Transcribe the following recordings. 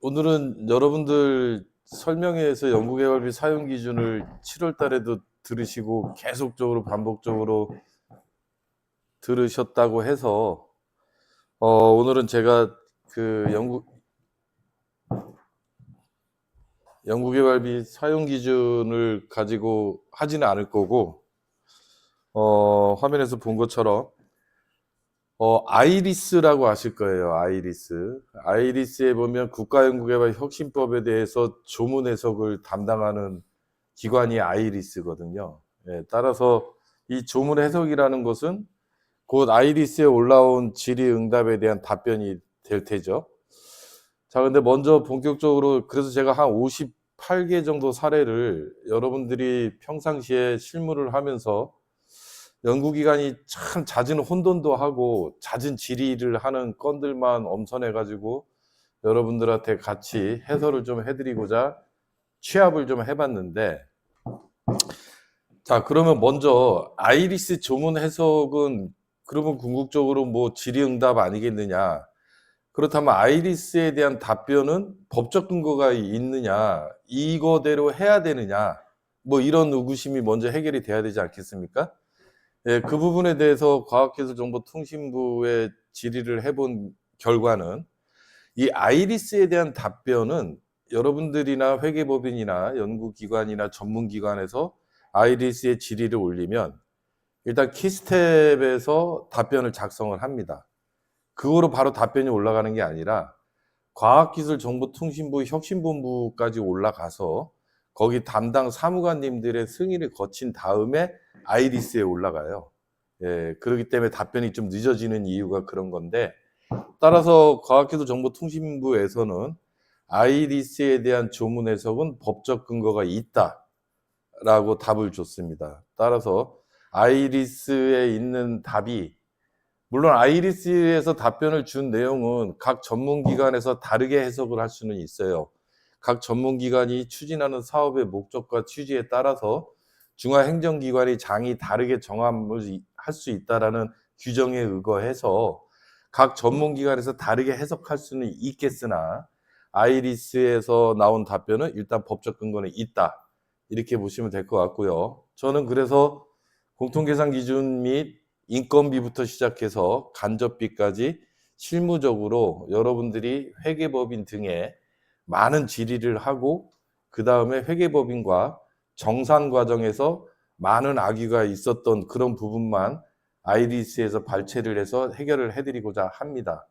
오늘은 여러분들 설명회에서 연구개발비 사용 기준을 7월 달에도 들으시고 계속적으로 반복적으로 들으셨다고 해서 오늘은 제가 그 연구개발비 사용 기준을 가지고 하지는 않을 거고 화면에서 본 것처럼 아이리스라고 아실 거예요. 아이리스에 보면 국가연구개발 혁신법에 대해서 조문 해석을 담당하는 기관이 아이리스거든요. 예, 따라서 이 조문 해석이라는 것은 곧 아이리스에 올라온 질의응답에 대한 답변이 될 테죠. 자, 근데 먼저 본격적으로 그래서 제가 한 58개 정도 사례를 여러분들이 평상시에 실무를 하면서 연구기관이 참 잦은 혼돈도 하고 잦은 질의를 하는 건들만 엄선해 가지고 여러분들한테 같이 해설을 좀 해드리고자 취합을 좀 해봤는데, 자, 그러면 먼저 아이리스 조문 해석은 그러면 궁극적으로 뭐 질의응답 아니겠느냐? 그렇다면 아이리스에 대한 답변은 법적 근거가 있느냐? 이거대로 해야 되느냐? 뭐 이런 의구심이 먼저 해결이 돼야 되지 않겠습니까? 예, 그 부분에 대해서 과학기술정보통신부에 질의를 해본 결과는 이 아이리스에 대한 답변은 여러분들이나 회계법인이나 연구기관이나 전문기관에서 아이리스에 질의를 올리면 일단 키스텝에서 답변을 작성을 합니다. 그거로 바로 답변이 올라가는 게 아니라 과학기술정보통신부 혁신본부까지 올라가서 거기 담당 사무관님들의 승인을 거친 다음에 아이리스에 올라가요. 예, 그렇기 때문에 답변이 좀 늦어지는 이유가 그런 건데, 따라서 과학기술정보통신부에서는 아이리스에 대한 조문 해석은 법적 근거가 있다라고 답을 줬습니다. 따라서 아이리스에 있는 답이, 물론 아이리스에서 답변을 준 내용은 각 전문기관에서 다르게 해석을 할 수는 있어요. 각 전문기관이 추진하는 사업의 목적과 취지에 따라서 중앙행정기관이 장이 다르게 정함을 할 수 있다라는 규정에 의거해서 각 전문기관에서 다르게 해석할 수는 있겠으나 아이리스에서 나온 답변은 일단 법적 근거는 있다. 이렇게 보시면 될 것 같고요. 저는 그래서 공통계산 기준 및 인건비부터 시작해서 간접비까지 실무적으로 여러분들이 회계법인 등에 많은 질의를 하고 그 다음에 회계법인과 정산 과정에서 많은 악의가 있었던 그런 부분만 아이리스에서 발췌를 해서 해결을 해드리고자 합니다.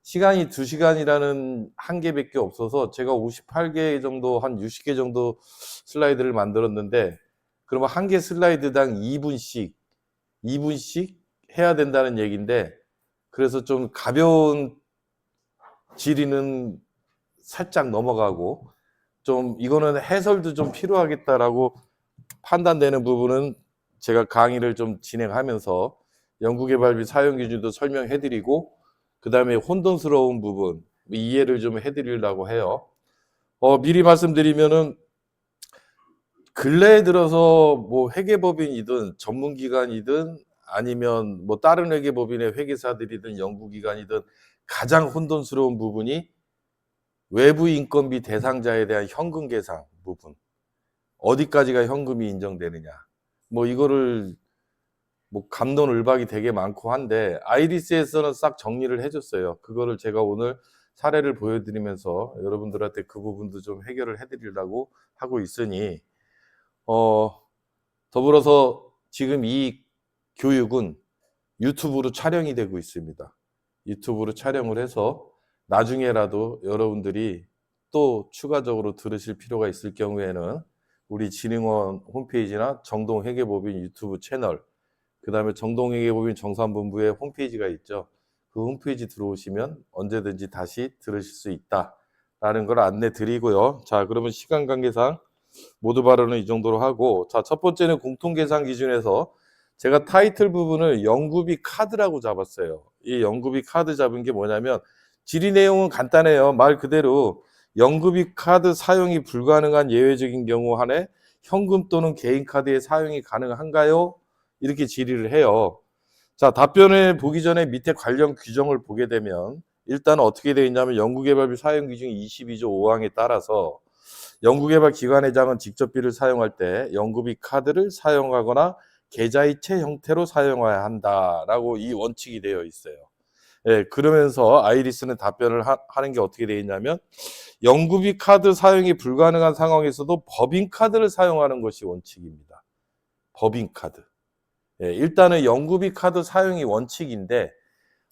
시간이 2시간이라는 한계밖에 없어서 제가 58개 정도, 한 60개 정도 슬라이드를 만들었는데, 그러면 한 개 슬라이드당 2분씩 해야 된다는 얘기인데, 그래서 좀 가벼운 질의는 살짝 넘어가고 좀 이거는 해설도 좀 필요하겠다라고 판단되는 부분은 제가 강의를 좀 진행하면서 연구개발비 사용기준도 설명해드리고 그 다음에 혼돈스러운 부분 이해를 좀 해드리려고 해요. 미리 말씀드리면은 근래에 들어서 뭐 회계법인이든 전문기관이든 아니면 뭐 다른 회계법인의 회계사들이든 연구기관이든 가장 혼돈스러운 부분이 외부 인건비 대상자에 대한 현금 계산 부분. 어디까지가 현금이 인정되느냐. 뭐 이거를 뭐 갑론을박이 되게 많고 한데 아이리스에서는 싹 정리를 해줬어요. 그거를 제가 오늘 사례를 보여드리면서 여러분들한테 그 부분도 좀 해결을 해드리려고 하고 있으니 더불어서 지금 이 교육은 유튜브로 촬영이 되고 있습니다. 유튜브로 촬영을 해서 나중에라도 여러분들이 또 추가적으로 들으실 필요가 있을 경우에는 우리 진흥원 홈페이지나 정동회계법인 유튜브 채널, 그 다음에 정동회계법인 정산본부의 홈페이지가 있죠. 그 홈페이지 들어오시면 언제든지 다시 들으실 수 있다라는 걸 안내 드리고요. 자, 그러면 시간 관계상 모두 발언은 이 정도로 하고, 자, 첫 번째는 공통계산 기준에서 제가 타이틀 부분을 연구비 카드라고 잡았어요. 이 연구비 카드 잡은 게 뭐냐면 질의 내용은 간단해요. 말 그대로 연구비 카드 사용이 불가능한 예외적인 경우 한해 현금 또는 개인 카드의 사용이 가능한가요? 이렇게 질의를 해요. 자, 답변을 보기 전에 밑에 관련 규정을 보게 되면 일단 어떻게 되어 있냐면 연구개발비 사용기준 22조 5항에 따라서 연구개발기관회장은 직접비를 사용할 때 연구비 카드를 사용하거나 계좌이체 형태로 사용해야 한다라고 이 원칙이 되어 있어요. 예, 그러면서 아이리스는 답변을 하는 게 어떻게 되어 있냐면 연구비 카드 사용이 불가능한 상황에서도 법인카드를 사용하는 것이 원칙입니다. 법인카드. 예, 일단은 연구비 카드 사용이 원칙인데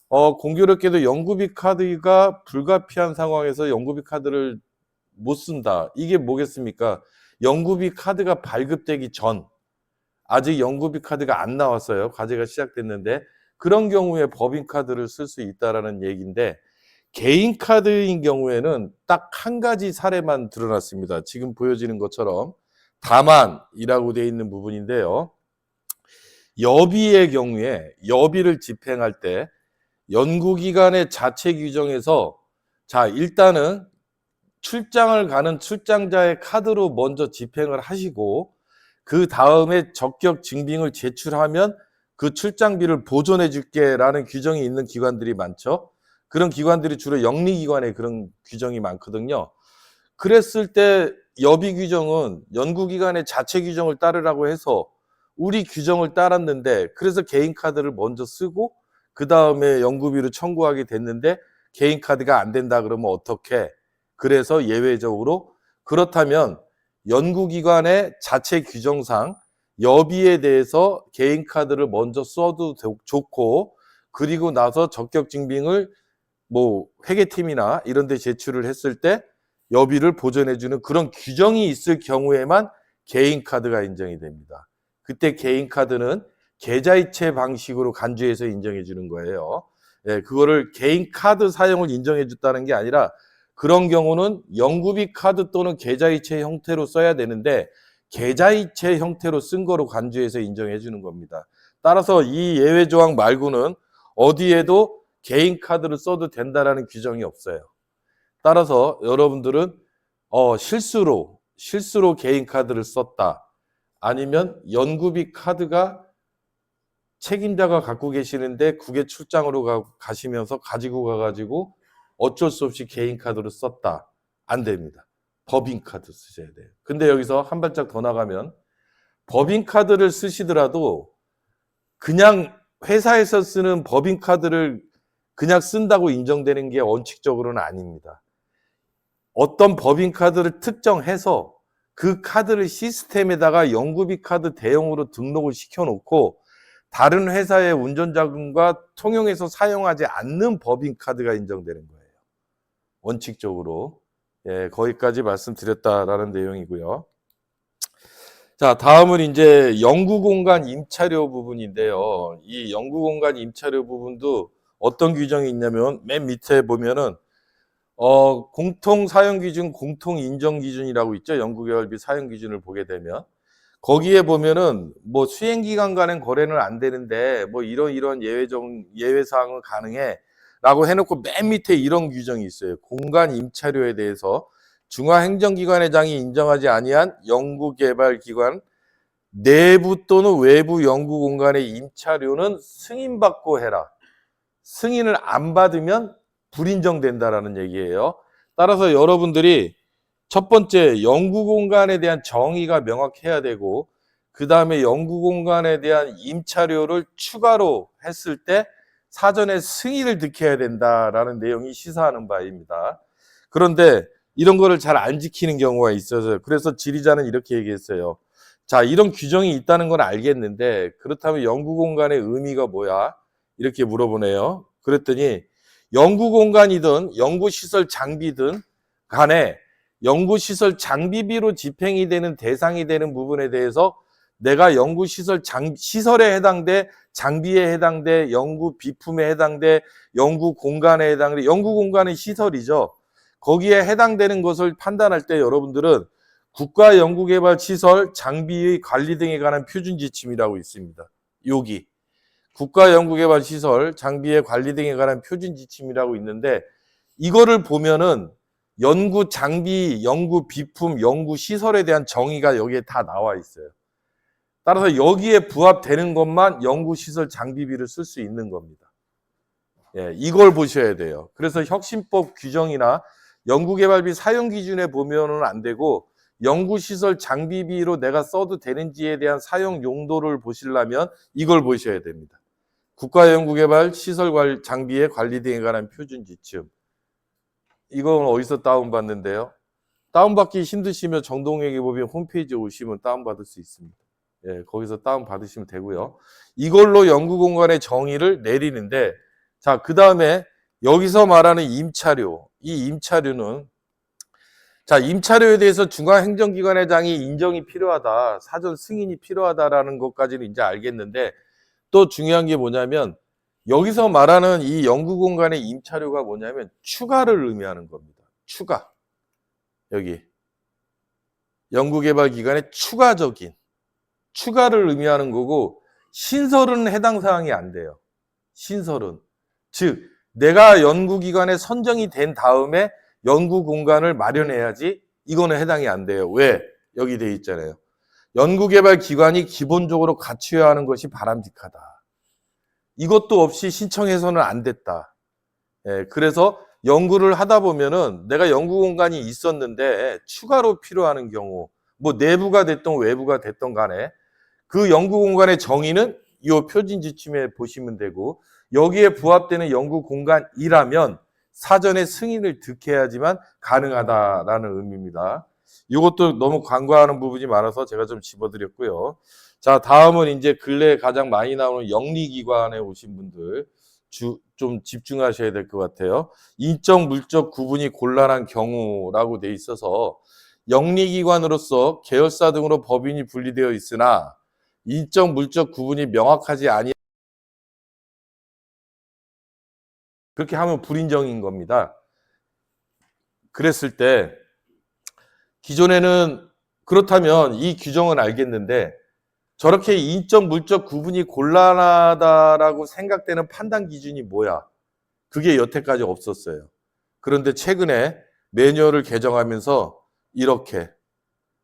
공교롭게도 연구비 카드가 불가피한 상황에서 연구비 카드를 못 쓴다. 이게 뭐겠습니까? 연구비 카드가 발급되기 전 아직 연구비 카드가 안 나왔어요. 과제가 시작됐는데 그런 경우에 법인 카드를 쓸 수 있다라는 얘기인데 개인 카드인 경우에는 딱 한 가지 사례만 드러났습니다. 지금 보여지는 것처럼 다만이라고 되어 있는 부분인데요. 여비의 경우에 여비를 집행할 때 연구기관의 자체 규정에서 자 일단은 출장을 가는 출장자의 카드로 먼저 집행을 하시고 그 다음에 적격 증빙을 제출하면 그 출장비를 보존해 줄게 라는 규정이 있는 기관들이 많죠. 그런 기관들이 주로 영리기관에 그런 규정이 많거든요. 그랬을 때 여비 규정은 연구기관의 자체 규정을 따르라고 해서 우리 규정을 따랐는데 그래서 개인 카드를 먼저 쓰고 그 다음에 연구비를 청구하게 됐는데 개인 카드가 안 된다 그러면 어떻게? 그래서 예외적으로 그렇다면 연구기관의 자체 규정상 여비에 대해서 개인 카드를 먼저 써도 좋고 그리고 나서 적격 증빙을 뭐 회계팀이나 이런 데 제출을 했을 때 여비를 보전해주는 그런 규정이 있을 경우에만 개인 카드가 인정이 됩니다. 그때 개인 카드는 계좌이체 방식으로 간주해서 인정해 주는 거예요. 예, 그거를 개인 카드 사용을 인정해 줬다는 게 아니라 그런 경우는 연구비 카드 또는 계좌이체 형태로 써야 되는데 계좌이체 형태로 쓴 거로 간주해서 인정해 주는 겁니다. 따라서 이 예외 조항 말고는 어디에도 개인 카드를 써도 된다라는 규정이 없어요. 따라서 여러분들은 실수로 개인 카드를 썼다. 아니면 연구비 카드가 책임자가 갖고 계시는데 국외 출장으로 가시면서 가지고 가가지고 어쩔 수 없이 개인 카드로 썼다. 안 됩니다. 법인 카드 쓰셔야 돼요. 근데 여기서 한 발짝 더 나가면 법인 카드를 쓰시더라도 그냥 회사에서 쓰는 법인 카드를 그냥 쓴다고 인정되는 게 원칙적으로는 아닙니다. 어떤 법인 카드를 특정해서 그 카드를 시스템에다가 연구비 카드 대용으로 등록을 시켜놓고 다른 회사의 운전자금과 통용해서 사용하지 않는 법인 카드가 인정되는 거예요. 원칙적으로. 예, 거기까지 말씀드렸다라는 내용이고요. 자, 다음은 이제 연구공간 임차료 부분인데요. 이 연구공간 임차료 부분도 어떤 규정이 있냐면 맨 밑에 보면은 공통사용기준, 공통인정기준이라고 있죠. 연구개발비 사용기준을 보게 되면. 거기에 보면은 뭐 수행기간 간의 거래는 안 되는데 뭐 이런 예외사항은 가능해. 라고 해놓고 맨 밑에 이런 규정이 있어요. 공간 임차료에 대해서 중화행정기관회장이 인정하지 아니한 연구개발기관 내부 또는 외부 연구공간의 임차료는 승인받고 해라. 승인을 안 받으면 불인정된다라는 얘기예요. 따라서 여러분들이 첫 번째 연구공간에 대한 정의가 명확해야 되고 그 다음에 연구공간에 대한 임차료를 추가로 했을 때 사전에 승인을 득해야 된다라는 내용이 시사하는 바입니다. 그런데 이런 거를 잘 안 지키는 경우가 있어서 그래서 지리자는 이렇게 얘기했어요. 자, 이런 규정이 있다는 건 알겠는데 그렇다면 연구공간의 의미가 뭐야? 이렇게 물어보네요. 그랬더니 연구공간이든 연구시설 장비든 간에 연구시설 장비비로 집행이 되는 대상이 되는 부분에 대해서 내가 연구시설 시설에 해당돼 장비에 해당돼 연구 비품에 해당돼 연구 공간에 해당돼 연구 공간은 시설이죠. 거기에 해당되는 것을 판단할 때 여러분들은 국가연구개발시설 장비의 관리 등에 관한 표준 지침이라고 있습니다. 여기 국가연구개발시설 장비의 관리 등에 관한 표준 지침이라고 있는데 이거를 보면은 연구 장비, 연구 비품, 연구 시설에 대한 정의가 여기에 다 나와 있어요. 따라서 여기에 부합되는 것만 연구시설 장비비를 쓸 수 있는 겁니다. 예, 이걸 보셔야 돼요. 그래서 혁신법 규정이나 연구개발비 사용 기준에 보면은 안 되고 연구시설 장비비로 내가 써도 되는지에 대한 사용 용도를 보시려면 이걸 보셔야 됩니다. 국가연구개발 시설 장비의 관리 등에 관한 표준 지침. 이건 어디서 다운받는데요? 다운받기 힘드시면 정동회계법인 홈페이지에 오시면 다운받을 수 있습니다. 예, 거기서 다운받으시면 되고요. 이걸로 연구공간의 정의를 내리는데, 자, 그 다음에 여기서 말하는 임차료. 이 임차료는, 자, 임차료에 대해서 중앙행정기관회장이 인정이 필요하다, 사전 승인이 필요하다라는 것까지는 이제 알겠는데, 또 중요한 게 뭐냐면, 여기서 말하는 이 연구공간의 임차료가 뭐냐면, 추가를 의미하는 겁니다. 추가. 여기. 연구개발기관의 추가를 의미하는 거고, 신설은 해당 사항이 안 돼요. 신설은. 즉, 내가 연구기관에 선정이 된 다음에 연구공간을 마련해야지 이거는 해당이 안 돼요. 왜? 여기 돼 있잖아요. 연구개발기관이 기본적으로 갖춰야 하는 것이 바람직하다. 이것도 없이 신청해서는 안 됐다. 예, 그래서 연구를 하다 보면은 내가 연구공간이 있었는데 추가로 필요하는 경우, 뭐 내부가 됐던 외부가 됐던 간에 그 연구공간의 정의는 이 표준 지침에 보시면 되고, 여기에 부합되는 연구공간이라면 사전에 승인을 득해야지만 가능하다라는 의미입니다. 이것도 너무 간과하는 부분이 많아서 제가 좀 집어드렸고요. 자, 다음은 이제 근래에 가장 많이 나오는 영리기관에 오신 분들 좀 집중하셔야 될 것 같아요. 인적, 물적 구분이 곤란한 경우라고 돼 있어서 영리기관으로서 계열사 등으로 법인이 분리되어 있으나 인적, 물적 구분이 명확하지 아니, 그렇게 하면 불인정인 겁니다. 그랬을 때 기존에는 그렇다면 이 규정은 알겠는데 저렇게 인적, 물적 구분이 곤란하다라고 생각되는 판단 기준이 뭐야? 그게 여태까지 없었어요. 그런데 최근에 매뉴얼을 개정하면서 이렇게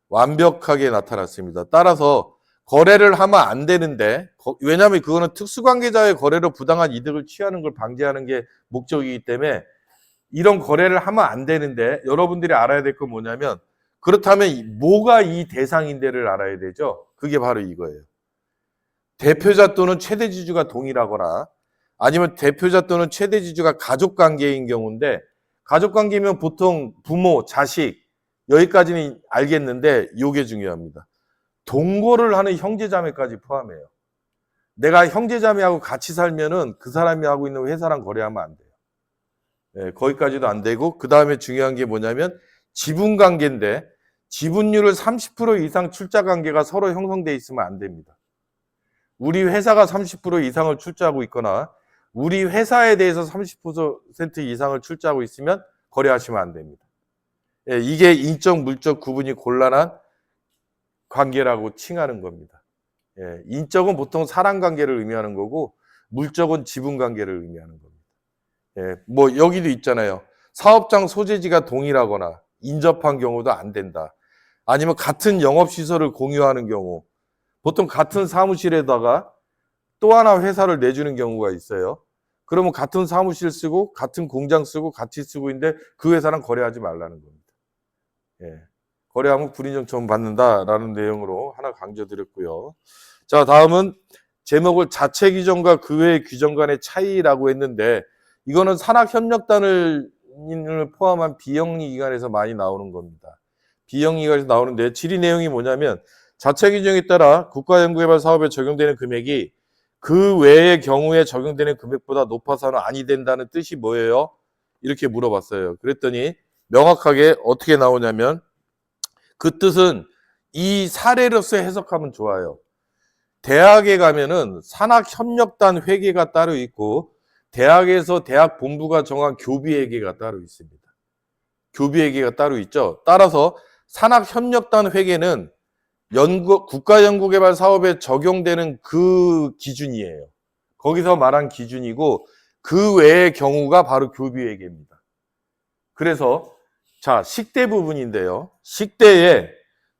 완벽하게 나타났습니다. 따라서 거래를 하면 안 되는데, 왜냐하면 그거는 특수관계자의 거래로 부당한 이득을 취하는 걸 방지하는 게 목적이기 때문에 이런 거래를 하면 안 되는데, 여러분들이 알아야 될 건 뭐냐면, 그렇다면 뭐가 이 대상인데를 알아야 되죠. 그게 바로 이거예요. 대표자 또는 최대 지주가 동일하거나 아니면 대표자 또는 최대 지주가 가족관계인 경우인데, 가족관계면 보통 부모, 자식 여기까지는 알겠는데 이게 중요합니다. 동거를 하는 형제자매까지 포함해요. 내가 형제자매하고 같이 살면은 그 사람이 하고 있는 회사랑 거래하면 안 돼요. 네, 거기까지도 안 되고, 그 다음에 중요한 게 뭐냐면 지분관계인데 지분율을 30% 이상 출자관계가 서로 형성돼 있으면 안 됩니다. 우리 회사가 30% 이상을 출자하고 있거나 우리 회사에 대해서 30% 이상을 출자하고 있으면 거래하시면 안 됩니다. 예, 이게 인적, 물적 구분이 곤란한 관계라고 칭하는 겁니다. 예, 인적은 보통 사람 관계를 의미하는 거고 물적은 지분 관계를 의미하는 겁니다. 예, 뭐 여기도 있잖아요. 사업장 소재지가 동일하거나 인접한 경우도 안 된다. 아니면 같은 영업시설을 공유하는 경우, 보통 같은 사무실에다가 또 하나 회사를 내주는 경우가 있어요. 그러면 같은 사무실 쓰고 같은 공장 쓰고 같이 쓰고 있는데 그 회사랑 거래하지 말라는 겁니다. 예. 거래하면 불인정 처분 받는다라는 내용으로 하나 강조드렸고요. 자, 다음은 제목을 자체 규정과 그 외의 규정 간의 차이라고 했는데, 이거는 산학협력단을 포함한 비영리 기관에서 많이 나오는 겁니다. 비영리 기관에서 나오는데 질의 내용이 뭐냐면, 자체 규정에 따라 국가연구개발 사업에 적용되는 금액이 그 외의 경우에 적용되는 금액보다 높아서는 아니 된다는 뜻이 뭐예요? 이렇게 물어봤어요. 그랬더니 명확하게 어떻게 나오냐면, 그 뜻은 이 사례로서 해석하면 좋아요. 대학에 가면은 산학협력단 회계가 따로 있고 대학에서 대학 본부가 정한 교비회계가 따로 있습니다. 교비회계가 따로 있죠. 따라서 산학협력단 회계는 국가연구개발 사업에 적용되는 그 기준이에요. 거기서 말한 기준이고 그 외의 경우가 바로 교비회계입니다. 그래서 자, 식대 부분인데요. 식대에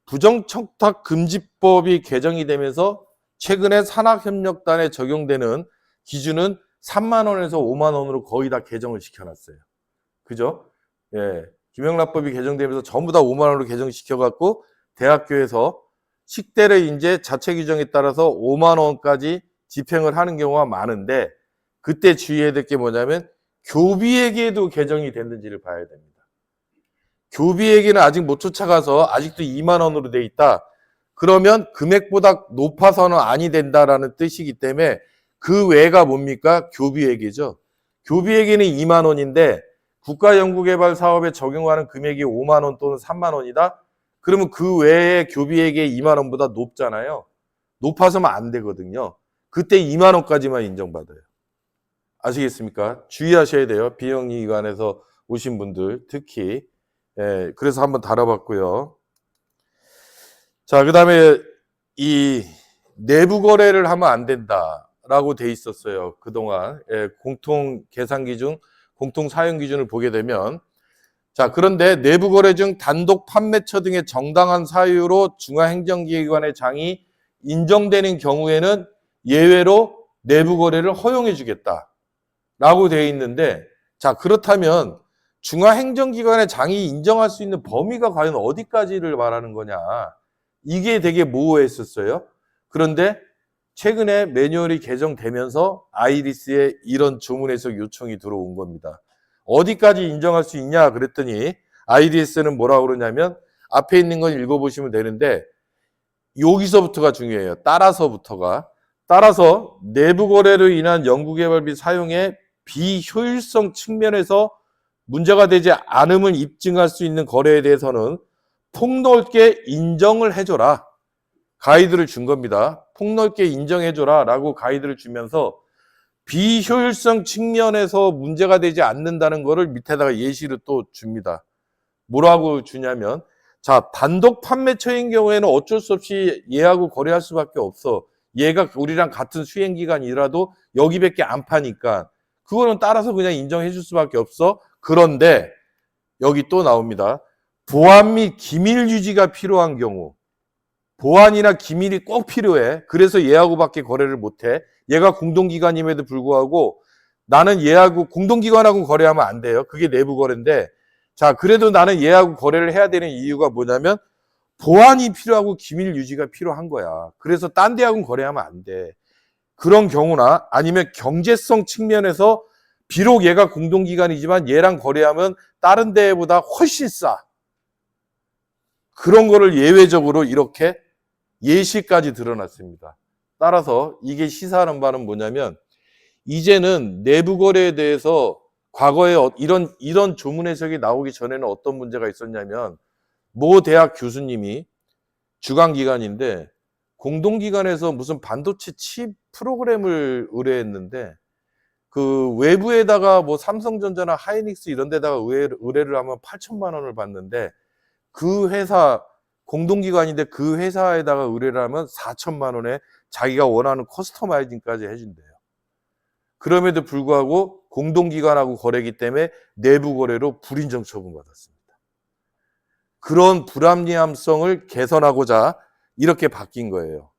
부정청탁금지법이 개정이 되면서 최근에 산학협력단에 적용되는 기준은 3만 원에서 5만 원으로 거의 다 개정을 시켜놨어요. 그죠? 예. 김영란법이 개정되면서 전부 다 5만 원으로 개정시켜갖고 대학교에서 식대를 이제 자체 규정에 따라서 5만 원까지 집행을 하는 경우가 많은데 그때 주의해야 될 게 뭐냐면 교비에게도 개정이 됐는지를 봐야 됩니다. 교비에게는 아직 못 쫓아가서 아직도 2만 원으로 돼 있다. 그러면 금액보다 높아서는 아니 된다라는 뜻이기 때문에 그 외가 뭡니까? 교비에게죠. 교비에게는 2만 원인데 국가연구개발 사업에 적용하는 금액이 5만 원 또는 3만 원이다? 그러면 그 외에 교비에게 2만 원보다 높잖아요. 높아서는 안 되거든요. 그때 2만 원까지만 인정받아요. 아시겠습니까? 주의하셔야 돼요. 비영리기관에서 오신 분들 특히. 예, 그래서 한번 다뤄봤고요. 자, 그 다음에 이 내부 거래를 하면 안 된다라고 돼 있었어요. 그동안. 예, 공통 계산 기준, 공통 사용 기준을 보게 되면 자, 그런데 내부 거래 중 단독 판매처 등의 정당한 사유로 중앙행정기관의 장이 인정되는 경우에는 예외로 내부 거래를 허용해 주겠다라고 되어 있는데 자, 그렇다면 중앙행정기관의 장이 인정할 수 있는 범위가 과연 어디까지를 말하는 거냐. 이게 되게 모호했었어요. 그런데 최근에 매뉴얼이 개정되면서 아이리스에 이런 조문 해석 요청이 들어온 겁니다. 어디까지 인정할 수 있냐 그랬더니 아이리스는 뭐라고 그러냐면 앞에 있는 건 읽어보시면 되는데 여기서부터가 중요해요. 따라서 내부 거래로 인한 연구개발비 사용의 비효율성 측면에서 문제가 되지 않음을 입증할 수 있는 거래에 대해서는 폭넓게 인정을 해줘라. 가이드를 준 겁니다. 폭넓게 인정해줘라 라고 가이드를 주면서 비효율성 측면에서 문제가 되지 않는다는 거를 밑에다가 예시를 또 줍니다. 뭐라고 주냐면 자, 단독 판매처인 경우에는 어쩔 수 없이 얘하고 거래할 수밖에 없어. 얘가 우리랑 같은 수행기간이라도 여기밖에 안 파니까 그거는 따라서 그냥 인정해 줄 수밖에 없어. 그런데 여기 또 나옵니다. 보안 및 기밀 유지가 필요한 경우 보안이나 기밀이 꼭 필요해. 그래서 얘하고밖에 거래를 못해. 얘가 공동기관임에도 불구하고 나는 얘하고 공동기관하고 거래하면 안 돼요. 그게 내부 거래인데 자, 그래도 나는 얘하고 거래를 해야 되는 이유가 뭐냐면 보안이 필요하고 기밀 유지가 필요한 거야. 그래서 딴 데하고는 거래하면 안 돼. 그런 경우나 아니면 경제성 측면에서 비록 얘가 공동기관이지만 얘랑 거래하면 다른 데보다 훨씬 싸. 그런 거를 예외적으로 이렇게 예시까지 드러났습니다. 따라서 이게 시사하는 바는 뭐냐면 이제는 내부 거래에 대해서 과거에 이런 조문 해석이 나오기 전에는 어떤 문제가 있었냐면 모 대학 교수님이 주관기관인데 공동기관에서 무슨 반도체 칩 프로그램을 의뢰했는데 그 외부에다가 뭐 삼성전자나 하이닉스 이런 데다가 의뢰를 하면 8천만 원을 받는데 그 회사 공동기관인데 그 회사에다가 의뢰를 하면 4천만 원에 자기가 원하는 커스터마이징까지 해준대요. 그럼에도 불구하고 공동기관하고 거래기 때문에 내부 거래로 불인정 처분받았습니다. 그런 불합리함성을 개선하고자 이렇게 바뀐 거예요.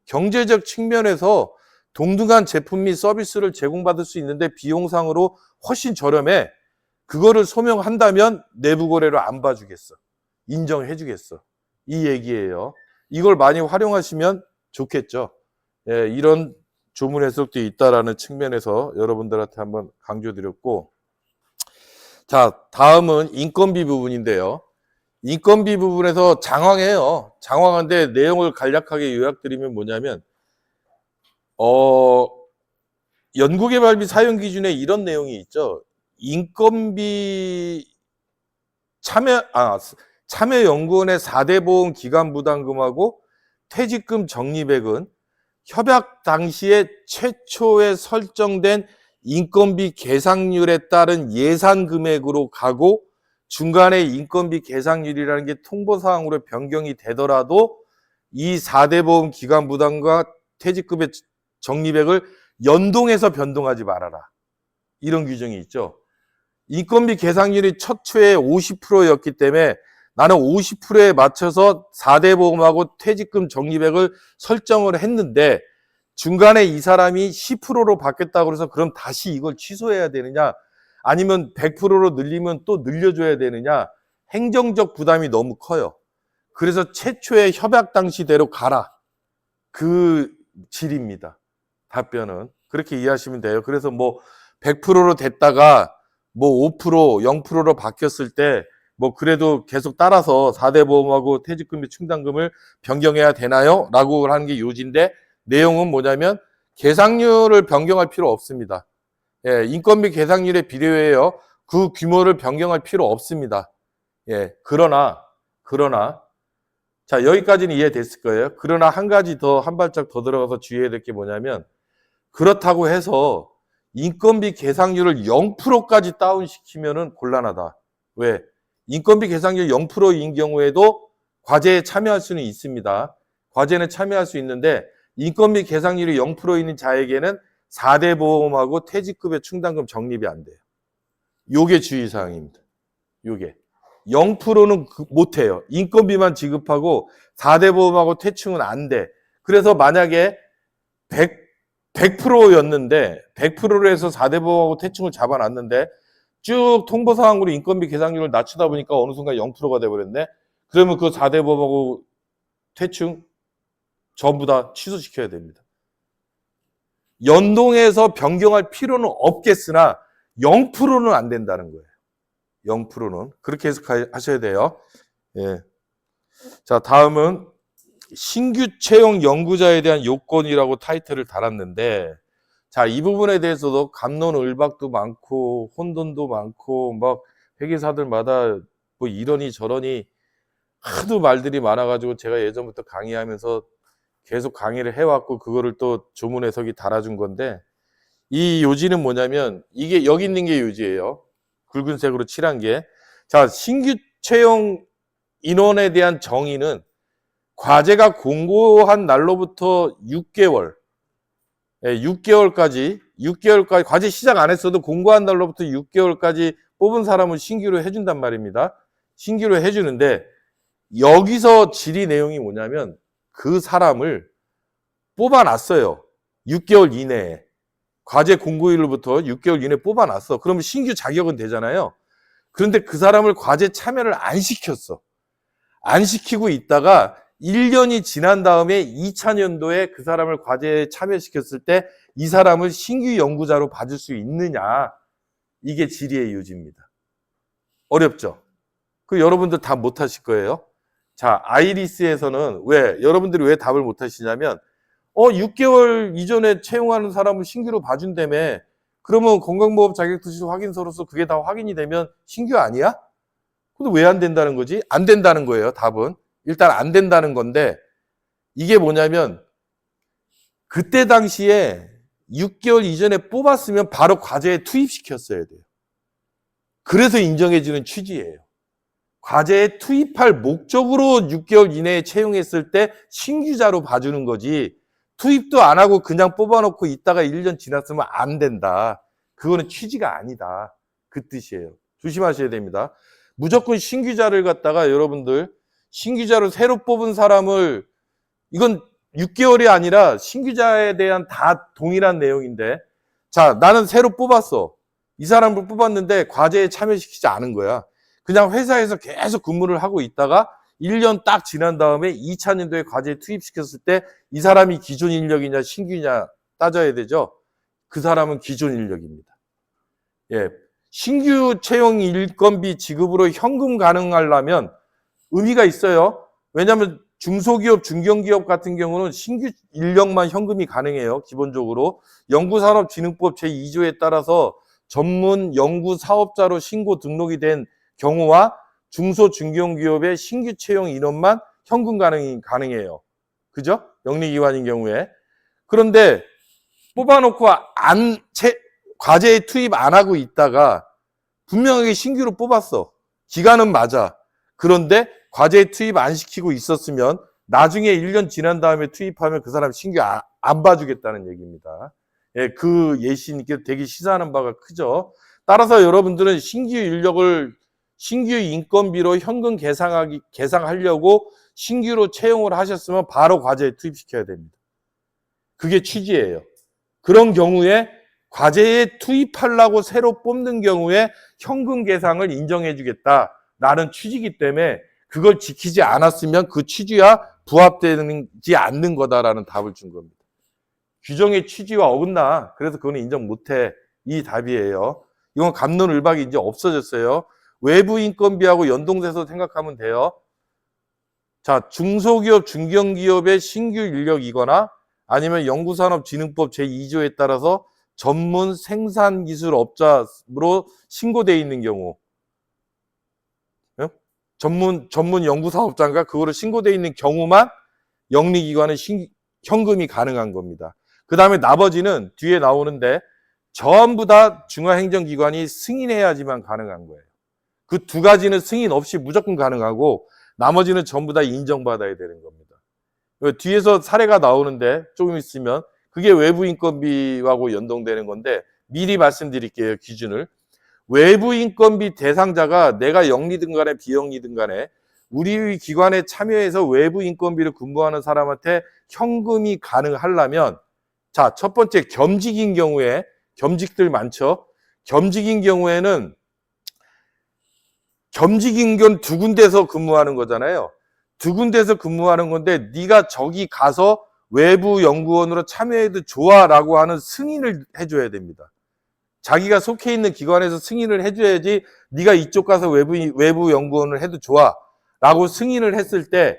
경제적 측면에서 동등한 제품 및 서비스를 제공받을 수 있는데 비용상으로 훨씬 저렴해. 그거를 소명한다면 내부 거래로 안 봐주겠어. 인정해 주겠어. 이 얘기예요. 이걸 많이 활용하시면 좋겠죠. 예, 이런 조문 해석도 있다라는 측면에서 여러분들한테 한번 강조드렸고 자, 다음은 인건비 부분인데요. 인건비 부분에서 장황해요. 장황한데 내용을 간략하게 요약드리면 뭐냐면 연구개발비 사용 기준에 이런 내용이 있죠. 인건비 참여연구원의 4대 보험 기간 부담금하고 퇴직금 적립액은 협약 당시에 최초에 설정된 인건비 계상률에 따른 예산 금액으로 가고 중간에 인건비 계상률이라는 게 통보사항으로 변경이 되더라도 이 4대 보험 기간 부담과 퇴직금의 적립액을 연동해서 변동하지 말아라. 이런 규정이 있죠. 인건비 계상률이 첫 초에 50%였기 때문에 나는 50%에 맞춰서 4대 보험하고 퇴직금 적립액을 설정을 했는데 중간에 이 사람이 10%로 바뀌었다고 해서 그럼 다시 이걸 취소해야 되느냐? 아니면 100%로 늘리면 또 늘려줘야 되느냐? 행정적 부담이 너무 커요. 그래서 최초의 협약 당시대로 가라. 그 질입니다. 답변은. 그렇게 이해하시면 돼요. 그래서 뭐 100%로 됐다가 뭐 5%, 0%로 바뀌었을 때 뭐 그래도 계속 따라서 4대 보험하고 퇴직금리 충당금을 변경해야 되나요? 라고 하는 게 요지인데 내용은 뭐냐면 계상률을 변경할 필요 없습니다. 예, 인건비 계상률에 비례해요. 그 규모를 변경할 필요 없습니다. 예, 그러나 자, 여기까지는 이해됐을 거예요. 그러나 한 가지 더, 한 발짝 더 들어가서 주의해야 될 게 뭐냐면 그렇다고 해서 인건비 계상률을 0%까지 다운시키면은 곤란하다. 왜? 인건비 계상률 0%인 경우에도 과제에 참여할 수는 있습니다. 과제는 참여할 수 있는데 인건비 계상률이 0%인 자에게는 4대 보험하고 퇴직급여 충당금 적립이 안 돼요. 요게 주의사항입니다. 요게. 0%는 못해요. 인건비만 지급하고 4대 보험하고 퇴충은 안 돼. 그래서 만약에 100%였는데 100%로 해서 4대 보험하고 퇴충을 잡아놨는데 쭉 통보사항으로 인건비 계상률을 낮추다 보니까 어느 순간 0%가 돼버렸네. 그러면 그 4대 보험하고 퇴충 전부 다 취소시켜야 됩니다. 연동해서 변경할 필요는 없겠으나 0%는 안 된다는 거예요. 0%는. 그렇게 해석하셔야 돼요. 예. 자, 다음은 신규 채용 연구자에 대한 요건이라고 타이틀을 달았는데, 자, 이 부분에 대해서도 갑론을박도 많고, 혼돈도 많고, 막 회계사들마다 뭐 이러니 저러니 하도 말들이 많아가지고 제가 예전부터 강의하면서 계속 강의를 해왔고, 그거를 또 조문 해석이 달아준 건데, 이 요지는 뭐냐면, 이게 여기 있는 게 요지예요. 굵은색으로 칠한 게. 자, 신규 채용 인원에 대한 정의는 과제가 공고한 날로부터 6개월, 6개월까지 과제 시작 안 했어도 공고한 날로부터 6개월까지 뽑은 사람을 신규로 해준단 말입니다. 신규로 해주는데 여기서 질의 내용이 뭐냐면 그 사람을 뽑아놨어요. 6개월 이내에. 과제 공고일로부터 6개월 이내에 뽑아놨어. 그러면 신규 자격은 되잖아요. 그런데 그 사람을 과제 참여를 안 시켰어. 안 시키고 있다가 1년이 지난 다음에 2000년도에 그 사람을 과제에 참여시켰을 때 이 사람을 신규 연구자로 봐줄 수 있느냐. 이게 질의의 요지입니다. 어렵죠? 그 여러분들 다 못하실 거예요. 자, 아이리스에서는 여러분들이 왜 답을 못하시냐면 6개월 이전에 채용하는 사람을 신규로 봐준다며. 그러면 건강보험 자격투시 확인서로서 그게 다 확인이 되면 신규 아니야? 근데 왜 안 된다는 거지? 안 된다는 거예요, 답은. 일단 안 된다는 건데 이게 뭐냐면 그때 당시에 6개월 이전에 뽑았으면 바로 과제에 투입시켰어야 돼요. 그래서 인정해주는 취지예요. 과제에 투입할 목적으로 6개월 이내에 채용했을 때 신규자로 봐주는 거지 투입도 안 하고 그냥 뽑아놓고 있다가 1년 지났으면 안 된다. 그거는 취지가 아니다. 그 뜻이에요. 조심하셔야 됩니다. 무조건 신규자를 갖다가 여러분들 신규자로 새로 뽑은 사람을 이건 6개월이 아니라 신규자에 대한 다 동일한 내용인데 자, 나는 새로 뽑았어. 이 사람을 뽑았는데 과제에 참여시키지 않은 거야. 그냥 회사에서 계속 근무를 하고 있다가 1년 딱 지난 다음에 2000년도에 과제에 투입시켰을 때 이 사람이 기존 인력이냐 신규냐 따져야 되죠. 그 사람은 기존 인력입니다. 예, 신규 채용 인건비 지급으로 현금 가능하려면 의미가 있어요. 왜냐하면 중소기업, 중견기업 같은 경우는 신규 인력만 현금이 가능해요. 기본적으로 연구산업진흥법 제2조에 따라서 전문 연구사업자로 신고 등록이 된 경우와 중소, 중견기업의 신규 채용 인원만 현금 가능해요. 그죠? 영리기관인 경우에. 그런데 뽑아놓고 과제에 투입 안 하고 있다가 분명하게 신규로 뽑았어. 기간은 맞아. 그런데 과제에 투입 안 시키고 있었으면 나중에 1년 지난 다음에 투입하면 그 사람 신규 안 봐주겠다는 얘기입니다. 예, 그 예시니까 되게 시사하는 바가 크죠. 따라서 여러분들은 신규 인력을 신규 인건비로 현금 계상하려고 신규로 채용을 하셨으면 바로 과제에 투입시켜야 됩니다. 그게 취지예요. 그런 경우에 과제에 투입하려고 새로 뽑는 경우에 현금 계상을 인정해 주겠다라는 취지이기 때문에 그걸 지키지 않았으면 그 취지와 부합되지 않는 거다라는 답을 준 겁니다. 규정의 취지와 어긋나. 그래서 그거는 인정 못해. 이 답이에요. 이건 갑론을박이 이제 없어졌어요. 외부 인건비하고 연동돼서 생각하면 돼요. 자, 중소기업, 중견기업의 신규 인력이거나 아니면 연구산업진흥법 제2조에 따라서 전문 생산기술업자로 신고되어 있는 경우, 전문 연구사업자인가 그거로 신고되어 있는 경우만 영리기관은 현금이 가능한 겁니다. 그 다음에 나머지는 뒤에 나오는데 전부 다 중앙행정기관이 승인해야지만 가능한 거예요. 그 두 가지는 승인 없이 무조건 가능하고 나머지는 전부 다 인정받아야 되는 겁니다. 뒤에서 사례가 나오는데 조금 있으면 그게 외부 인건비하고 연동되는 건데 미리 말씀드릴게요. 기준을. 외부 인건비 대상자가 내가 영리든 간에 비영리든 간에 우리 기관에 참여해서 외부 인건비를 근무하는 사람한테 현금이 가능하려면 자, 첫 번째 겸직인 경우에 겸직들 많죠. 겸직인 경우에는 겸직인 건 두 군데서 근무하는 거잖아요. 두 군데서 근무하는 건데 네가 저기 가서 외부 연구원으로 참여해도 좋아라고 하는 승인을 해줘야 됩니다. 자기가 속해 있는 기관에서 승인을 해줘야지 네가 이쪽 가서 외부 연구원을 해도 좋아라고 승인을 했을 때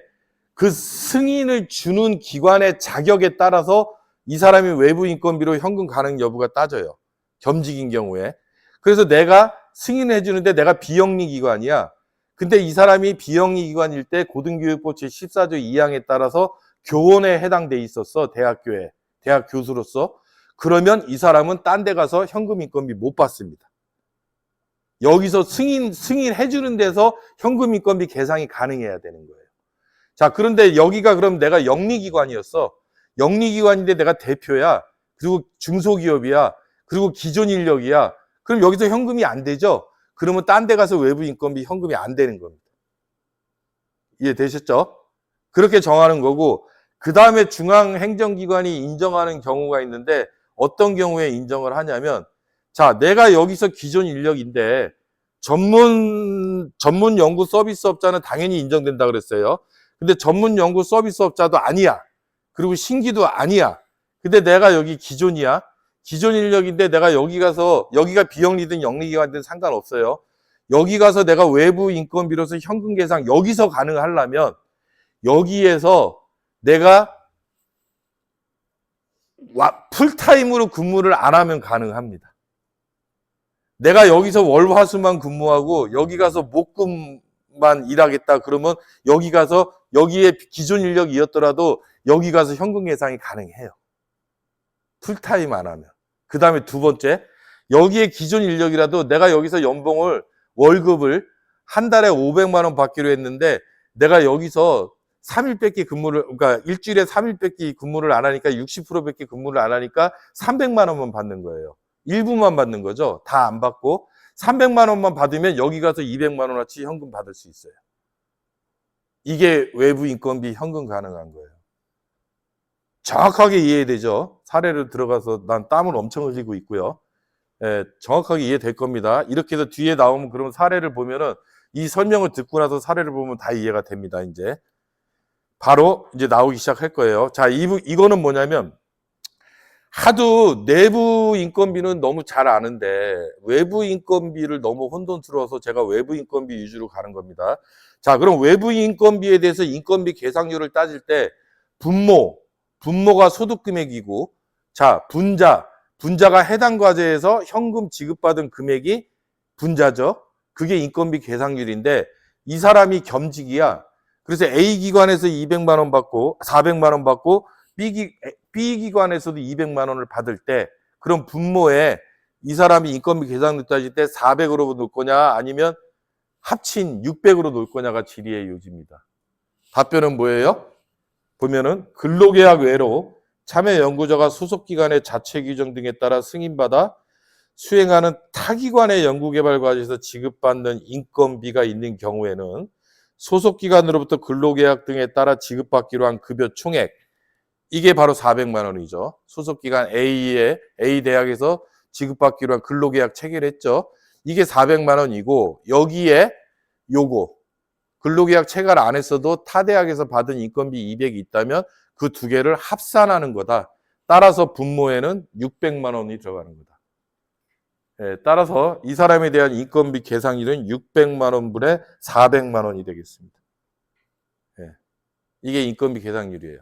그 승인을 주는 기관의 자격에 따라서 이 사람이 외부 인건비로 현금 가능 여부가 따져요. 겸직인 경우에. 그래서 내가 승인을 해주는데 내가 비영리 기관이야. 근데 이 사람이 비영리 기관일 때 고등교육법 제14조 2항에 따라서 교원에 해당돼 있었어. 대학교에. 대학 교수로서. 그러면 이 사람은 딴 데 가서 현금 인건비 못 받습니다. 여기서 승인해 주는 데서 현금 인건비 계상이 가능해야 되는 거예요. 자, 그런데 여기가 그럼 내가 영리기관이었어. 영리기관인데 내가 대표야. 그리고 중소기업이야. 그리고 기존 인력이야. 그럼 여기서 현금이 안 되죠? 그러면 딴 데 가서 외부 인건비 현금이 안 되는 겁니다. 이해되셨죠? 그렇게 정하는 거고 그 다음에 중앙행정기관이 인정하는 경우가 있는데 어떤 경우에 인정을 하냐면 자, 내가 여기서 기존 인력인데 전문 연구 서비스업자는 당연히 인정된다 그랬어요. 근데 전문 연구 서비스업자도 아니야. 그리고 신기도 아니야. 근데 내가 여기 기존이야. 기존 인력인데 내가 여기 가서 여기가 비영리든 영리기관이든 상관없어요. 여기 가서 내가 외부 인건비로서 현금 계상 여기서 가능하려면 여기에서 내가 풀타임으로 근무를 안 하면 가능합니다. 내가 여기서 월화수만 근무하고 여기 가서 목금만 일하겠다 그러면 여기 가서 여기에 기존 인력이었더라도 여기 가서 현금 계상이 가능해요. 풀타임 안 하면. 그 다음에 두 번째, 여기에 기존 인력이라도 내가 여기서 연봉을 월급을 한 달에 500만 원 받기로 했는데 내가 여기서 3일밖에 근무를 그러니까 일주일에 3일밖에 근무를 안 하니까 60%밖에 근무를 안 하니까 300만 원만 받는 거예요. 일부만 받는 거죠. 다 안 받고 300만 원만 받으면 여기 가서 200만 원어치 현금 받을 수 있어요. 이게 외부 인건비 현금 가능한 거예요. 정확하게 이해되죠? 사례를 들어가서 난 땀을 엄청 흘리고 있고요. 예, 정확하게 이해될 겁니다. 이렇게 해서 뒤에 나오면 그러면 사례를 보면은 이 설명을 듣고 나서 사례를 보면 다 이해가 됩니다. 이제 바로 이제 나오기 시작할 거예요. 자, 이거는 뭐냐면 하도 내부 인건비는 너무 잘 아는데 외부 인건비를 너무 혼돈스러워서 제가 외부 인건비 위주로 가는 겁니다. 자, 그럼 외부 인건비에 대해서 인건비 계상률을 따질 때 분모가 소득 금액이고 자, 분자가 해당 과제에서 현금 지급받은 금액이 분자죠. 그게 인건비 계상률인데 이 사람이 겸직이야. 그래서 A기관에서 200만 원 받고 400만 원 받고 B기관에서도 200만 원을 받을 때 그럼 분모에 이 사람이 인건비 계상률 따질 때 400으로 놓을 거냐 아니면 합친 600으로 놓을 거냐가 질의의 요지입니다. 답변은 뭐예요? 보면은 근로계약 외로 참여연구자가 소속기관의 자체 규정 등에 따라 승인받아 수행하는 타기관의 연구개발 과제에서 지급받는 인건비가 있는 경우에는 소속기관으로부터 근로계약 등에 따라 지급받기로 한 급여 총액 이게 바로 400만 원이죠. 소속기관 A 대학에서 지급받기로 한 근로계약 체결했죠. 이게 400만 원이고 여기에 요거 근로계약 체결 안 했어도 타 대학에서 받은 인건비 200이 있다면 그 두 개를 합산하는 거다. 따라서 분모에는 600만 원이 들어가는 거다. 예, 따라서 이 사람에 대한 인건비 계상률은 600만 원분의 400만 원이 되겠습니다. 예, 이게 인건비 계상률이에요.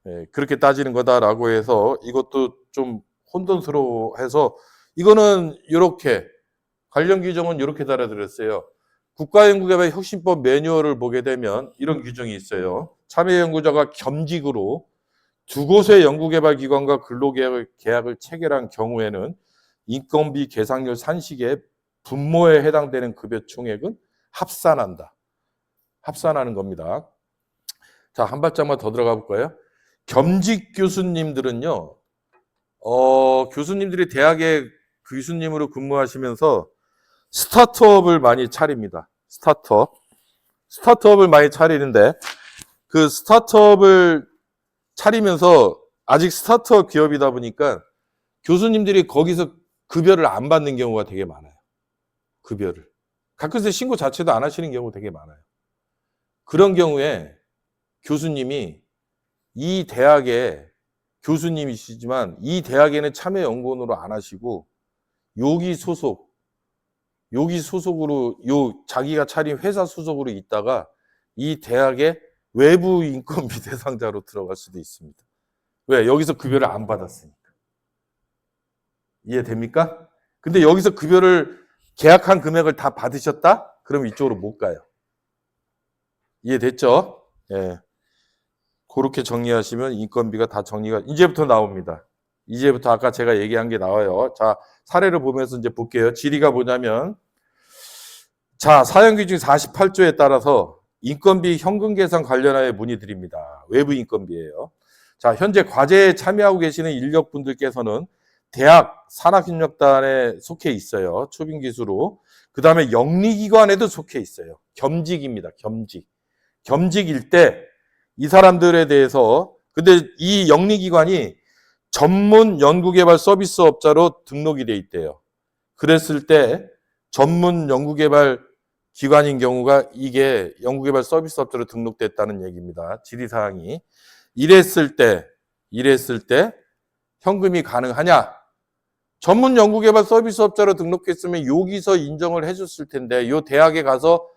예, 그렇게 따지는 거다라고 해서 이것도 좀 혼돈스러워해서 이거는 이렇게 관련 규정은 이렇게 달아드렸어요. 국가연구개발 혁신법 매뉴얼을 보게 되면 이런 규정이 있어요. 참여연구자가 겸직으로 두 곳의 연구개발기관과 근로계약을 체결한 경우에는 인건비 계상률 산식의 분모에 해당되는 급여 총액은 합산한다. 합산하는 겁니다. 자, 한 발짝만 더 들어가 볼까요? 겸직 교수님들은요, 교수님들이 대학에 교수님으로 근무하시면서 스타트업을 많이 차립니다. 스타트업을 많이 차리는데 그 스타트업을 차리면서 아직 스타트업 기업이다 보니까 교수님들이 거기서 급여를 안 받는 경우가 되게 많아요. 급여를. 가끔씩 신고 자체도 안 하시는 경우 되게 많아요. 그런 경우에 교수님이 이 대학의 교수님이시지만 이 대학에는 참여연구원으로 안 하시고 여기 소속으로 자기가 차린 회사 소속으로 있다가 이 대학의 외부 인건비 대상자로 들어갈 수도 있습니다. 왜? 여기서 급여를 안 받았으니까. 이해됩니까? 근데 여기서 급여를 계약한 금액을 다 받으셨다? 그럼 이쪽으로 못 가요. 이해됐죠? 예. 그렇게 정리하시면 인건비가 다 정리가 이제부터 나옵니다. 이제부터 아까 제가 얘기한 게 나와요. 자, 사례를 보면서 이제 볼게요. 질의가 뭐냐면 자, 사용규칙 48조에 따라서 인건비 현금 계산 관련하여 문의드립니다. 외부 인건비예요. 자, 현재 과제에 참여하고 계시는 인력분들께서는 대학 산학협력단에 속해 있어요. 초빙기수로. 그 다음에 영리기관에도 속해 있어요. 겸직입니다. 겸직일 때 이 사람들에 대해서 근데 이 영리기관이 전문 연구개발 서비스업자로 등록이 돼 있대요. 그랬을 때 전문 연구개발 기관인 경우가 이게 연구개발 서비스업자로 등록됐다는 얘기입니다. 질의사항이. 이랬을 때 현금이 가능하냐? 전문 연구개발 서비스업자로 등록했으면 여기서 인정을 해줬을 텐데 요 대학에 가서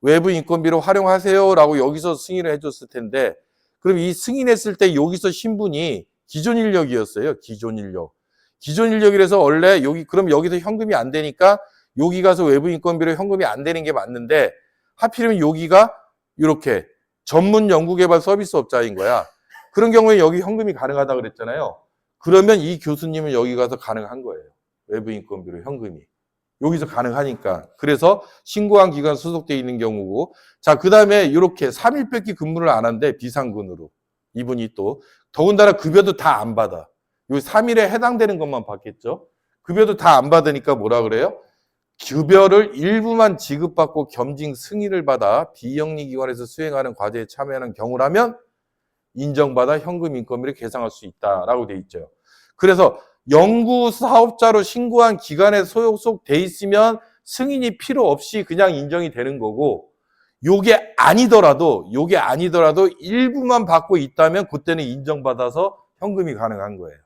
외부 인건비로 활용하세요라고 여기서 승인을 해줬을 텐데 그럼 이 승인했을 때 여기서 신분이 기존 인력이었어요. 기존 인력이라서 원래 그럼 여기서 현금이 안 되니까 여기 가서 외부 인건비로 현금이 안 되는 게 맞는데 하필이면 여기가 이렇게 전문 연구개발 서비스업자인 거야. 그런 경우에 여기 현금이 가능하다 그랬잖아요. 그러면 이 교수님은 여기 가서 가능한 거예요. 외부 인건비로 현금이. 여기서 가능하니까. 그래서 신고한 기관 소속되어 있는 경우고 자, 그 다음에 이렇게 3일밖에 근무를 안 한대. 비상근으로. 이분이 또 더군다나 급여도 다 안 받아. 요 3일에 해당되는 것만 받겠죠. 급여도 다 안 받으니까 뭐라 그래요? 급여를 일부만 지급받고 겸직 승인을 받아 비영리기관에서 수행하는 과제에 참여하는 경우라면 인정받아 현금 인건비를 계상할 수 있다라고 돼 있죠. 그래서 연구사업자로 신고한 기관에 소속돼 있으면 승인이 필요 없이 그냥 인정이 되는 거고 요게 아니더라도 일부만 받고 있다면 그때는 인정받아서 현금이 가능한 거예요.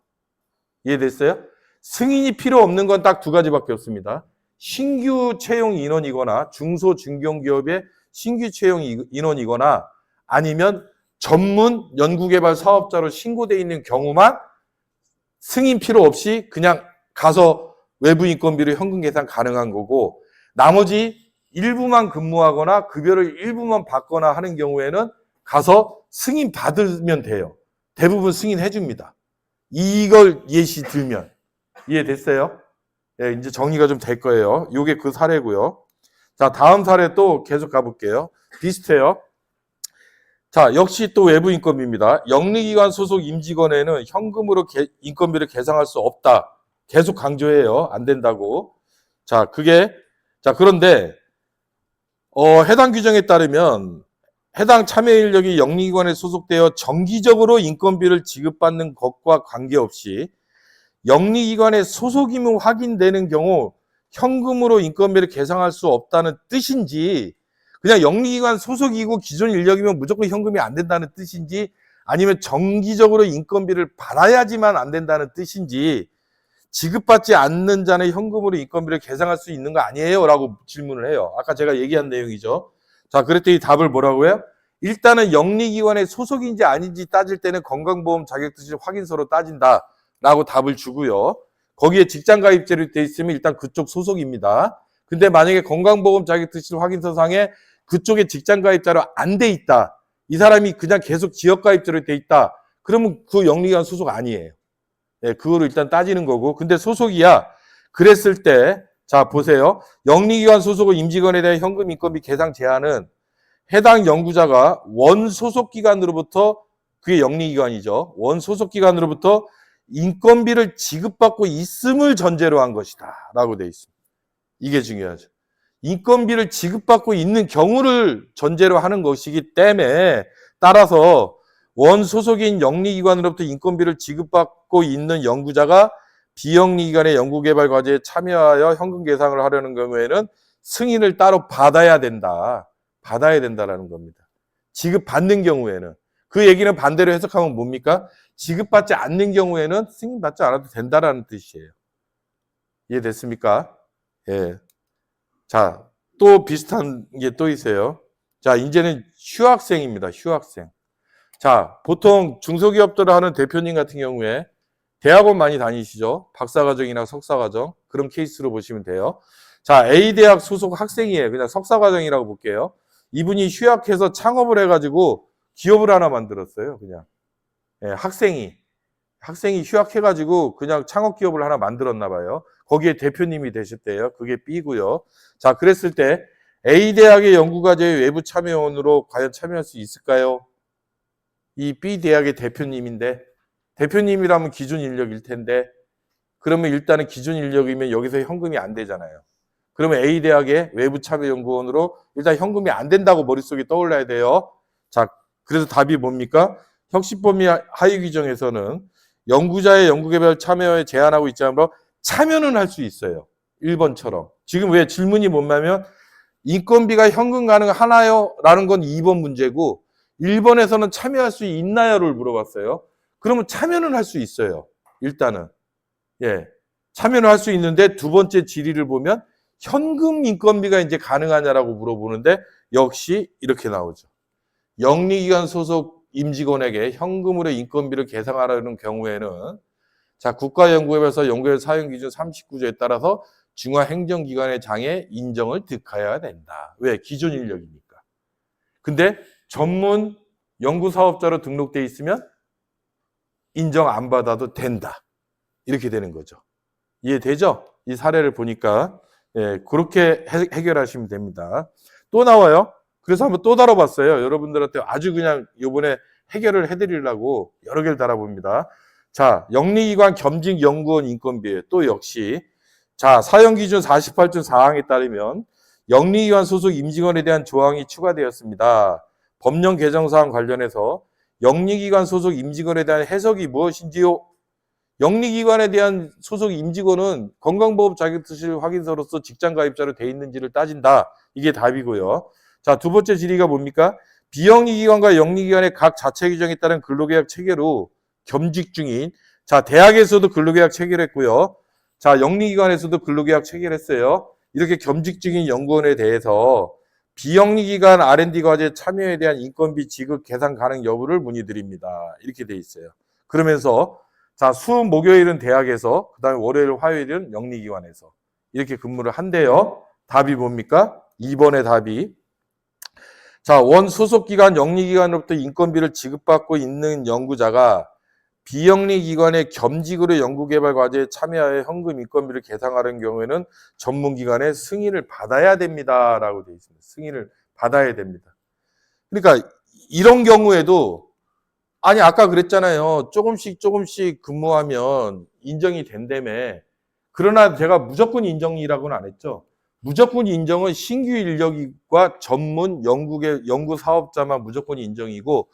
이해됐어요? 승인이 필요 없는 건 딱 두 가지밖에 없습니다. 신규 채용 인원이거나 중소 중견기업의 신규 채용 인원이거나 아니면 전문 연구개발 사업자로 신고되어 있는 경우만 승인 필요 없이 그냥 가서 외부 인건비로 현금 계산 가능한 거고 나머지 일부만 근무하거나 급여를 일부만 받거나 하는 경우에는 가서 승인 받으면 돼요. 대부분 승인해 줍니다. 이걸 예시 들면 이해됐어요? 네, 이제 정리가 좀 될 거예요. 이게 그 사례고요. 자, 다음 사례 또 계속 가볼게요. 비슷해요. 자, 역시 또 외부 인건비입니다. 영리기관 소속 임직원에는 현금으로 인건비를 계상할 수 없다. 계속 강조해요. 안 된다고. 자, 그런데 해당 규정에 따르면 해당 참여 인력이 영리기관에 소속되어 정기적으로 인건비를 지급받는 것과 관계없이 영리기관의 소속임을 확인되는 경우 현금으로 인건비를 계상할 수 없다는 뜻인지, 그냥 영리기관 소속이고 기존 인력이면 무조건 현금이 안 된다는 뜻인지, 아니면 정기적으로 인건비를 받아야지만 안 된다는 뜻인지, 지급받지 않는 자는 현금으로 인건비를 계상할 수 있는 거 아니에요? 라고 질문을 해요. 아까 제가 얘기한 내용이죠. 자, 그랬더니 답을 뭐라고 해요? 일단은 영리기관의 소속인지 아닌지 따질 때는 건강보험 자격증 확인서로 따진다 라고 답을 주고요. 거기에 직장가입제로 돼 있으면 일단 그쪽 소속입니다. 근데 만약에 건강보험 자격증 확인서상에 그쪽에 직장가입자로 안 돼 있다, 이 사람이 그냥 계속 지역가입자로 돼 있다, 그러면 그 영리기관 소속 아니에요. 네, 그거를 일단 따지는 거고. 근데 소속이야. 그랬을 때, 자, 보세요. 영리기관 소속의 임직원에 대한 현금 인건비 계상 제한은 해당 연구자가 원 소속기관으로부터, 그게 영리기관이죠. 원 소속기관으로부터 인건비를 지급받고 있음을 전제로 한 것이다 라고 돼 있습니다. 이게 중요하죠. 인건비를 지급받고 있는 경우를 전제로 하는 것이기 때문에, 따라서 원 소속인 영리기관으로부터 인건비를 지급받고 있는 연구자가 비영리기관의 연구개발 과제에 참여하여 현금 계상을 하려는 경우에는 승인을 따로 받아야 된다라는 겁니다. 지급받는 경우에는. 그 얘기는 반대로 해석하면 뭡니까? 지급받지 않는 경우에는 승인받지 않아도 된다라는 뜻이에요. 이해됐습니까? 예. 자, 또 비슷한 게 또 있어요. 자, 이제는 휴학생입니다. 휴학생. 자, 보통 중소기업들을 하는 대표님 같은 경우에 대학원 많이 다니시죠? 박사과정이나 석사과정. 그런 케이스로 보시면 돼요. 자, A대학 소속 학생이에요. 그냥 석사과정이라고 볼게요. 이분이 휴학해서 창업을 해가지고 기업을 하나 만들었어요. 그냥. 예, 학생이 휴학해가지고 그냥 창업 기업을 하나 만들었나 봐요. 거기에 대표님이 되셨대요. 그게 B고요. 자, 그랬을 때 A대학의 연구과제의 외부 참여원으로 과연 참여할 수 있을까요? 이 B대학의 대표님인데, 대표님이라면 기준 인력일 텐데, 그러면 일단은 기준 인력이면 여기서 현금이 안 되잖아요. 그러면 A대학의 외부 참여 연구원으로 일단 현금이 안 된다고 머릿속에 떠올라야 돼요. 자, 그래서 답이 뭡니까? 혁신법이 하위 규정에서는 연구자의 연구개발 참여에 제한하고 있지 않으면 참여는 할 수 있어요. 1번처럼. 지금 왜 질문이 뭐냐면 인건비가 현금 가능하나요? 라는 건 2번 문제고 1번에서는 참여할 수 있나요?를 물어봤어요. 그러면 참여는 할 수 있어요. 일단은. 예. 참여는 할 수 있는데 두 번째 질의를 보면 현금 인건비가 이제 가능하냐라고 물어보는데 역시 이렇게 나오죠. 영리기관 소속 임직원에게 현금으로 인건비를 계상하라는 경우에는 자, 국가연구개발서 연구개발 사용기준 39조에 따라서 중앙행정기관의 장에 인정을 득하여야 된다. 왜? 기존 인력이니까. 근데 전문 연구사업자로 등록돼 있으면 인정 안 받아도 된다. 이렇게 되는 거죠. 이해되죠? 이 사례를 보니까 예, 그렇게 해결하시면 됩니다. 또 나와요. 그래서 한번 또 다뤄봤어요. 여러분들한테 아주 그냥 이번에 해결을 해드리려고 여러 개를 달아봅니다. 자, 영리기관 겸직 연구원 인건비 또 역시 자, 사용기준 48조 4항에 따르면 영리기관 소속 임직원에 대한 조항이 추가되었습니다. 법령 개정사항 관련해서 영리기관 소속 임직원에 대한 해석이 무엇인지요? 영리기관에 대한 소속 임직원은 건강보험 자격증 확인서로서 직장가입자로 돼 있는지를 따진다. 이게 답이고요. 자, 두 번째 질의가 뭡니까? 비영리기관과 영리기관의 각 자체 규정에 따른 근로계약 체계로 겸직 중인 자, 대학에서도 근로계약 체결했고요. 자, 영리기관에서도 근로계약 체결했어요. 이렇게 겸직 중인 연구원에 대해서 비영리기관 R&D 과제 참여에 대한 인건비 지급 계산 가능 여부를 문의드립니다. 이렇게 돼 있어요. 그러면서 자, 수, 목요일은 대학에서, 그 다음에 월요일, 화요일은 영리기관에서 이렇게 근무를 한대요. 답이 뭡니까? 2번의 답이 자, 원 소속기관 영리기관으로부터 인건비를 지급받고 있는 연구자가 비영리기관의 겸직으로 연구개발 과제에 참여하여 현금 인건비를 계상하는 경우에는 전문기관의 승인을 받아야 됩니다. 라고 되어 있습니다. 승인을 받아야 됩니다. 그러니까 이런 경우에도 아니 아까 그랬잖아요. 조금씩 근무하면 인정이 된다며. 그러나 제가 무조건 인정이라고는 안 했죠. 무조건 인정은 신규 인력과 전문 연구 사업자만 무조건 인정이고,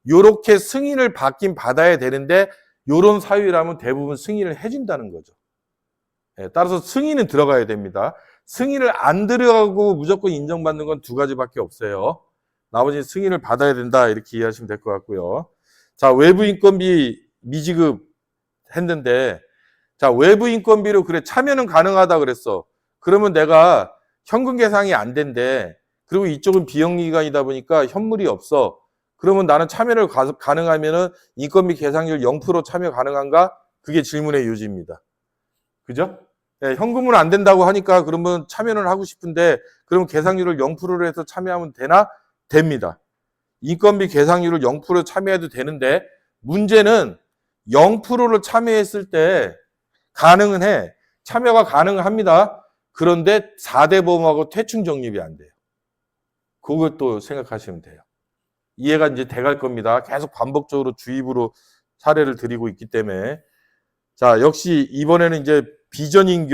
요렇게 승인을 받긴 받아야 되는데 요런 사유라면 대부분 승인을 해준다는 거죠. 예, 따라서 승인은 들어가야 됩니다. 승인을 안 들어가고 무조건 인정받는 건 두 가지밖에 없어요. 나머지 승인을 받아야 된다, 이렇게 이해하시면 될 것 같고요. 자, 외부 인건비 미지급 했는데, 자, 외부 인건비로 그래 참여는 가능하다 그랬어. 그러면 내가 현금 계상이 안 된대. 그리고 이쪽은 비영리기관이다 보니까 현물이 없어. 그러면 나는 참여를 가능하면은 인건비 계상률 0% 참여 가능한가? 그게 질문의 요지입니다. 그죠? 네, 현금은 안 된다고 하니까 그러면 참여는 하고 싶은데, 그러면 계상률을 0%로 해서 참여하면 되나? 됩니다. 인건비 계상률을 0% 참여해도 되는데, 문제는 0%를 참여했을 때 가능은 해. 참여가 가능합니다. 그런데 4대 보험하고 퇴충 적립이 안 돼요. 그것도 생각하시면 돼요. 이해가 이제 돼갈 겁니다. 계속 반복적으로 주입으로 사례를 드리고 있기 때문에. 자, 역시 이번에는 이제 비전인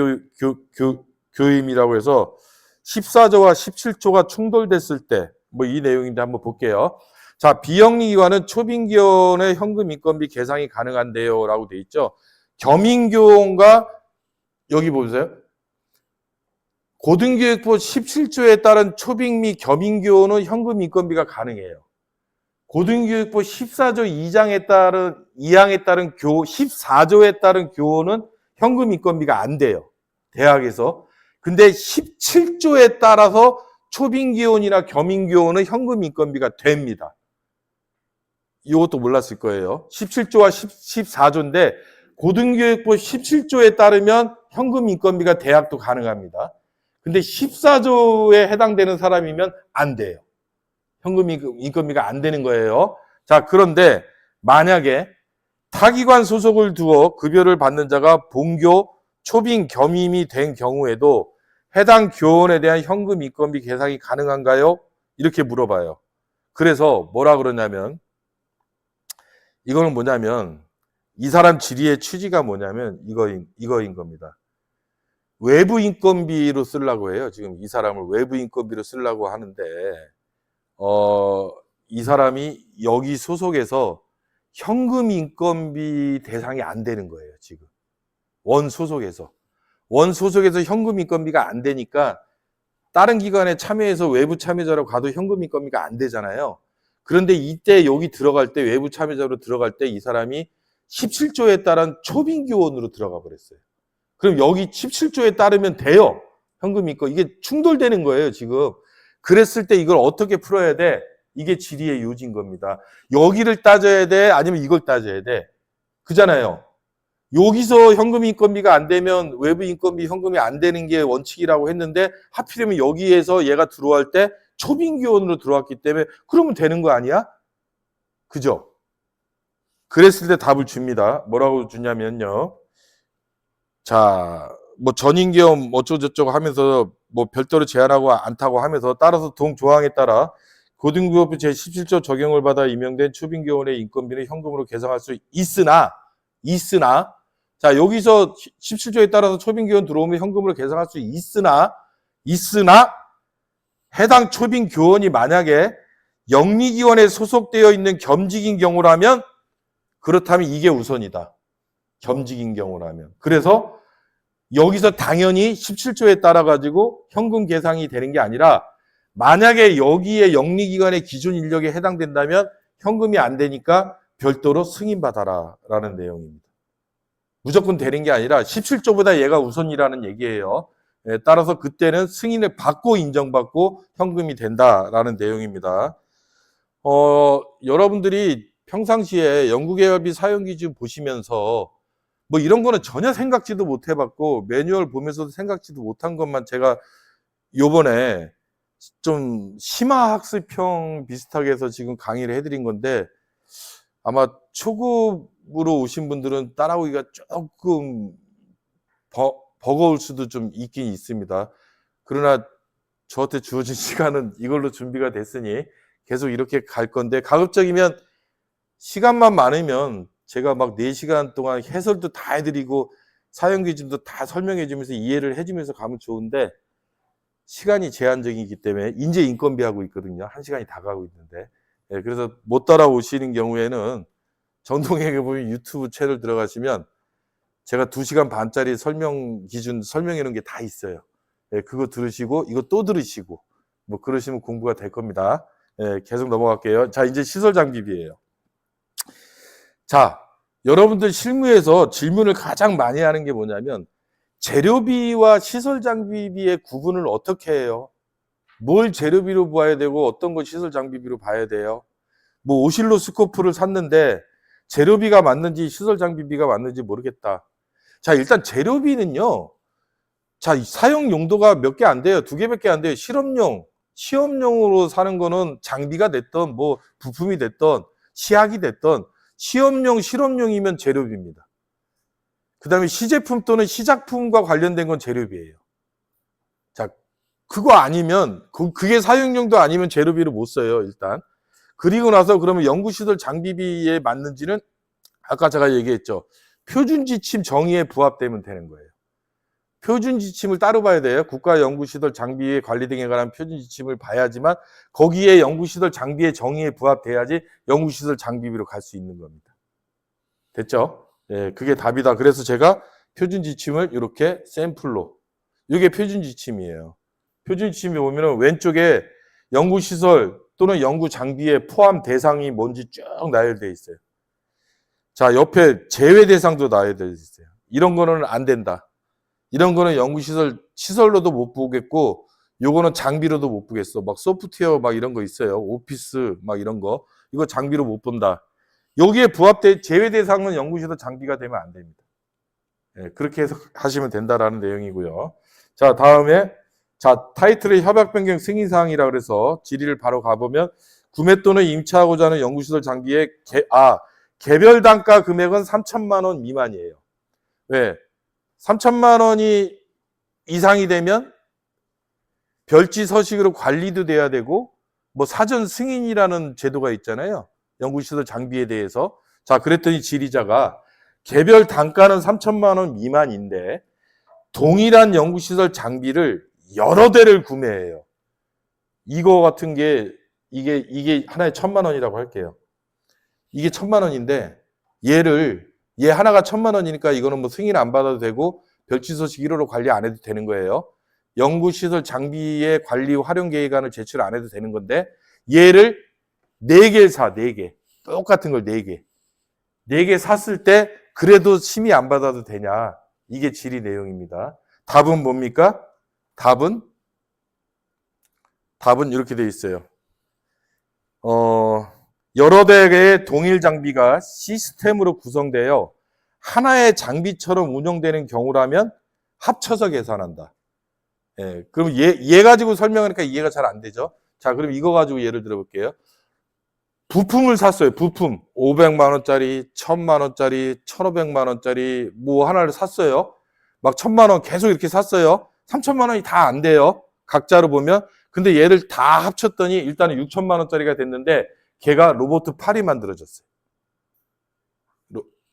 교임이라고 해서 14조와 17조가 충돌됐을 때, 뭐 이 내용인데 한번 볼게요. 자, 비영리기관은 초빙기원의 현금 인건비 계상이 가능한데요 라고 돼 있죠. 겸임교원과 여기 보세요. 고등교육부 17조에 따른 초빙 및 겸임교원은 현금 인건비가 가능해요. 고등교육부 14조 2항에 따른 14조에 따른 교원은 현금 인건비가 안 돼요. 대학에서. 근데 17조에 따라서 초빙교원이나 겸임교원은 현금 인건비가 됩니다. 이것도 몰랐을 거예요. 17조와 14조인데 고등교육부 17조에 따르면 현금 인건비가 대학도 가능합니다. 근데 14조에 해당되는 사람이면 안 돼요. 현금 인건비가 안 되는 거예요. 자, 그런데 만약에 타기관 소속을 두어 급여를 받는 자가 본교, 초빙, 겸임이 된 경우에도 해당 교원에 대한 현금 인건비 계상이 가능한가요? 이렇게 물어봐요. 그래서 뭐라 그러냐면, 이거는 뭐냐면, 이 사람 질의의 취지가 뭐냐면 이거인 겁니다. 외부 인건비로 쓰려고 해요. 지금 이 사람을 외부 인건비로 쓰려고 하는데, 이 사람이 여기 소속에서 현금 인건비 대상이 안 되는 거예요, 지금. 원 소속에서 현금 인건비가 안 되니까 다른 기관에 참여해서 외부 참여자로 가도 현금 인건비가 안 되잖아요. 그런데 이때 여기 들어갈 때, 외부 참여자로 들어갈 때 이 사람이 17조에 따른 초빙교원으로 들어가 버렸어요. 그럼 여기 17조에 따르면 돼요. 현금 인건. 이게 충돌되는 거예요, 지금. 그랬을 때 이걸 어떻게 풀어야 돼? 이게 질의의 요지인 겁니다. 여기를 따져야 돼? 아니면 이걸 따져야 돼? 그잖아요. 여기서 현금 인건비가 안 되면 외부 인건비 현금이 안 되는 게 원칙이라고 했는데, 하필이면 여기에서 얘가 들어갈 때 초빙교원으로 들어왔기 때문에 그러면 되는 거 아니야? 그죠? 그랬을 때 답을 줍니다. 뭐라고 주냐면요. 자, 뭐 전인계엄 어쩌고저쩌고 하면서 뭐 별도로 제한하고 않다고 하면서, 따라서 동조항에 따라 고등교육부 제17조 적용을 받아 임명된 초빙교원의 인건비는 현금으로 계상할 수 있으나 자, 여기서 17조에 따라서 초빙교원 들어오면 현금으로 계상할 수 있으나 해당 초빙교원이 만약에 영리기관에 소속되어 있는 겸직인 경우라면, 그렇다면 이게 우선이다. 겸직인 경우라면. 그래서 여기서 당연히 17조에 따라 가지고 현금 계상이 되는 게 아니라, 만약에 여기에 영리기관의 기준 인력에 해당된다면 현금이 안 되니까 별도로 승인받아라 라는 내용입니다. 무조건 되는 게 아니라 17조보다 얘가 우선이라는 얘기예요. 따라서 그때는 승인을 받고 인정받고 현금이 된다라는 내용입니다. 여러분들이 평상시에 연구개발비 사용기준 보시면서 뭐 이런 거는 전혀 생각지도 못 해봤고, 매뉴얼 보면서도 생각지도 못한 것만 제가 요번에 좀 심화학습형 비슷하게 해서 지금 강의를 해드린 건데, 아마 초급으로 오신 분들은 따라오기가 조금 버거울 수도 좀 있긴 있습니다. 그러나 저한테 주어진 시간은 이걸로 준비가 됐으니 계속 이렇게 갈 건데, 가급적이면 시간만 많으면 제가 막 4시간 동안 해설도 다 해드리고 사용 기준도 다 설명해 주면서 이해를 해 주면서 가면 좋은데, 시간이 제한적이기 때문에 인재 인건비 하고 있거든요. 1시간이 다 가고 있는데. 예, 그래서 못 따라오시는 경우에는 정동에게 보면 유튜브 채널 들어가시면 제가 2시간 반짜리 설명 기준 설명해 놓은 게 다 있어요. 예, 그거 들으시고 이거 또 들으시고 뭐 그러시면 공부가 될 겁니다. 예, 계속 넘어갈게요. 자, 이제 시설 장비비예요. 자, 여러분들 실무에서 질문을 가장 많이 하는 게 뭐냐면 재료비와 시설 장비비의 구분을 어떻게 해요? 뭘 재료비로 봐야 되고 어떤 걸 시설 장비비로 봐야 돼요? 뭐 오실로스코프를 샀는데 재료비가 맞는지 시설 장비비가 맞는지 모르겠다. 자, 일단 재료비는요. 자, 사용 용도가 몇 개 안 돼요. 2개밖에 안 돼요. 실험용, 시험용으로 사는 거는 장비가 됐던 뭐 부품이 됐던 시약이 됐던 시험용, 실험용이면 재료비입니다. 그 다음에 시제품 또는 시작품과 관련된 건 재료비예요. 자, 그거 아니면 그게 사용용도 아니면 재료비를 못 써요. 일단. 그리고 나서 그러면 연구시설 장비비에 맞는지는 아까 제가 얘기했죠. 표준지침 정의에 부합되면 되는 거예요. 표준지침을 따로 봐야 돼요. 국가연구시설 장비의 관리 등에 관한 표준지침을 봐야지만 거기에 연구시설 장비의 정의에 부합돼야지 연구시설 장비비로 갈 수 있는 겁니다. 됐죠? 예, 그게 답이다. 그래서 제가 표준지침을 이렇게 샘플로 이게 표준지침이에요. 표준지침에 보면 왼쪽에 연구시설 또는 연구장비의 포함 대상이 뭔지 쭉 나열되어 있어요. 자, 옆에 제외 대상도 나열되어 있어요. 이런 거는 안 된다. 이런 거는 연구시설, 시설로도 못 보겠고, 요거는 장비로도 못 보겠어. 막 소프트웨어 막 이런 거 있어요. 오피스 막 이런 거. 이거 장비로 못 본다. 여기에 부합돼, 제외 대상은 연구시설 장비가 되면 안 됩니다. 예, 그렇게 해서 하시면 된다라는 내용이고요. 자, 다음에, 자, 타이틀의 협약 변경 승인사항이라 그래서 질의를 바로 가보면, 구매 또는 임차하고자 하는 연구시설 장비의 개별 단가 금액은 3천만 원 미만이에요. 왜? 3천만 원이 이상이 되면 별지 서식으로 관리도 돼야 되고 뭐 사전 승인이라는 제도가 있잖아요. 연구시설 장비에 대해서. 자, 그랬더니 질의자가 개별 단가는 3천만 원 미만인데 동일한 연구시설 장비를 여러 대를 구매해요. 이거 같은 게 이게 하나에 1,000만 원이라고 할게요. 이게 1,000만 원인데 얘 하나가 1,000만 원이니까 이거는 뭐 승인 안 받아도 되고 별지서식 1호로 관리 안 해도 되는 거예요. 연구시설 장비의 관리 활용 계획안을 제출 안 해도 되는 건데 얘를 4개 사, 4개. 똑같은 걸 4개. 4개 샀을 때 그래도 심의 안 받아도 되냐. 이게 질의 내용입니다. 답은 뭡니까? 답은 이렇게 되어 있어요. 여러 대의 동일 장비가 시스템으로 구성되어 하나의 장비처럼 운영되는 경우라면 합쳐서 계산한다. 예, 그럼 얘 가지고 설명하니까 이해가 잘 안 되죠? 자, 그럼 이거 가지고 예를 들어 볼게요. 부품을 샀어요. 부품. 500만 원짜리, 1,000만 원짜리, 1,500만 원짜리 뭐 하나를 샀어요. 막 1,000만 원 계속 이렇게 샀어요. 3,000만 원이 다 안 돼요. 각자로 보면. 근데 얘를 다 합쳤더니 일단은 6,000만 원짜리가 됐는데 걔가 로봇 팔이 만들어졌어요.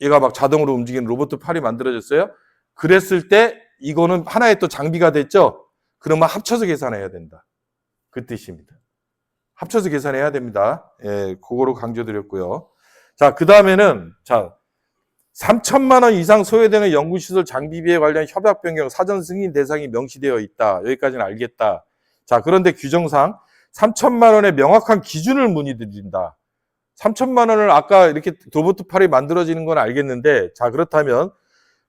얘가 막 자동으로 움직이는 로봇 팔이 만들어졌어요. 그랬을 때 이거는 하나의 또 장비가 됐죠. 그러면 합쳐서 계산해야 된다. 그 뜻입니다. 합쳐서 계산해야 됩니다. 예, 그거로 강조드렸고요. 자, 그 다음에는 자 3천만 원 이상 소요되는 연구시설 장비비에 관련 협약 변경 사전 승인 대상이 명시되어 있다. 여기까지는 알겠다. 자, 그런데 규정상 3천만 원의 명확한 기준을 문의드린다. 3천만 원을 아까 이렇게 로봇 팔이 만들어지는 건 알겠는데, 자, 그렇다면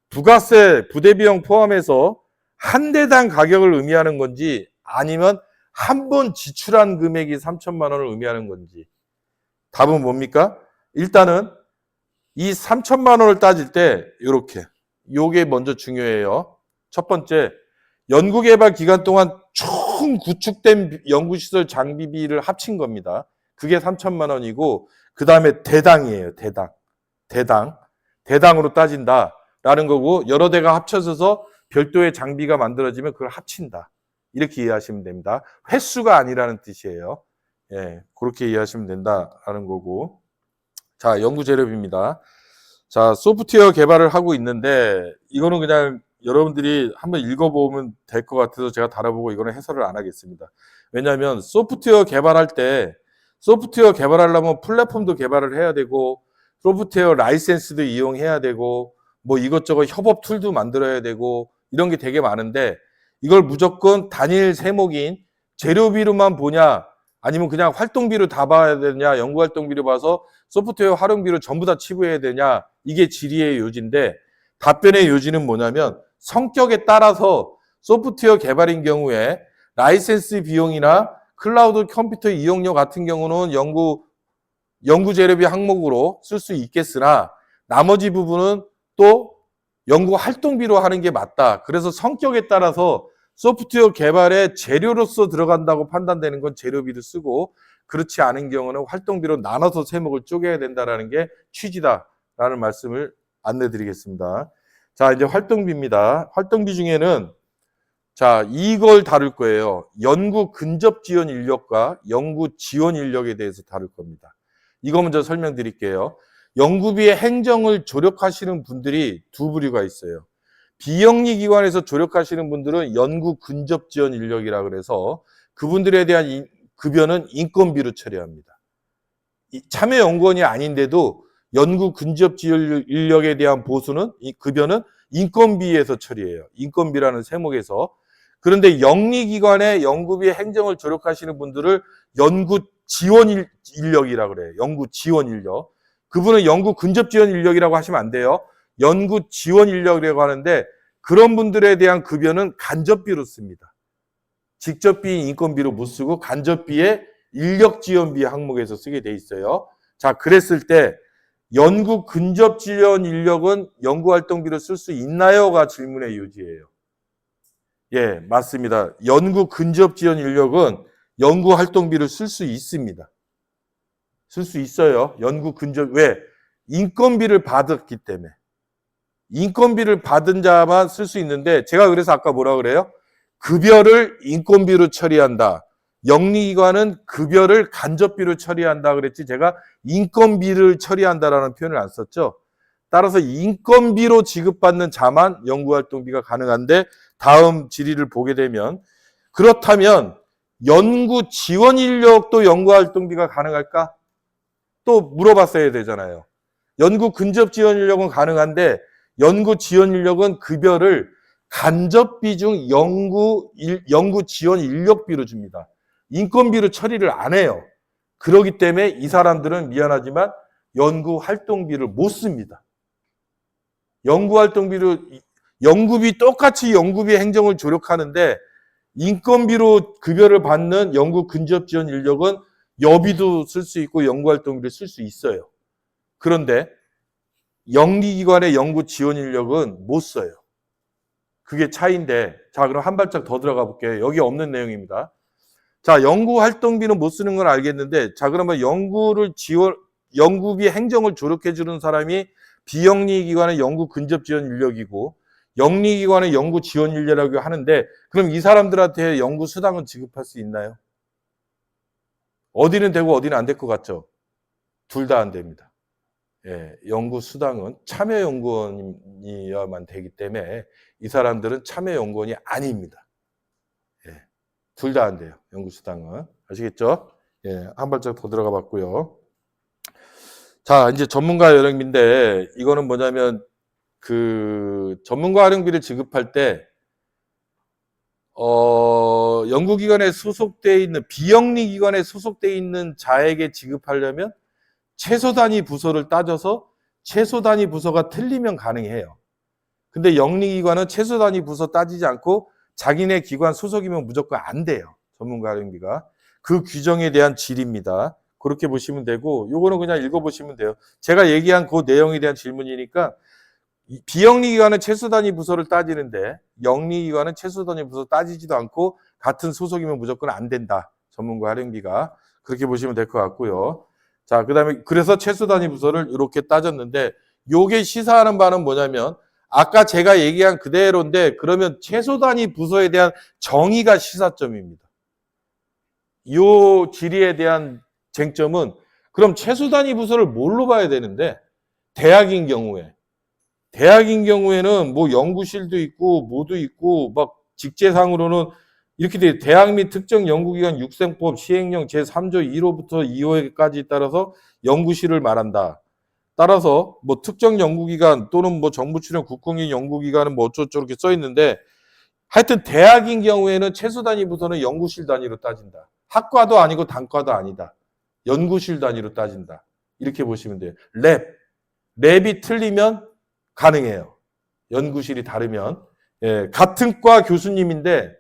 부가세, 부대비용 포함해서 한 대당 가격을 의미하는 건지 아니면 한 번 지출한 금액이 3천만 원을 의미하는 건지. 답은 뭡니까? 일단은 이 3천만 원을 따질 때 이렇게 요게 먼저 중요해요. 첫 번째, 연구개발 기간 동안 총 구축된 연구시설 장비비를 합친 겁니다. 그게 3천만 원이고 그 다음에 대당이에요. 대당으로 따진다라는 거고 여러 대가 합쳐져서 별도의 장비가 만들어지면 그걸 합친다. 이렇게 이해하시면 됩니다. 횟수가 아니라는 뜻이에요. 예, 그렇게 이해하시면 된다라는 거고. 자, 연구 재료비입니다. 자, 소프트웨어 개발을 하고 있는데 이거는 그냥 여러분들이 한번 읽어보면 될 것 같아서 제가 다뤄보고 이거는 해설을 안 하겠습니다. 왜냐하면 소프트웨어 개발할 때 소프트웨어 개발하려면 플랫폼도 개발을 해야 되고 소프트웨어 라이센스도 이용해야 되고 뭐 이것저것 협업 툴도 만들어야 되고 이런 게 되게 많은데 이걸 무조건 단일 세목인 재료비로만 보냐 아니면 그냥 활동비로 다 봐야 되냐 연구활동비로 봐서 소프트웨어 활용비로 전부 다 치부해야 되냐 이게 질의의 요지인데 답변의 요지는 뭐냐면 성격에 따라서 소프트웨어 개발인 경우에 라이센스 비용이나 클라우드 컴퓨터 이용료 같은 경우는 연구 재료비 항목으로 쓸 수 있겠으나 나머지 부분은 또 연구 활동비로 하는 게 맞다. 그래서 성격에 따라서 소프트웨어 개발에 재료로서 들어간다고 판단되는 건 재료비도 쓰고 그렇지 않은 경우는 활동비로 나눠서 세목을 쪼개야 된다는 게 취지다라는 말씀을 안내드리겠습니다. 자, 이제 활동비입니다. 활동비 중에는 자, 이걸 다룰 거예요. 연구 근접 지원 인력과 연구 지원 인력에 대해서 다룰 겁니다. 이거 먼저 설명드릴게요. 연구비의 행정을 조력하시는 분들이 두 부류가 있어요. 비영리 기관에서 조력하시는 분들은 연구 근접 지원 인력이라 그래서 그분들에 대한 급여는 인건비로 처리합니다. 참여 연구원이 아닌데도 연구 근접 지원 인력에 대한 보수는 급여는 인건비에서 처리해요. 인건비라는 세목에서. 그런데 영리기관의 연구비 행정을 조력하시는 분들을 연구 지원 인력이라 그래요. 연구 지원 인력. 그분은 연구 근접 지원 인력이라고 하시면 안 돼요. 연구 지원 인력이라고 하는데 그런 분들에 대한 급여는 간접비로 씁니다. 직접비인 인건비로 못 쓰고 간접비의 인력 지원비 항목에서 쓰게 돼 있어요. 자, 그랬을 때 연구 근접 지원 인력은 연구 활동비로 쓸 수 있나요?가 질문의 요지예요. 예, 맞습니다. 연구 근접 지원 인력은 연구 활동비를 쓸 수 있습니다. 쓸 수 있어요. 연구 근접, 왜? 인건비를 받았기 때문에. 인건비를 받은 자만 쓸 수 있는데, 제가 그래서 아까 뭐라 그래요? 급여를 인건비로 처리한다. 영리기관은 급여를 간접비로 처리한다 그랬지, 제가 인건비를 처리한다라는 표현을 안 썼죠. 따라서 인건비로 지급받는 자만 연구활동비가 가능한데, 다음 질의를 보게 되면, 그렇다면 연구 지원 인력도 연구활동비가 가능할까? 또 물어봤어야 되잖아요. 연구 근접 지원 인력은 가능한데 연구 지원 인력은 급여를 간접비 중 연구 지원 인력비로 줍니다. 인건비로 처리를 안 해요. 그렇기 때문에 이 사람들은 미안하지만 연구 활동비를 못 씁니다. 연구 활동비로 연구비 똑같이 연구비 행정을 조력하는데 인건비로 급여를 받는 연구 근접 지원 인력은 여비도 쓸 수 있고 연구활동비를 쓸 수 있어요. 그런데 영리기관의 연구 지원 인력은 못 써요. 그게 차이인데, 자, 그럼 한 발짝 더 들어가 볼게요. 여기 없는 내용입니다. 자, 연구활동비는 못 쓰는 건 알겠는데, 자, 그러면 연구비 행정을 조력해 주는 사람이 비영리기관의 연구 근접 지원 인력이고, 영리기관의 연구 지원 인력이라고 하는데, 그럼 이 사람들한테 연구 수당은 지급할 수 있나요? 어디는 되고 어디는 안 될 것 같죠? 둘 다 안 됩니다. 예, 연구 수당은 참여 연구원이야만 되기 때문에 이 사람들은 참여 연구원이 아닙니다. 예, 둘 다 안 돼요. 연구 수당은. 아시겠죠? 예, 한 발짝 더 들어가 봤고요. 자, 이제 전문가 연령비인데 이거는 뭐냐면 그 전문가 활용비를 지급할 때 연구기관에 소속돼 있는 비영리 기관에 소속돼 있는 자에게 지급하려면 최소 단위 부서를 따져서 최소 단위 부서가 틀리면 가능해요. 근데 영리기관은 최소 단위 부서 따지지 않고 자기네 기관 소속이면 무조건 안 돼요. 전문가 활용비가. 그 규정에 대한 질입니다. 그렇게 보시면 되고 요거는 그냥 읽어보시면 돼요. 제가 얘기한 그 내용에 대한 질문이니까 비영리기관은 최소 단위 부서를 따지는데 영리기관은 최소 단위 부서 따지지도 않고 같은 소속이면 무조건 안 된다. 전문가 활용비가. 그렇게 보시면 될 것 같고요. 자, 그 다음에 그래서 최소 단위 부서를 이렇게 따졌는데 요게 시사하는 바는 뭐냐면 아까 제가 얘기한 그대로인데 그러면 최소 단위 부서에 대한 정의가 시사점입니다. 요 질의에 대한 쟁점은 그럼 최소 단위 부서를 뭘로 봐야 되는데 대학인 경우에 대학인 경우에는 뭐 연구실도 있고 뭐도 있고 막 직제상으로는 이렇게 돼. 대학 및 특정 연구기관 육성법 시행령 제3조 1호부터 2호에까지 따라서 연구실을 말한다. 따라서 뭐 특정 연구기관 또는 뭐 정부 출연 국공인 연구기관은 뭐 어쩌고저쩌고 이렇게 써 있는데 하여튼 대학인 경우에는 최소 단위 부서는 연구실 단위로 따진다. 학과도 아니고 단과도 아니다. 연구실 단위로 따진다. 이렇게 보시면 돼요. 랩이 틀리면 가능해요. 연구실이 다르면. 예, 같은 과 교수님인데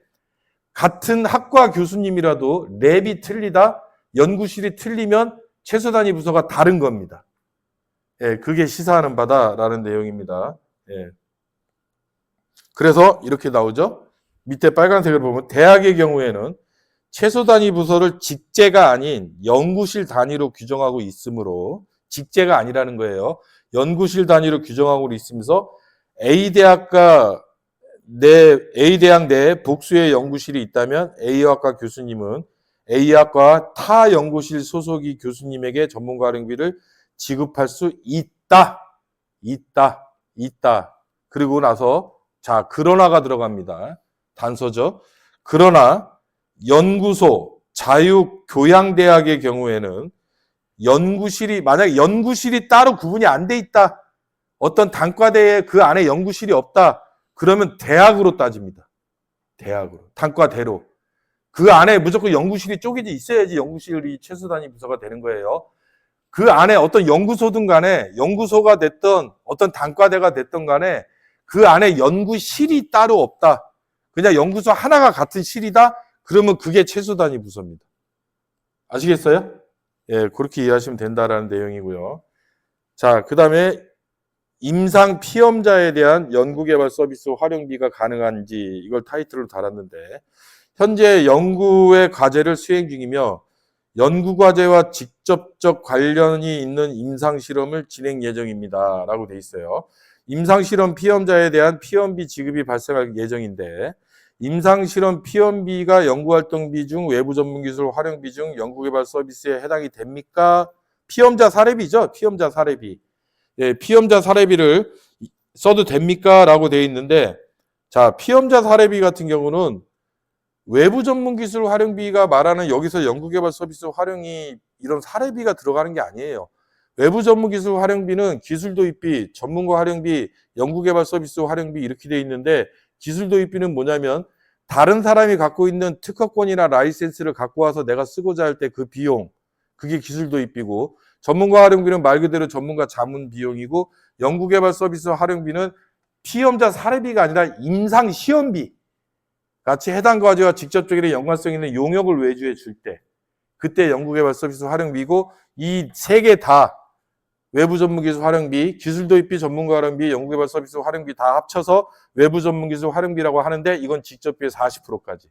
같은 학과 교수님이라도 랩이 틀리다, 연구실이 틀리면 최소 단위 부서가 다른 겁니다. 예, 그게 시사하는 바다라는 내용입니다. 예. 그래서 이렇게 나오죠. 밑에 빨간색을 보면 대학의 경우에는 최소 단위 부서를 직제가 아닌 연구실 단위로 규정하고 있으므로 직제가 아니라는 거예요. 연구실 단위로 규정하고 있으면서 A대학과 A대학 내에 복수의 연구실이 있다면 A학과 교수님은 A학과 타 연구실 소속이 교수님에게 전문가 활용비를 지급할 수 있다. 그리고 나서 자, 그러나가 들어갑니다. 단서죠. 그러나 연구소, 자유교양대학의 경우에는 만약 연구실이 따로 구분이 안 돼 있다. 어떤 단과대에 그 안에 연구실이 없다. 그러면 대학으로 따집니다. 대학으로. 단과대로. 그 안에 무조건 연구실이 쪼개져 있어야지 연구실이 최소 단위 부서가 되는 거예요. 그 안에 어떤 연구소든 간에 연구소가 됐던 어떤 단과대가 됐던 간에 그 안에 연구실이 따로 없다. 그냥 연구소 하나가 같은 실이다. 그러면 그게 최소 단위 부서입니다. 아시겠어요? 예, 그렇게 이해하시면 된다라는 내용이고요. 자, 그 다음에 임상 피험자에 대한 연구개발 서비스 활용비가 가능한지 이걸 타이틀로 달았는데 현재 연구의 과제를 수행 중이며 연구과제와 직접적 관련이 있는 임상실험을 진행 예정입니다. 라고 돼 있어요. 임상실험 피험자에 대한 피험비 지급이 발생할 예정인데 임상실험 피험비가 연구활동비 중 외부 전문기술 활용비 중 연구개발 서비스에 해당이 됩니까? 피험자 사례비죠. 피험자 사례비. 예, 피험자 사례비를 써도 됩니까? 라고 되어 있는데 자, 피험자 사례비 같은 경우는 외부 전문기술 활용비가 말하는 여기서 연구개발 서비스 활용이 이런 사례비가 들어가는 게 아니에요. 외부 전문기술 활용비는 기술 도입비, 전문가 활용비, 연구개발 서비스 활용비 이렇게 되어 있는데 기술 도입비는 뭐냐면 다른 사람이 갖고 있는 특허권이나 라이센스를 갖고 와서 내가 쓰고자 할 때 그 비용, 그게 기술 도입비고 전문가 활용비는 말 그대로 전문가 자문 비용이고 연구개발 서비스 활용비는 피험자 사례비가 아니라 임상 시험비 같이 해당 과제와 직접적인 연관성 있는 용역을 외주해 줄 때 그때 연구개발 서비스 활용비고 이 세 개 다 외부 전문기술 활용비, 기술 도입비, 전문가 활용비, 연구개발 서비스 활용비 다 합쳐서 외부 전문기술 활용비라고 하는데 이건 직접비의 40%까지.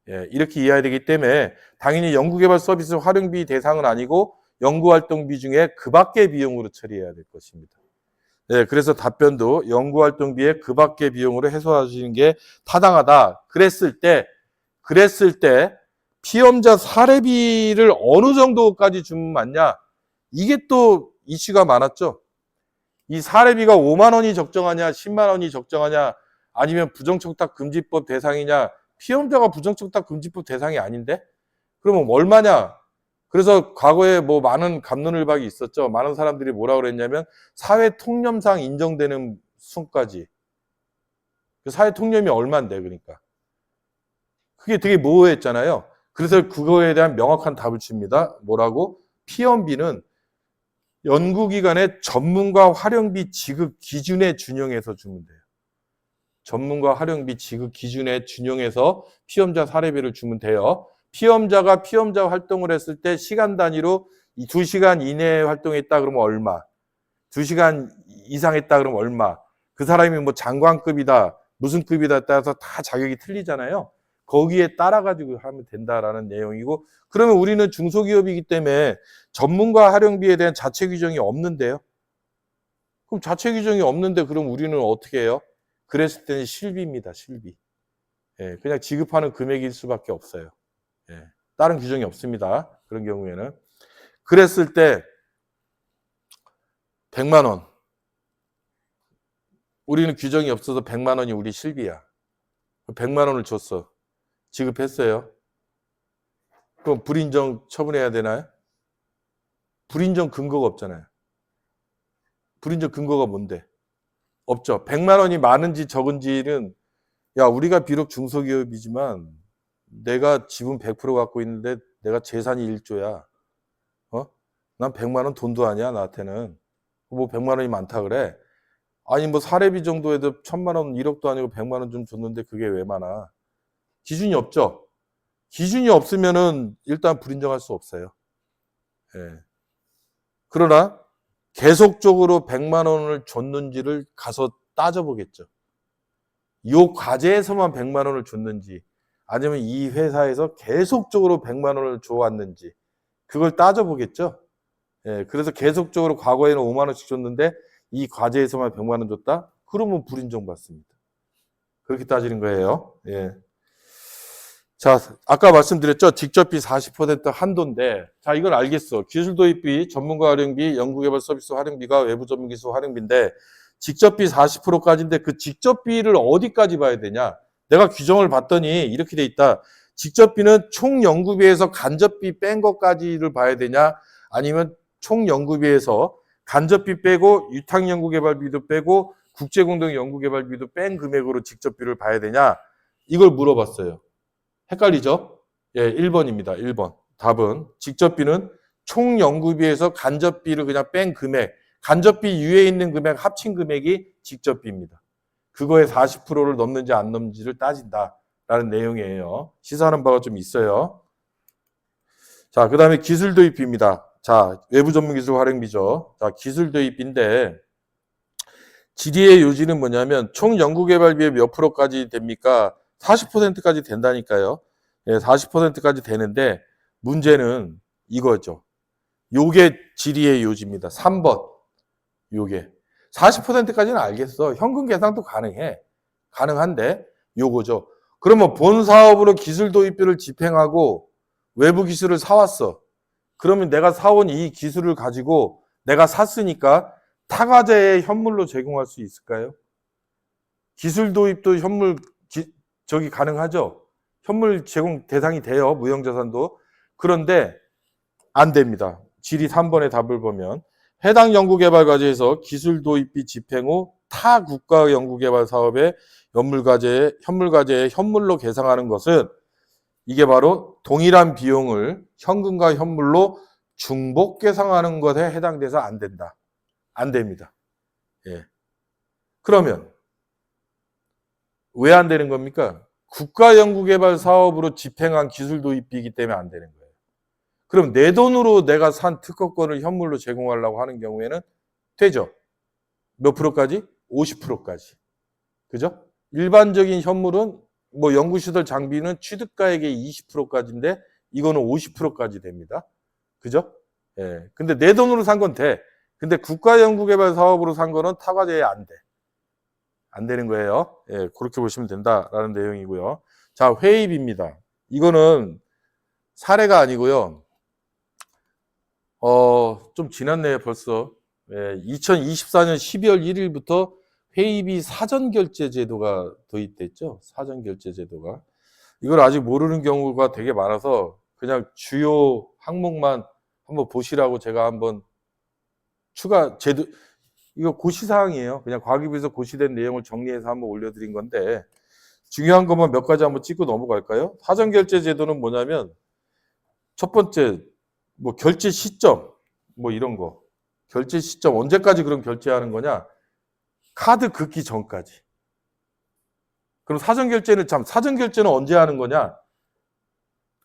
예, 이렇게 이해해야 되기 때문에 당연히 연구개발 서비스 활용비 대상은 아니고 연구활동비 중에 그 밖의 비용으로 처리해야 될 것입니다. 예, 그래서 답변도 연구활동비의 그 밖의 비용으로 해소하시는 게 타당하다. 그랬을 때 피험자 사례비를 어느 정도까지 주면 맞냐? 이게 또 이슈가 많았죠. 이 사례비가 5만 원이 적정하냐, 10만 원이 적정하냐, 아니면 부정청탁 금지법 대상이냐? 피험자가 부정청탁 금지법 대상이 아닌데? 그러면 얼마냐? 그래서 과거에 뭐 많은 갑론을박이 있었죠. 많은 사람들이 뭐라고 그랬냐면 사회 통념상 인정되는 수까지. 사회 통념이 얼마인데 그러니까. 그게 되게 모호했잖아요. 그래서 그거에 대한 명확한 답을 줍니다. 뭐라고? 피험비는 연구기관의 전문가 활용비 지급 기준에 준용해서 주면 돼요. 전문가 활용비 지급 기준에 준용해서 피험자 사례비를 주면 돼요. 피험자가 피험자 활동을 했을 때 시간 단위로 2시간 이내에 활동했다 그러면 얼마? 2시간 이상 했다 그러면 얼마? 그 사람이 뭐 장관급이다, 무슨 급이다 따라서 다 자격이 틀리잖아요. 거기에 따라 가지고 하면 된다라는 내용이고 그러면 우리는 중소기업이기 때문에 전문가 활용비에 대한 자체 규정이 없는데요. 그럼 자체 규정이 없는데 그럼 우리는 어떻게 해요? 그랬을 때는 실비입니다. 실비. 예, 그냥 지급하는 금액일 수밖에 없어요. 예, 다른 규정이 없습니다. 그런 경우에는. 그랬을 때 100만 원. 우리는 규정이 없어서 100만 원이 우리 실비야. 100만 원을 줬어. 지급했어요. 그럼 불인정 처분해야 되나요? 불인정 근거가 없잖아요. 불인정 근거가 뭔데? 없죠. 100만 원이 많은지 적은지는 야, 우리가 비록 중소기업이지만 내가 지분 100% 갖고 있는데 내가 재산이 1조야. 어? 난 100만 원 돈도 아니야, 나한테는. 뭐 100만 원이 많다 그래? 아니 뭐 사례비 정도 해도 1000만 원, 1억도 아니고 100만 원 좀 줬는데 그게 왜 많아? 기준이 없죠. 기준이 없으면은 일단 불인정할 수 없어요. 예. 그러나 계속적으로 100만 원을 줬는지를 가서 따져보겠죠. 이 과제에서만 100만 원을 줬는지 아니면 이 회사에서 계속적으로 100만 원을 줘왔는지 그걸 따져보겠죠. 예, 그래서 계속적으로 과거에는 5만 원씩 줬는데 이 과제에서만 100만 원 줬다? 그러면 불인정 받습니다. 그렇게 따지는 거예요. 예. 자, 아까 말씀드렸죠. 직접비 40% 한도인데, 자, 이건 알겠어. 기술 도입비, 전문가 활용비, 연구개발 서비스 활용비가 외부 전문 기술 활용비인데, 직접비 40%까지인데 그 직접비를 어디까지 봐야 되냐? 내가 규정을 봤더니 이렇게 돼 있다. 직접비는 총 연구비에서 간접비 뺀 것까지를 봐야 되냐? 아니면 총 연구비에서 간접비 빼고 유탁연구개발비도 빼고 국제공동연구개발비도 뺀 금액으로 직접비를 봐야 되냐? 이걸 물어봤어요. 헷갈리죠? 예, 1번입니다. 1번. 답은 직접비는 총 연구비에서 간접비를 그냥 뺀 금액, 간접비 이외에 있는 금액 합친 금액이 직접비입니다. 그거에 40%를 넘는지 안 넘는지를 따진다라는 내용이에요. 시사하는 바가 좀 있어요. 자, 그 다음에 기술 도입비입니다. 자, 외부 전문 기술 활용비죠. 자, 기술 도입비인데 질의의 요지는 뭐냐면 총 연구개발비의 몇 프로까지 됩니까? 40%까지 된다니까요. 예, 40%까지 되는데 문제는 이거죠. 요게 질의의 요지입니다. 3번. 요게. 40%까지는 알겠어. 현금 계산도 가능해. 가능한데 요거죠. 그러면 본 사업으로 기술 도입비를 집행하고 외부 기술을 사왔어. 그러면 내가 사온 이 기술을 가지고 내가 샀으니까 타과제에 현물로 제공할 수 있을까요? 기술 도입도 현물 저기 가능하죠. 현물 제공 대상이 돼요. 무형자산도. 그런데 안 됩니다. 질의 3번의 답을 보면 해당 연구개발 과제에서 기술 도입비 집행 후 타 국가 연구개발 사업의 현물 과제에 현물로 계상하는 것은 이게 바로 동일한 비용을 현금과 현물로 중복 계상하는 것에 해당돼서 안 된다. 안 됩니다. 예. 그러면 왜 안 되는 겁니까? 국가연구개발 사업으로 집행한 기술 도입비이기 때문에 안 되는 거예요. 그럼 내 돈으로 내가 산 특허권을 현물로 제공하려고 하는 경우에는 되죠. 몇 프로까지? 50%까지. 그죠? 일반적인 현물은 뭐 연구시설 장비는 취득가액의 20%까지인데 이거는 50%까지 됩니다. 그죠? 예. 근데 내 돈으로 산 건 돼. 근데 국가연구개발 사업으로 산 거는 타과제에 안 돼. 안 되는 거예요. 예, 그렇게 보시면 된다라는 내용이고요. 자, 회의비입니다. 이거는 사례가 아니고요. 좀 지났네요, 벌써. 예, 2024년 12월 1일부터 회의비 사전결제 제도가 도입됐죠. 사전결제 제도가. 이걸 아직 모르는 경우가 되게 많아서 그냥 주요 항목만 한번 보시라고 제가 한번 추가 제도 이거 고시사항이에요. 그냥 과기부에서 고시된 내용을 정리해서 한번 올려드린 건데 중요한 것만 몇 가지 한번 찍고 넘어갈까요? 사전결제 제도는 뭐냐면 첫 번째 뭐 결제 시점 뭐 이런 거 결제 시점 언제까지 그럼 결제하는 거냐? 카드 긋기 전까지. 그럼 사전결제는 사전결제는 언제 하는 거냐?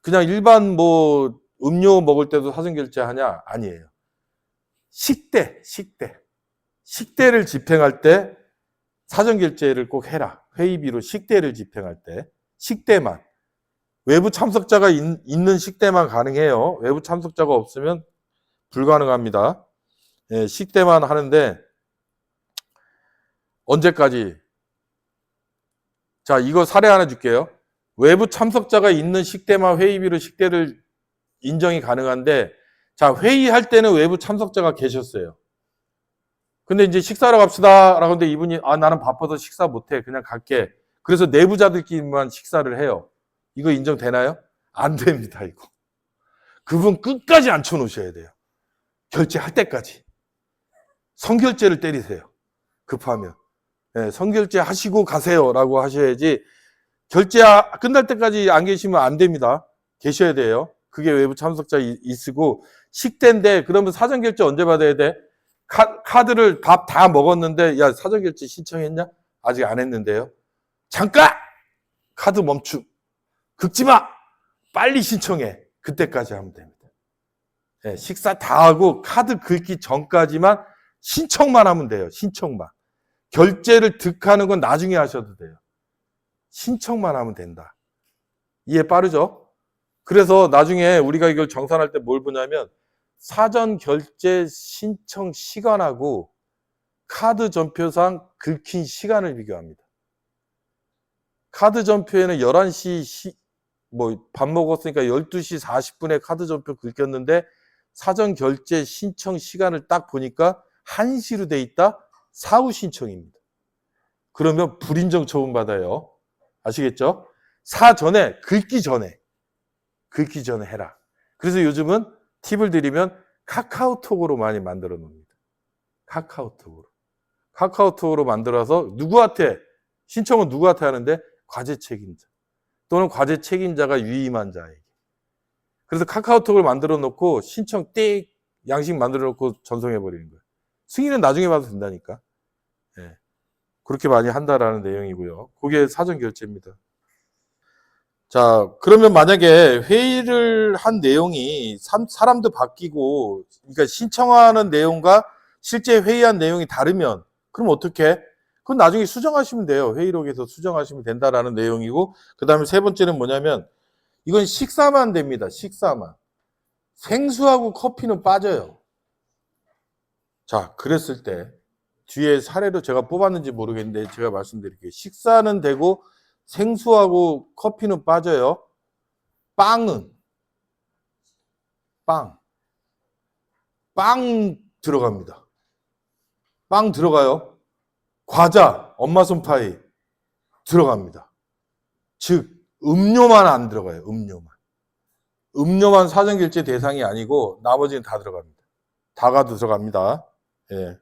그냥 일반 뭐 음료 먹을 때도 사전결제 하냐? 아니에요. 식대를 집행할 때 사전결제를 꼭 해라. 회의비로 식대를 집행할 때. 식대만. 외부 참석자가 있는 식대만 가능해요. 외부 참석자가 없으면 불가능합니다. 예, 식대만 하는데 언제까지? 자, 이거 사례 하나 줄게요. 외부 참석자가 있는 식대만 회의비로 식대를 인정이 가능한데 자, 회의할 때는 외부 참석자가 계셨어요. 근데 이제 식사하러 갑시다. 라고 하는데 이분이, 아, 나는 바빠서 식사 못해. 그냥 갈게. 그래서 내부자들끼리만 식사를 해요. 이거 인정되나요? 안 됩니다, 이거. 그분 끝까지 앉혀놓으셔야 돼요. 결제할 때까지. 선결제를 때리세요. 급하면. 네, 선결제 하시고 가세요. 라고 하셔야지, 결제 끝날 때까지 안 계시면 안 됩니다. 계셔야 돼요. 그게 외부 참석자 있고, 식대인데, 그러면 사전결제 언제 받아야 돼? 카드를 밥 다 먹었는데, 야, 사전결제 신청했냐? 아직 안 했는데요. 잠깐! 카드 멈춤. 긁지 마! 빨리 신청해. 그때까지 하면 됩니다. 네, 식사 다 하고 카드 긁기 전까지만 신청만 하면 돼요. 신청만. 결제를 득하는 건 나중에 하셔도 돼요. 신청만 하면 된다. 이해 빠르죠? 그래서 나중에 우리가 이걸 정산할 때 뭘 보냐면 사전 결제 신청 시간하고 카드 전표상 긁힌 시간을 비교합니다. 카드 전표에는 11시 밥 먹었으니까 12시 40분에 카드 전표 긁혔는데 사전 결제 신청 시간을 딱 보니까 1시로 돼 있다? 사후 신청입니다. 그러면 불인정 처분 받아요. 아시겠죠? 사전에, 긁기 전에 해라. 그래서 요즘은 팁을 드리면 카카오톡으로 많이 만들어 놓습니다. 카카오톡으로 만들어서 누구한테, 신청은 누구한테 하는데? 과제 책임자. 또는 과제 책임자가 위임한 자에게. 그래서 카카오톡을 만들어 놓고 신청 띡 양식 만들어 놓고 전송해 버리는 거예요. 승인은 나중에 받아도 된다니까. 네. 그렇게 많이 한다라는 내용이고요. 그게 사전 결제입니다. 자, 그러면 만약에 회의를 한 내용이 사람도 바뀌고, 그러니까 신청하는 내용과 실제 회의한 내용이 다르면, 그럼 어떻게? 그건 나중에 수정하시면 돼요. 회의록에서 수정하시면 된다라는 내용이고, 그 다음에 세 번째는 뭐냐면, 이건 식사만 됩니다. 식사만. 생수하고 커피는 빠져요. 자, 그랬을 때, 뒤에 사례로 제가 뽑았는지 모르겠는데, 제가 말씀드릴게요. 식사는 되고, 생수하고 커피는 빠져요. 빵은 빵 들어갑니다. 빵 들어가요. 과자, 엄마 손파이 들어갑니다. 즉 음료만 안 들어가요. 음료만 사전결제 대상이 아니고 나머지는 다 들어갑니다. 다가도 들어갑니다. 예.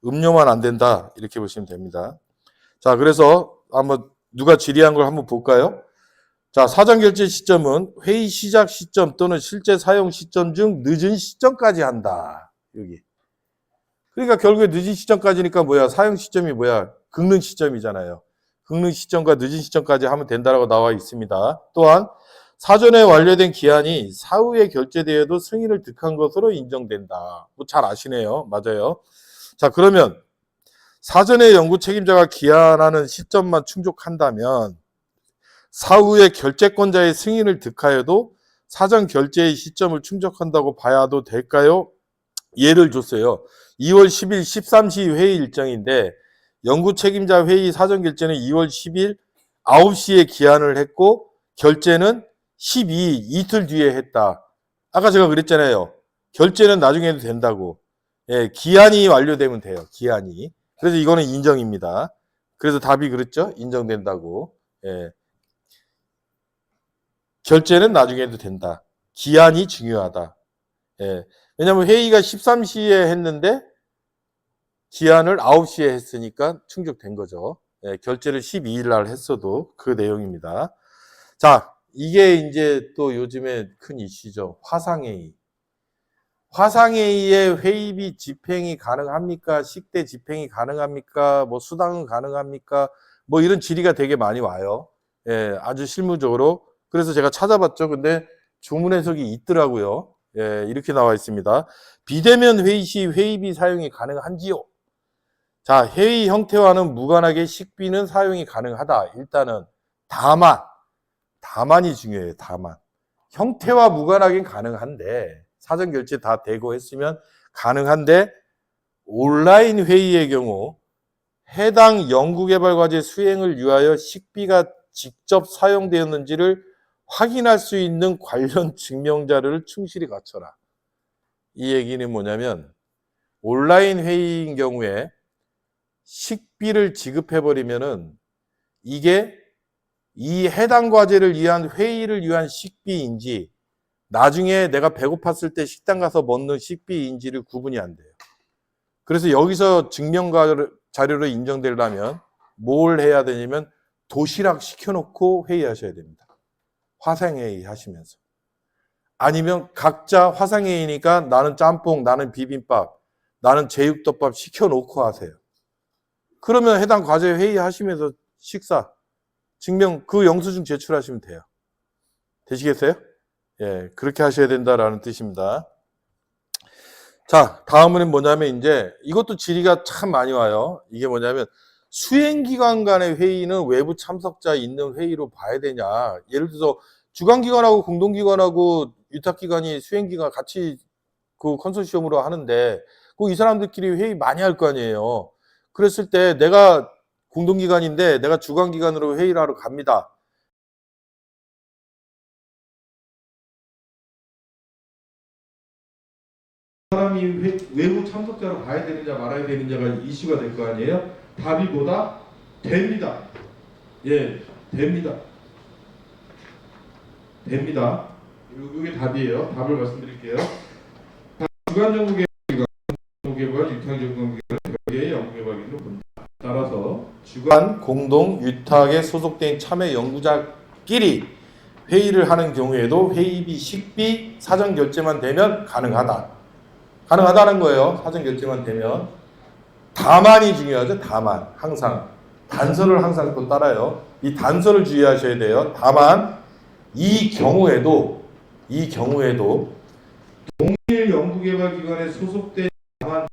음료만 안 된다 이렇게 보시면 됩니다. 자, 그래서 한번 누가 질의한 걸 한번 볼까요? 자, 사전결제 시점은 회의 시작 시점 또는 실제 사용 시점 중 늦은 시점까지 한다. 여기. 그러니까 결국에 늦은 시점까지니까 뭐야? 사용 시점이 뭐야? 긁는 시점이잖아요. 긁는 시점과 늦은 시점까지 하면 된다라고 나와 있습니다. 또한 사전에 완료된 기한이 사후에 결제되어도 승인을 득한 것으로 인정된다. 뭐 잘 아시네요. 맞아요. 자, 그러면 사전에 연구 책임자가 기한하는 시점만 충족한다면 사후에 결제권자의 승인을 득하여도 사전 결제의 시점을 충족한다고 봐야도 될까요? 예를 줬어요. 2월 10일 13시 회의 일정인데 연구 책임자 회의 사전 결제는 2월 10일 9시에 기한을 했고 결제는 12일 이틀 뒤에 했다. 아까 제가 그랬잖아요. 결제는 나중에 해도 된다고. 예, 기한이 완료되면 돼요. 기한이. 그래서 이거는 인정입니다. 그래서 답이 그렇죠? 인정된다고. 예. 결제는 나중에 해도 된다. 기한이 중요하다. 예. 왜냐하면 회의가 13시에 했는데 기한을 9시에 했으니까 충족된 거죠. 예, 결제를 12일 날 했어도 그 내용입니다. 자, 이게 이제 또 요즘에 큰 이슈죠. 화상회의. 화상회의에 회의비 집행이 가능합니까? 식대 집행이 가능합니까? 뭐 수당은 가능합니까? 뭐 이런 질의가 되게 많이 와요. 예, 아주 실무적으로. 그래서 제가 찾아봤죠. 근데 조문 해석이 있더라고요. 예, 이렇게 나와 있습니다. 비대면 회의 시 회의비 사용이 가능한지요? 자, 회의 형태와는 무관하게 식비는 사용이 가능하다. 일단은 다만이 중요해요. 다만. 형태와 무관하긴 가능한데 사전 결제 다 되고 했으면 가능한데 온라인 회의의 경우 해당 연구개발 과제 수행을 위하여 식비가 직접 사용되었는지를 확인할 수 있는 관련 증명 자료를 충실히 갖춰라. 이 얘기는 뭐냐면 온라인 회의인 경우에 식비를 지급해버리면은 이게 이 해당 과제를 위한 회의를 위한 식비인지 나중에 내가 배고팠을 때 식당 가서 먹는 식비인지를 구분이 안 돼요. 그래서 여기서 증명 자료로 인정되려면 뭘 해야 되냐면 도시락 시켜놓고 회의하셔야 됩니다. 화상회의 하시면서. 아니면 각자 화상회의니까 나는 짬뽕, 나는 비빔밥, 나는 제육덮밥 시켜놓고 하세요. 그러면 해당 과제 회의하시면서 식사, 증명 그 영수증 제출하시면 돼요. 되시겠어요? 예, 그렇게 하셔야 된다라는 뜻입니다. 자, 다음은 뭐냐면 이제 이것도 질의가 참 많이 와요. 이게 뭐냐면 수행기관 간의 회의는 외부 참석자 있는 회의로 봐야 되냐. 예를 들어서 주관기관하고 공동기관하고 위탁기관이 수행기관 같이 그 컨소시엄으로 하는데 그 이 사람들끼리 회의 많이 할 거 아니에요. 그랬을 때 내가 공동기관인데 내가 주관기관으로 회의를 하러 갑니다. 사람이 외부 참석자로 가야 되느냐 말아야 되느냐가 이슈가 될 거 아니에요? 답이 뭐다? 됩니다. 예, 됩니다. 됩니다. 이게 답이에요. 답을 말씀드릴게요. 주관연구개발, 유탁연구개발은 별개의 연구개발기로 본다. 따라서 주관, 공동, 유탁에 소속된 참여 연구자끼리 회의를 하는 경우에도 회의비, 식비, 사전 결제만 되면 가능하다. 가능하다는 거예요. 사전 결제만 되면. 다만이 중요하죠. 다만. 항상. 단서를 항상 또 따라요. 이 단서를 주의하셔야 돼요. 다만 이 경우에도 동일 연구개발기관에 소속된 다만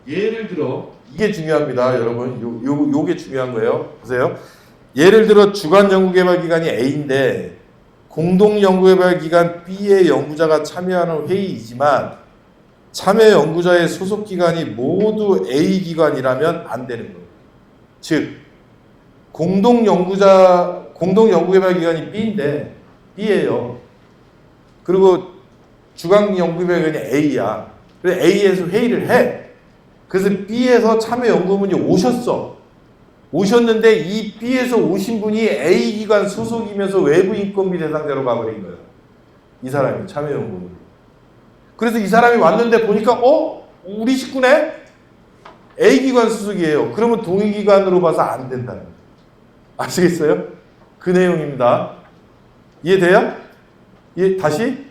예를 들어 이게 중요합니다. 여러분. 요게 중요한 거예요. 보세요. 예를 들어 주관연구개발기관이 A인데 공동연구개발기관 B의 연구자가 참여하는 회의이지만 참여 연구자의 소속기관이 모두 A기관이라면 안 되는 거예요. 즉 공동연구개발기관이 B인데 B예요. 그리고 주관연구개발기관이 A야. 그래서 A에서 회의를 해. 그래서 B에서 참여연구원이 오셨는데 이 B에서 오신 분이 A기관 소속이면서 외부 인건비 대상자로 가버린 거예요. 이 사람이 참여연구원. 그래서 이 사람이 왔는데 보니까 우리 식구네? A기관 소속이에요. 그러면 동일기관으로 봐서 안 된다는 거예요. 아시겠어요? 그 내용입니다. 이해돼요? 다시?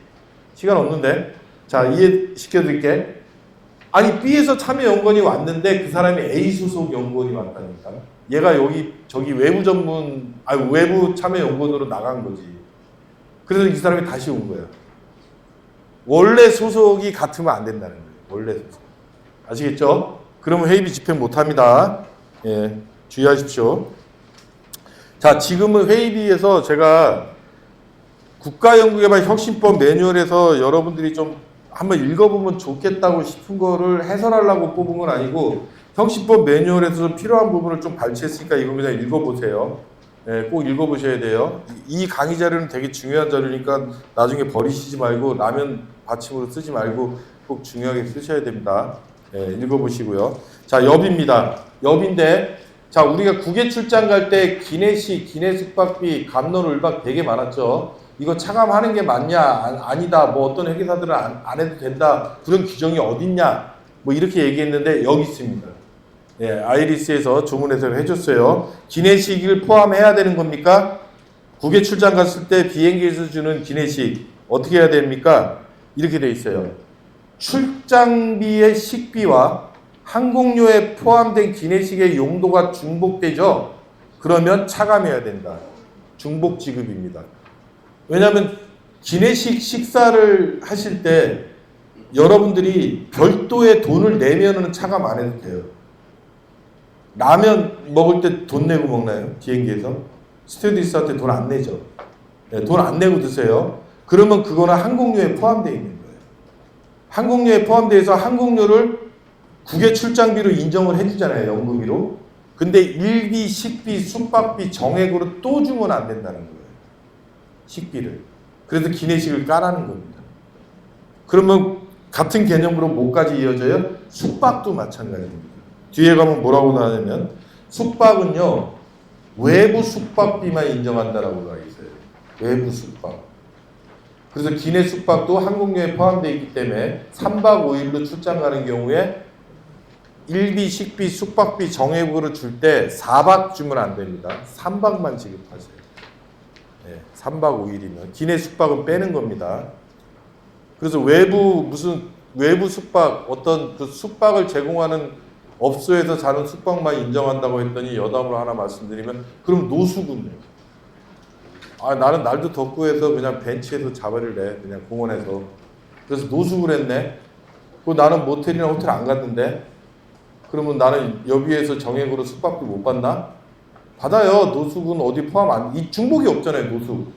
시간 없는데. 자, 이해시켜드릴게. 아니, B에서 참여연구원이 왔는데 그 사람이 A 소속 연구원이 왔다니까. 얘가 저기 외부 참여연구원으로 나간 거지. 그래서 이 사람이 다시 온 거야. 원래 소속이 같으면 안 된다는 거예요. 원래 소속. 아시겠죠? 그러면 회의비 집행 못 합니다. 예, 주의하십시오. 자, 지금은 회의비에서 제가 국가연구개발 혁신법 매뉴얼에서 여러분들이 좀 한번 읽어보면 좋겠다고 싶은 거를 해설하려고 뽑은 건 아니고 혁신법 매뉴얼에서 좀 필요한 부분을 좀 발췌했으니까 이거 그냥 읽어보세요. 예, 꼭 읽어보셔야 돼요. 이 강의 자료는 되게 중요한 자료니까 나중에 버리시지 말고 라면 받침으로 쓰지 말고 꼭 중요하게 쓰셔야 됩니다. 예, 읽어보시고요. 자, 엽입니다. 엽인데 자, 우리가 국외 출장 갈 때 기내식, 기내숙박비, 감론, 울박 되게 많았죠. 이거 차감하는 게 맞냐? 아니다. 뭐 어떤 회계사들은 안 해도 된다. 그런 규정이 어딨냐? 뭐 이렇게 얘기했는데 여기 있습니다. 예, 아이리스에서 조문 해석을 해줬어요. 기내식을 포함해야 되는 겁니까? 국외 출장 갔을 때 비행기에서 주는 기내식 어떻게 해야 됩니까? 이렇게 돼 있어요. 출장비의 식비와 항공료에 포함된 기내식의 용도가 중복되죠? 그러면 차감해야 된다. 중복 지급입니다. 왜냐하면 기내식 식사를 하실 때 여러분들이 별도의 돈을 내면은 차감 안 해도 돼요. 라면 먹을 때 돈 내고 먹나요? 비행기에서? 스튜어디스한테 돈 안 내죠. 네, 돈 안 내고 드세요. 그러면 그거는 항공료에 포함되어 있는 거예요. 항공료에 포함되어 있어 항공료를 국외 출장비로 인정을 해주잖아요. 연구비로. 근데 일비, 식비, 숙박비 정액으로 또 주면 안 된다는 거예요. 식비를. 그래서 기내식을 까라는 겁니다. 그러면 같은 개념으로 뭐까지 이어져요? 숙박도 마찬가지입니다. 뒤에 가면 뭐라고 나오냐면 숙박은요 외부 숙박비만 인정한다라고 나와 있어요. 외부 숙박. 그래서 기내 숙박도 항공료에 포함되어 있기 때문에 3박 5일로 출장 가는 경우에 일비, 식비, 숙박비 정액으로 줄 때 4박 주면 안 됩니다. 3박만 지급하세요. 네, 3박 5일이면 기내 숙박은 빼는 겁니다. 그래서 외부 숙박 어떤 그 숙박을 제공하는 업소에서 자는 숙박만 인정한다고 했더니 여담으로 하나 말씀드리면 그럼 노숙은요? 나는 날도 덥고 해서 그냥 벤치에서 자버릴래 그냥 공원에서. 그래서 노숙을 했네. 나는 모텔이나 호텔 안 갔는데 그러면 나는 여기에서 정액으로 숙박비 못 받나? 받아요. 노숙은 어디 포함 안, 이 중복이 없잖아요. 노숙.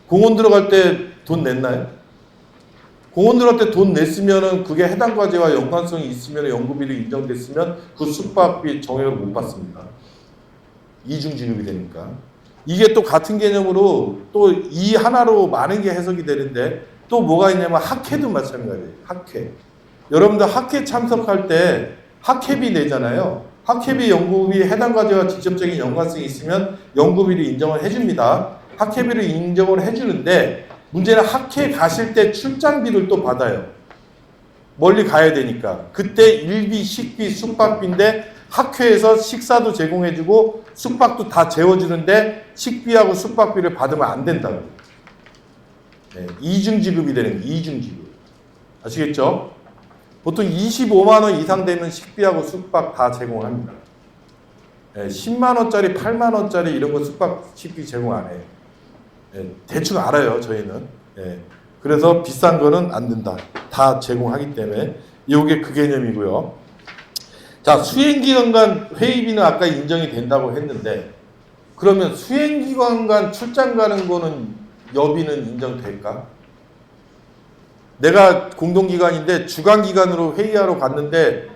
공원 들어갈 때 돈 냈나요? 공원 들어갈 때 돈 냈으면은 그게 해당 과제와 연관성이 있으면 연구비로 인정됐으면 그 숙박비 정액을 못 받습니다. 이중 지급이 되니까. 이게 또 같은 개념으로 또 이 하나로 많은 게 해석이 되는데 또 뭐가 있냐면 학회도 마찬가지예요. 학회. 여러분들 학회 참석할 때 학회비 내잖아요. 학회비 연구비 해당 과제와 직접적인 연관성이 있으면 연구비를 인정을 해줍니다. 학회비를 인정을 해주는데 문제는 학회 가실 때 출장비를 또 받아요. 멀리 가야 되니까. 그때 일비, 식비, 숙박비인데 학회에서 식사도 제공해주고 숙박도 다 재워주는데 식비하고 숙박비를 받으면 안 된다고. 네, 이중 지급이 되는 이중 지급. 아시겠죠? 보통 25만 원 이상 되면 식비하고 숙박 다 제공합니다. 네, 10만 원짜리, 8만 원짜리 이런 거 숙박 식비 제공 안 해요. 네, 대충 알아요, 저희는. 네, 그래서 비싼 거는 안 된다. 다 제공하기 때문에 이게 그 개념이고요. 자, 수행기간 간 회의비는 아까 인정이 된다고 했는데 그러면 수행기간 간 출장 가는 거는 여비는 인정될까? 내가 공동기관인데 주간기간으로 회의하러 갔는데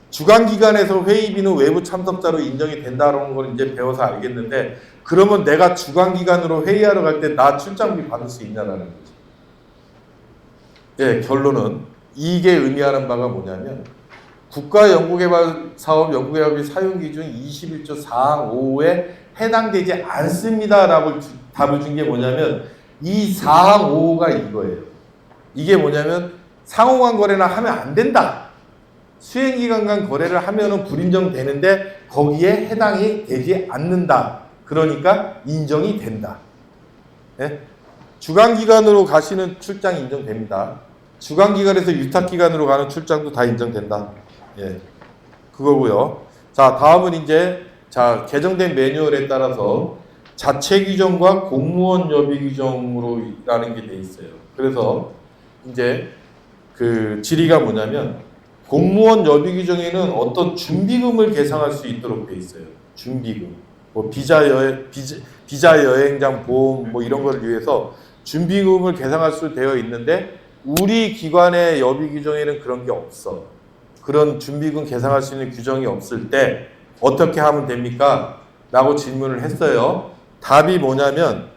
주간기간에서 회의비는 외부 참석자로 인정이 된다는 걸 이제 배워서 알겠는데 그러면 내가 주간기간으로 회의하러 갈 때 나 출장비 받을 수 있냐라는 거지. 예, 결론은 이게 의미하는 바가 뭐냐면 국가연구개발사업 연구개발비 사용기준 21조 4항 5호에 해당되지 않습니다라고 답을 준 게 뭐냐면 이 4항 5호가 이거예요. 이게 뭐냐면 상호간 거래나 하면 안 된다. 수행기간 간 거래를 하면은 불인정되는데 거기에 해당이 되지 않는다. 그러니까 인정이 된다. 네? 주간기간으로 가시는 출장 인정됩니다. 주간기간에서 유탁기간으로 가는 출장도 다 인정된다. 예, 그거고요. 자, 다음은 이제 개정된 매뉴얼에 따라서 자체 규정과 공무원 여비 규정으로 라는 게 돼 있어요. 그래서 이제 그 질의가 뭐냐면 공무원 여비 규정에는 어떤 준비금을 계상할 수 있도록 돼 있어요. 준비금. 뭐 비자 여행장 보험 뭐 이런 걸 위해서 준비금을 계상할 수 되어 있는데 우리 기관의 여비 규정에는 그런 게 없어. 그런 준비금 계상할 수 있는 규정이 없을 때 어떻게 하면 됩니까? 라고 질문을 했어요. 답이 뭐냐면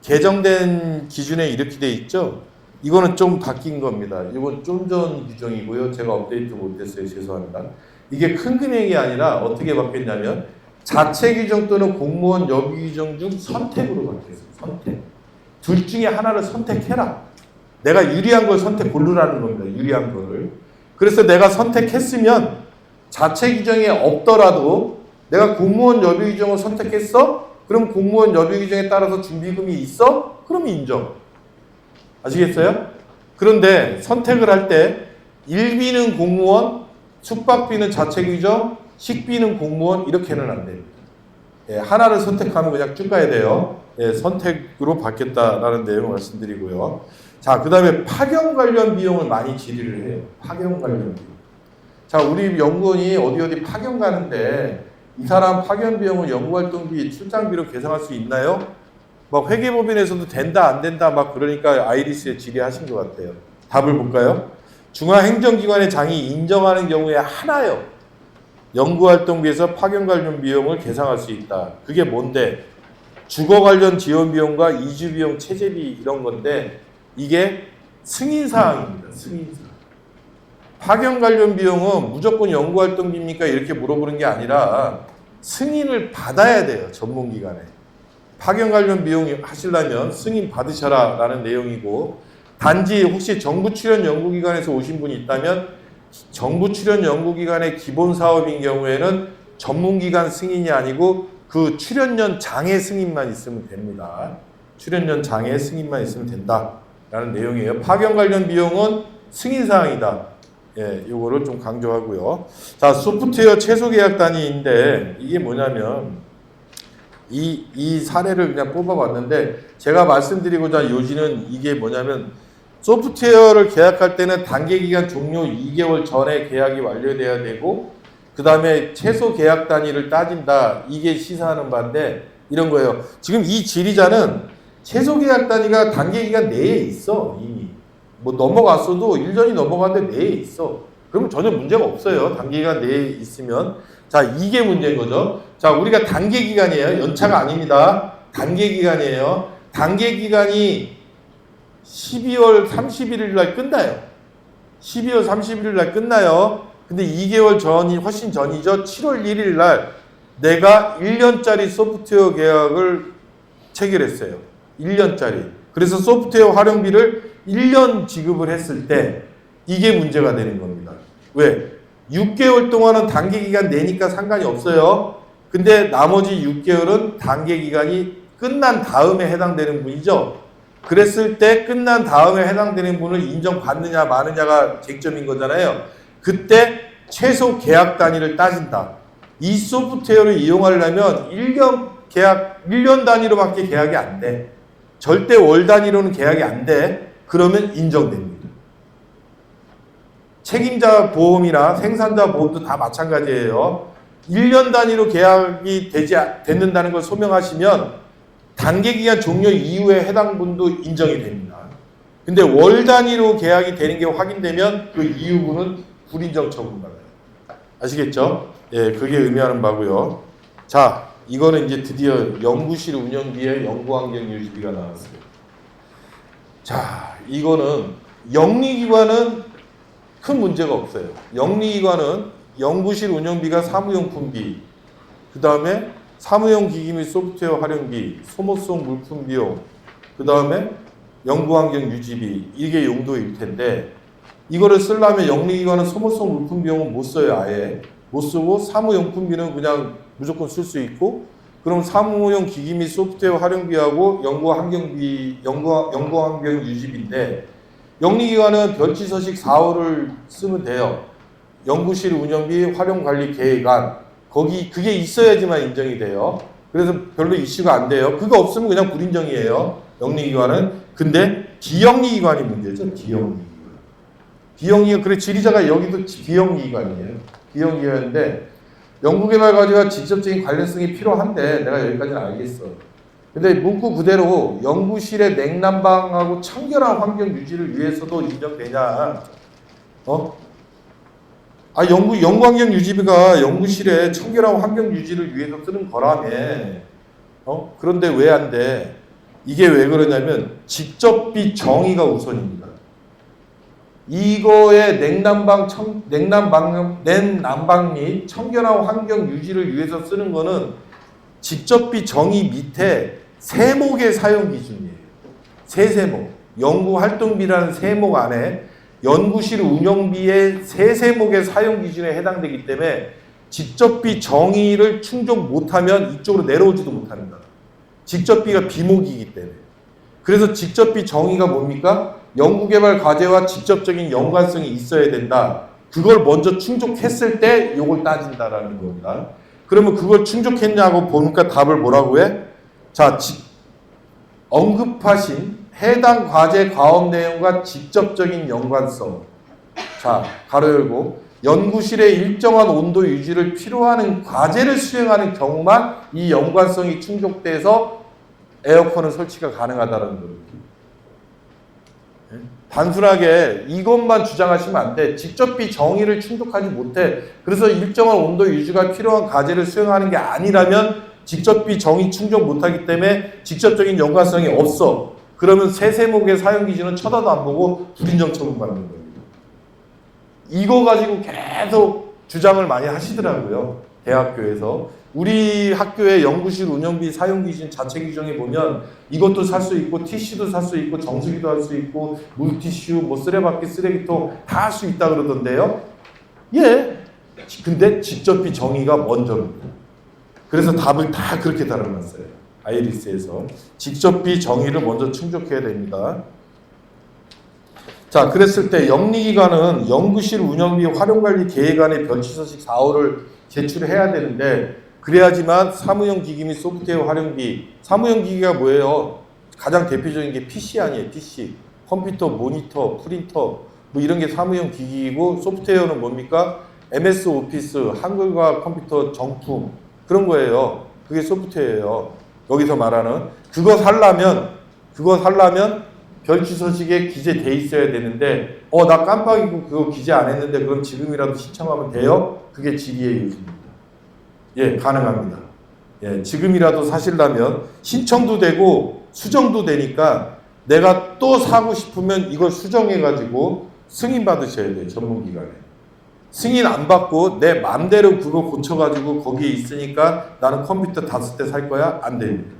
개정된 기준에 이렇게 돼 있죠. 이거는 좀 바뀐 겁니다. 이건 좀 전 규정이고요. 제가 업데이트 못했어요. 죄송합니다. 이게 큰 금액이 아니라 어떻게 바뀌었냐면 자체 규정 또는 공무원 여비 규정 중 선택으로 바뀌었어요. 선택. 둘 중에 하나를 선택해라. 내가 유리한 걸 고르라는 겁니다. 유리한 거를. 그래서 내가 선택했으면 자체 규정에 없더라도 내가 공무원 여비 규정을 선택했어? 그럼 공무원 여비 규정에 따라서 준비금이 있어? 그럼 인정. 아시겠어요? 그런데 선택을 할 때 일비는 공무원, 숙박비는 자체 규정, 식비는 공무원 이렇게는 안 됩니다. 예, 하나를 선택하면 그냥 쭉 가야 돼요. 예, 선택으로 받겠다라는 내용을 말씀드리고요. 자, 그 다음에 파견 관련 비용을 많이 질의를 해요. 파견 관련 비용. 자, 우리 연구원이 어디 파견 가는데 이 사람 파견 비용을 연구활동비, 출장비로 계산할 수 있나요? 막 회계법인에서도 된다 안 된다 막 그러니까 아이리스에 질의하신 것 같아요. 답을 볼까요? 중앙행정기관의 장이 인정하는 경우에 하나요. 연구활동비에서 파견 관련 비용을 계상할 수 있다. 그게 뭔데? 주거 관련 지원 비용과 이주 비용, 체재비 이런 건데 이게 승인사항입니다. 승인사항. 파견 관련 비용은 무조건 연구활동비입니까? 이렇게 물어보는 게 아니라 승인을 받아야 돼요. 전문기관에. 파견 관련 비용 하시려면 승인 받으셔라 라는 내용이고, 단지 혹시 정부 출연 연구기관에서 오신 분이 있다면 정부 출연 연구기관의 기본 사업인 경우에는 전문기관 승인이 아니고 그 출연연 장애 승인만 있으면 됩니다. 출연연 장애 승인만 있으면 된다라는 내용이에요. 파견 관련 비용은 승인사항이다. 예, 요거를 좀 강조하고요. 자, 소프트웨어 최소 계약 단위인데 이게 뭐냐면 이 사례를 그냥 뽑아봤는데 제가 말씀드리고자 요지는 이게 뭐냐면 소프트웨어를 계약할 때는 단계 기간 종료 2개월 전에 계약이 완료돼야 되고 그 다음에 최소 계약 단위를 따진다. 이게 시사하는 바인데 이런 거예요. 지금 이 지리자는 최소 계약 단위가 단계 기간 내에 있어. 이미. 뭐 넘어갔어도 1년이 넘어갔는데 내에 있어. 그러면 전혀 문제가 없어요. 단계 기간 내에 있으면. 자, 이게 문제인 거죠. 자, 우리가 단계 기간이에요. 연차가 아닙니다. 단계 기간이에요. 단계 기간이 12월 31일 날 끝나요. 12월 31일 날 끝나요. 근데 2개월 전이 훨씬 전이죠. 7월 1일 날 내가 1년짜리 소프트웨어 계약을 체결했어요. 1년짜리. 그래서 소프트웨어 활용비를 1년 지급을 했을 때 이게 문제가 되는 겁니다. 왜? 6개월 동안은 단계 기간 내니까 상관이 없어요. 근데 나머지 6개월은 단계 기간이 끝난 다음에 해당되는 분이죠. 그랬을 때 끝난 다음에 해당되는 분을 인정받느냐 마느냐가 쟁점인 거잖아요. 그때 최소 계약 단위를 따진다. 이 소프트웨어를 이용하려면 1년 단위로밖에 계약이 안 돼. 절대 월 단위로는 계약이 안 돼. 그러면 인정됩니다. 책임자 보험이나 생산자 보험도 다 마찬가지예요. 1년 단위로 계약이 됐는다는 걸 소명하시면 단계 기간 종료 이후에 해당 분도 인정이 됩니다. 근데 월 단위로 계약이 되는 게 확인되면 그 이후분은 불인정 처분받아요. 아시겠죠? 예, 그게 의미하는 바고요. 자, 이거는 이제 드디어 연구실 운영비에 연구환경 유지비가 나왔어요. 자, 이거는 영리기관은 큰 문제가 없어요. 영리기관은 연구실 운영비가 사무용품비, 그 다음에 사무용 기기 및 소프트웨어 활용비, 소모성 물품 비용, 그 다음에 연구환경 유지비, 이게 용도일 텐데 이거를 쓰려면 영리기관은 소모성 물품 비용은 못 써요. 아예 못 쓰고 사무용품비는 그냥 무조건 쓸 수 있고, 그럼 사무용 기기 및 소프트웨어 활용비하고 연구환경비, 연구환경 유지비인데 영리기관은 별지서식 4호를 쓰면 돼요. 연구실 운영비, 활용관리 계획안, 거기 그게 있어야지만 인정이 돼요. 그래서 별로 이슈가 안 돼요. 그거 없으면 그냥 불인정이에요. 영리기관은. 근데 비영리기관이 문제죠. 비영리기관. 그래 지리자가 여기도 비영리기관이에요. 비영리기관인데 연구개발 과제와 직접적인 관련성이 필요한데 내가 여기까지는 알겠어. 근데 문구 그대로 연구실의 냉난방하고 청결한 환경 유지를 위해서도 인정되냐? 연구환경 유지비가 연구실에 청결한 환경 유지를 위해서 쓰는 거라며. 그런데 왜 안 돼? 이게 왜 그러냐면 직접비 정의가 우선입니다. 이거에 냉난방 및 청결한 환경 유지를 위해서 쓰는 거는 직접비 정의 밑에 세목의 사용 기준이에요. 세세목. 연구활동비라는 세목 안에 연구실 운영비의 세세목의 사용 기준에 해당되기 때문에 직접비 정의를 충족 못하면 이쪽으로 내려오지도 못합니다. 직접비가 비목이기 때문에. 그래서 직접비 정의가 뭡니까? 연구개발 과제와 직접적인 연관성이 있어야 된다. 그걸 먼저 충족했을 때 이걸 따진다라는 겁니다. 그러면 그걸 충족했냐고 보니까 답을 뭐라고 해? 자, 언급하신 해당 과제 과업 내용과 직접적인 연관성. 자, 가로 열고 연구실의 일정한 온도 유지를 필요하는 과제를 수행하는 경우만 이 연관성이 충족돼서 에어컨은 설치가 가능하다는 겁니다. 단순하게 이것만 주장하시면 안 돼. 직접비 정의를 충족하지 못해. 그래서 일정한 온도 유지가 필요한 과제를 수행하는 게 아니라면 직접비 정의 충족 못하기 때문에 직접적인 연관성이 없어. 그러면 새 세목의 사용 기준은 쳐다도 안 보고 불인정 처분받는 겁니다. 이거 가지고 계속 주장을 많이 하시더라고요. 대학교에서. 우리 학교의 연구실 운영비 사용 기준 자체 규정에 보면 이것도 살 수 있고 티슈도 살 수 있고 정수기도 할 수 있고 물티슈, 뭐 쓰레받기, 쓰레기통 다 할 수 있다 그러던데요. 예. 근데 직접비 정의가 먼저입니다. 그래서 답을 다 그렇게 달아놨어요. 아이리스에서. 직접비 정의를 먼저 충족해야 됩니다. 자, 그랬을 때 영리기관은 연구실 운영비 활용관리 계획안의 별치서식 4호를 제출해야 되는데 그래야지만 사무용 기기 및 소프트웨어 활용비. 사무용 기기가 뭐예요? 가장 대표적인 게 PC 아니에요. PC. 컴퓨터, 모니터, 프린터 뭐 이런 게 사무용 기기이고 소프트웨어는 뭡니까? MS 오피스, 한글과 컴퓨터 정품 그런 거예요. 그게 소프트웨어예요. 여기서 말하는 그거 살려면 별취소식에 기재돼 있어야 되는데 나 깜빡이고 그거 기재 안 했는데 그럼 지금이라도 신청하면 돼요? 그게 질의의 요지입니다. 예, 가능합니다. 예, 지금이라도 사실라면 신청도 되고 수정도 되니까 내가 또 사고 싶으면 이걸 수정해가지고 승인 받으셔야 돼요. 전문기관에. 승인 안 받고 내 맘대로 그거 고쳐가지고 거기에 있으니까 나는 컴퓨터 5대 살 거야? 안 됩니다.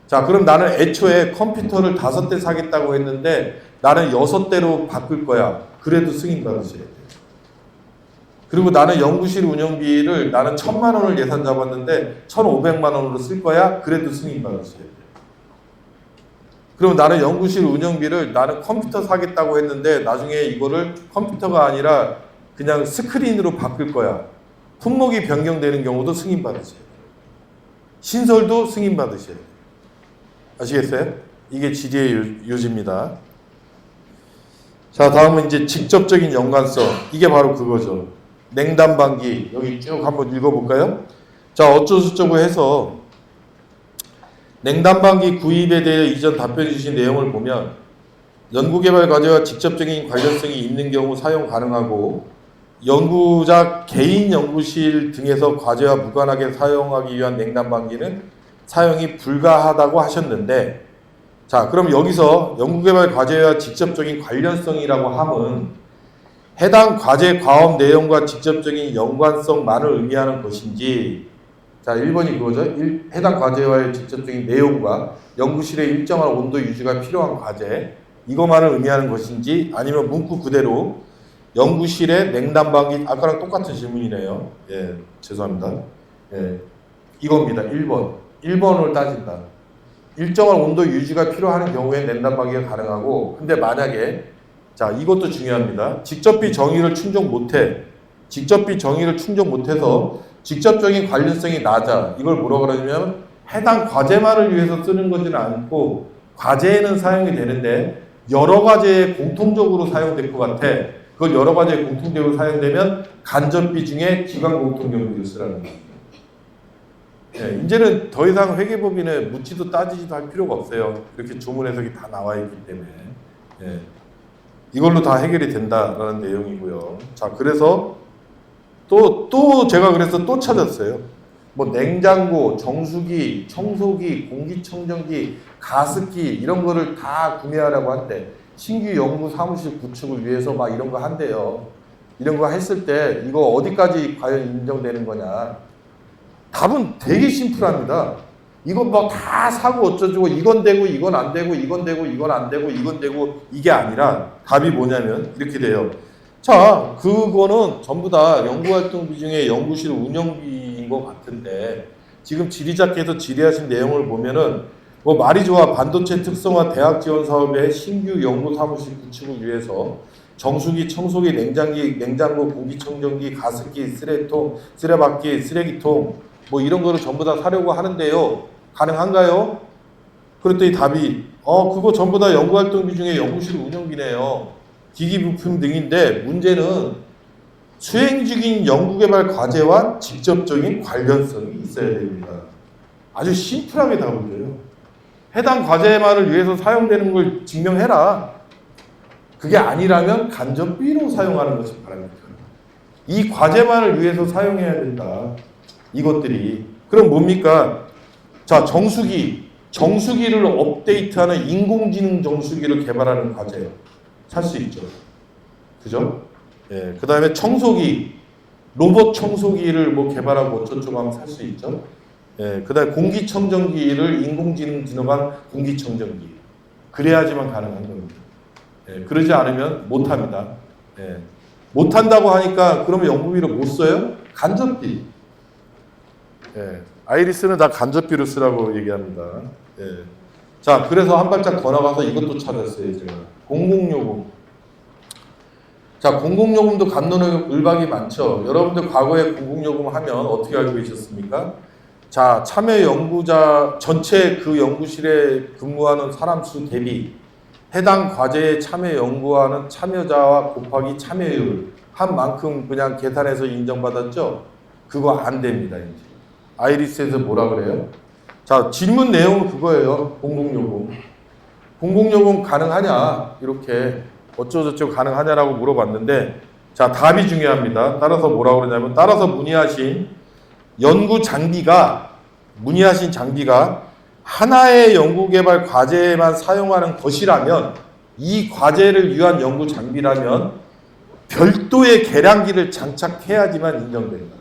자, 그럼 나는 애초에 컴퓨터를 5대 사겠다고 했는데 나는 6대로 바꿀 거야. 그래도 승인 받으셔야 돼요. 그리고 나는 연구실 운영비를 나는 1,000만 원을 예산 잡았는데 1,500만 원으로 쓸 거야. 그래도 승인 받으셔야 돼요. 그리고 나는 연구실 운영비를 나는 컴퓨터 사겠다고 했는데 나중에 이거를 컴퓨터가 아니라 그냥 스크린으로 바꿀 거야. 품목이 변경되는 경우도 승인 받으셔야 돼요. 신설도 승인 받으셔야 돼요. 아시겠어요? 이게 질의의 요지입니다. 자, 다음은 이제 직접적인 연관성. 이게 바로 그거죠. 냉담반기. 여기 쭉 한번 읽어볼까요? 자, 어쩌고저쩌고 해서 냉담반기 구입에 대해 이전 답변해 주신 내용을 보면 연구개발 과제와 직접적인 관련성이 있는 경우 사용 가능하고 연구자 개인 연구실 등에서 과제와 무관하게 사용하기 위한 냉담반기는 사용이 불가하다고 하셨는데 자, 그럼 여기서 연구개발 과제와 직접적인 관련성이라고 함은 해당 과제 과업 내용과 직접적인 연관성만을 의미하는 것인지 자, 1번이 그거죠. 해당 과제와의 직접적인 내용과 연구실의 일정한 온도 유지가 필요한 과제 이것만을 의미하는 것인지 아니면 문구 그대로 연구실의 냉담방기 아까랑 똑같은 질문이네요. 예, 죄송합니다. 예, 이겁니다. 1번을 따진다. 일정한 온도 유지가 필요한 경우에 냉담방기가 가능하고 근데 만약에 자, 이것도 중요합니다. 직접비 정의를 충족 못해. 직접비 정의를 충족 못해서 직접적인 관련성이 낮아. 이걸 뭐라 그러냐면 해당 과제만을 위해서 쓰는 것은 않고 과제에는 사용이 되는데 여러 과제에 공통적으로 사용될 것 같아. 그걸 여러 과제에 공통적으로 사용되면 간접비 중에 기관 공통경비를 쓰라는 겁니다. 예, 이제는 더 이상 회계법인에 묻지도 따지지도 할 필요가 없어요. 이렇게 조문 해석이 다 나와 있기 때문에. 예. 이걸로 다 해결이 된다라는 내용이고요. 자, 그래서 또 제가 그래서 또 찾았어요. 뭐 냉장고, 정수기, 청소기, 공기청정기, 가습기 이런 거를 다 구매하라고 한대. 신규 연구 사무실 구축을 위해서 막 이런 거 한대요. 이런 거 했을 때 이거 어디까지 과연 인정되는 거냐? 답은 되게 심플합니다. 이거 뭐 다 사고 어쩌고 이건 되고 이건 안 되고 이건 되고 이건 안 되고 이건 되고 이게 아니라 답이 뭐냐면 이렇게 돼요. 자, 그거는 전부 다 연구활동 비중의 연구실 운영비인 것 같은데 지금 질의자께서 질의하신 내용을 보면은 뭐 말이 좋아. 반도체 특성화 대학 지원 사업의 신규 연구 사무실 구축을 위해서 정수기, 청소기, 냉장기, 냉장고, 공기청정기, 가습기, 쓰레통, 쓰레받기, 쓰레기통 뭐 이런 거를 전부 다 사려고 하는데요. 가능한가요? 그랬더니 답이 그거 전부 다 연구활동비 중에 연구실 운영비네요. 기기 부품 등인데 문제는 수행 중인 연구개발 과제와 직접적인 관련성이 있어야 됩니다. 아주 심플하게 답을 줘요. 해당 과제만을 위해서 사용되는 걸 증명해라. 그게 아니라면 간접비로 사용하는 것이 바랍니다. 이 과제만을 위해서 사용해야 된다. 이것들이. 그럼 뭡니까? 자, 정수기 정수기를 업데이트하는 인공지능 정수기를 개발하는 과제예요. 살 수 있죠. 그죠? 예. 그 다음에 청소기, 로봇 청소기를 뭐 개발하고 어쩌고 하면 살 수 있죠. 예. 그 다음에 공기청정기를 인공지능 지능한 공기청정기. 그래야지만 가능한 겁니다. 예. 그러지 않으면 못합니다. 예. 못한다고 하니까 그러면 연구비를 못 써요? 간접비. 예. 아이리스는 다 간접비로 쓰라고 얘기합니다. 예. 자, 그래서 한 발짝 더 나가서 이것도 찾았어요, 제가. 공공요금. 자, 공공요금도 갑론을박이 많죠. 여러분들 과거에 공공요금 하면 어떻게 알고 계셨습니까? 자, 참여 연구자 전체 그 연구실에 근무하는 사람 수 대비 해당 과제에 참여 연구하는 참여자와 곱하기 참여율 한 만큼 그냥 계산해서 인정받았죠? 그거 안 됩니다, 이제. 아이리스에서 뭐라 그래요? 자, 질문 내용은 그거예요. 공공요금. 공공요금 가능하냐? 이렇게 어쩌고저쩌고 가능하냐라고 물어봤는데, 자, 답이 중요합니다. 따라서 뭐라고 그러냐면, 따라서 문의하신 장비가 하나의 연구개발 과제에만 사용하는 것이라면, 이 과제를 위한 연구 장비라면 별도의 계량기를 장착해야지만 인정된다.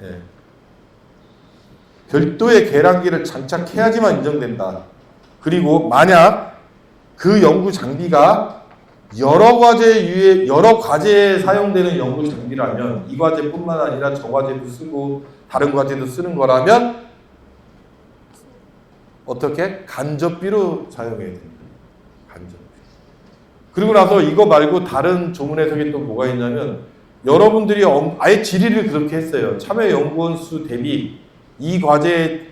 예. 별도의 계량기를 장착해야지만 인정된다. 그리고 만약 그 연구 장비가 여러 과제에 사용되는 연구 장비라면 이 과제뿐만 아니라 저 과제도 쓰고 다른 과제도 쓰는 거라면 어떻게? 간접비로 사용해야 됩니다. 간접비. 그리고 나서 이거 말고 다른 조문 해석이 또 뭐가 있냐면 여러분들이 아예 질의를 그렇게 했어요. 참여 연구원 수 대비 이 과제에